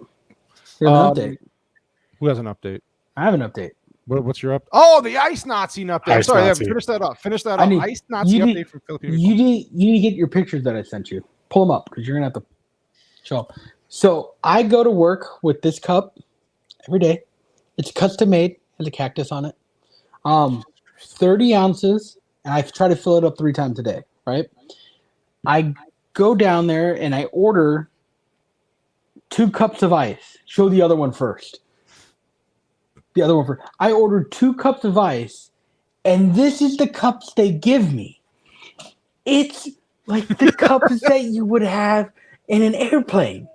We have an update. Who has an update? I have an update. What's your up? Oh, the Ice Nazi update. Ice Sorry, Nazi. finish that up. Ice Nazi update from Filipino You Meatball. need to get your pictures that I sent you. Pull them up because you're gonna have to show them. So I go to work with this cup every day. It's custom made, has a cactus on it. 30 ounces, and I try to fill it up 3 times a day. Right? I go down there and I order 2 cups of ice. Show the other one first. The other one first. I ordered 2 cups of ice, and this is the cups they give me. It's like the cups that you would have in an airplane.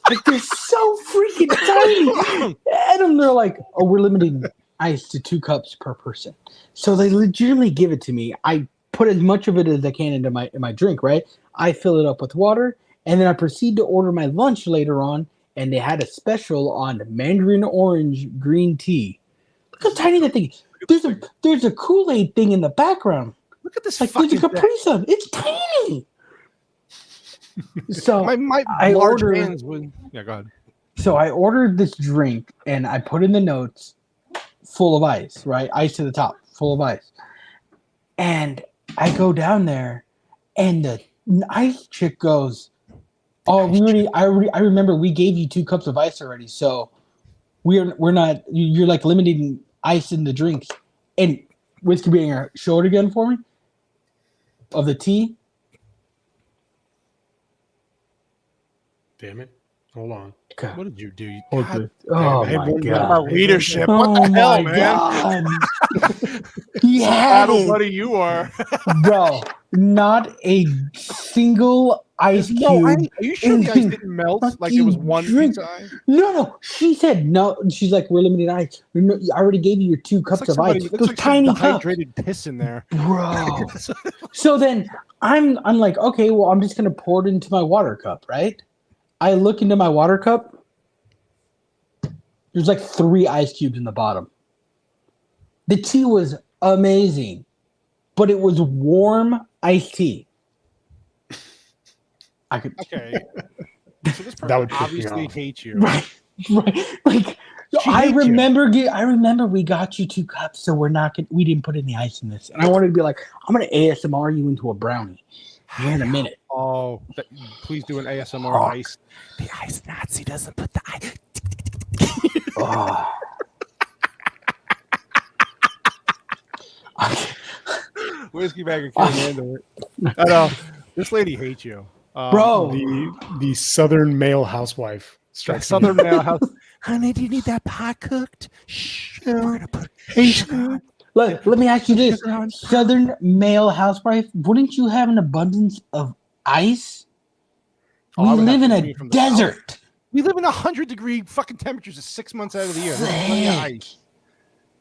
Like they're so freaking tiny. And they're like, oh, we're limiting ice to 2 cups per person. So they legitimately give it to me. I put as much of it as I can into my drink, right? I fill it up with water, and then I proceed to order my lunch later on, and they had a special on mandarin orange green tea. Look how tiny that thing is. There's a Kool-Aid thing in the background. Look at this Like there's a fucking Capri Sun. It's tiny. So my I large order- hands would. Yeah, go ahead. So I ordered this drink and I put in the notes full of ice, right? Ice to the top, full of ice. And I go down there and the ice chick goes, oh, I remember we gave you 2 cups of ice already. So we're not, you're like limiting ice in the drinks. And WhiskeyBanger, show it again for me of the tea. Damn it. Hold on. What did you do? Oh, God, oh damn, my what God. about readership? Oh What the hell, my man? God. He had Battle it. buddy you are. Bro, not a single ice cube. No, are you sure the ice didn't melt? Like it was fucking one drink. pizza ice? No. She said no. She's like, we're limited ice. No, I already gave you your 2 cups Looks of like ice. looks Those like tiny some cups. dehydrated piss in there. Bro. So then I'm like, okay, well, I'm just gonna pour it into my water cup, right? I look into my water cup. There's like 3 ice cubes in the bottom. The tea was amazing, but it was warm iced tea. I could Okay. So this person That would piss me obviously off. hates you. right. Like She I hates you. remember we got you 2 cups, so we didn't put any ice in this. And I wanted to be like, I'm gonna ASMR you into a brownie here in a minute. Oh, please do an ASMR Oh. ice. The ice Nazi doesn't put the ice. Oh. WhiskeyBanger can't handle it. I know. This lady hates you. Bro, The Southern male housewife That strikes Southern me. male house. Honey, do you need that pie cooked? Shh. We're gonna put let me ask you this. sugar on. Southern male housewife, wouldn't you have an abundance of ice? Oh, I We would live have in to a be from the south. desert. We live in 100-degree fucking temperatures 6 months out of the year. There's plenty of ice.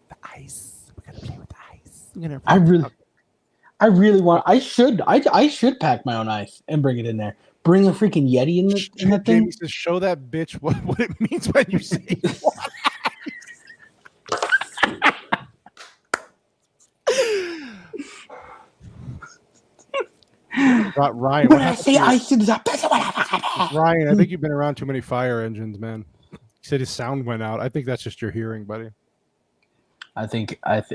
The ice. We're gonna play with the ice. We're gonna I really want. I should pack my own ice and bring it in there. Bring a freaking Yeti in that thing. Jamie says, show that bitch what it means when you say you want Ryan, When what I happened say to ice, it's a Ryan, I think you've been around too many fire engines, man. He said his sound went out. I think that's just your hearing, buddy. I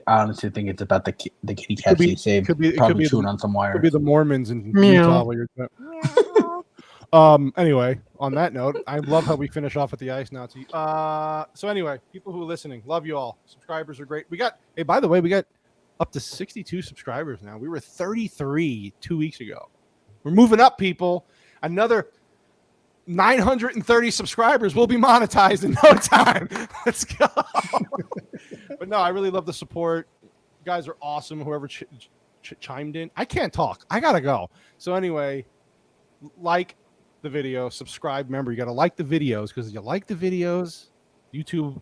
honestly think it's about the kitty cats be- they saved. could be- it could Probably be chewing the- on some Could wires. be the Mormons in Meow. Utah while you're anyway, on that note, I love how we finish off with the ice Nazi. So anyway, people who are listening, love you all. Subscribers are great. Hey, by the way, we got up to 62 subscribers now. We were 33 2 weeks ago. We're moving up, people. Another 930 subscribers will be monetized in no time. Let's go. But no, I really love the support. You guys are awesome. Whoever chimed in. I can't talk. I gotta go. So anyway, like the video, subscribe. Remember, you gotta like the videos because if you like the videos, YouTube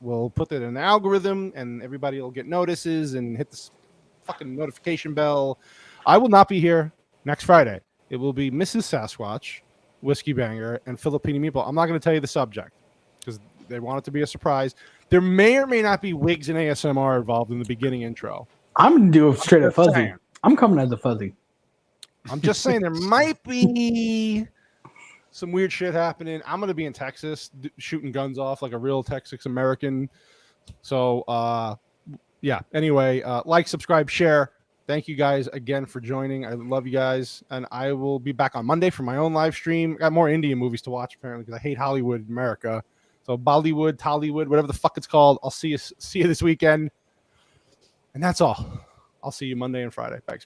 will put it in an algorithm, and everybody will get notices and hit this fucking notification bell. I will not be here next Friday. It will be Mrs. Sasquatch WhiskeyBanger, and Filipino Meatball. I'm not going to tell you the subject because they want it to be a surprise. There may or may not be wigs and ASMR involved in the beginning intro. I'm gonna do a straight up just fuzzy. saying. I'm coming as a fuzzy. I'm just saying there might be some weird shit happening. I'm going to be in Texas shooting guns off like a real Texas American. So, yeah. Anyway, like, subscribe, share. Thank you guys again for joining. I love you guys. And I will be back on Monday for my own live stream. Got more Indian movies to watch, apparently, because I hate Hollywood in America. So Bollywood, Tollywood, whatever the fuck it's called. I'll see you this weekend. And that's all. I'll see you Monday and Friday. Thanks.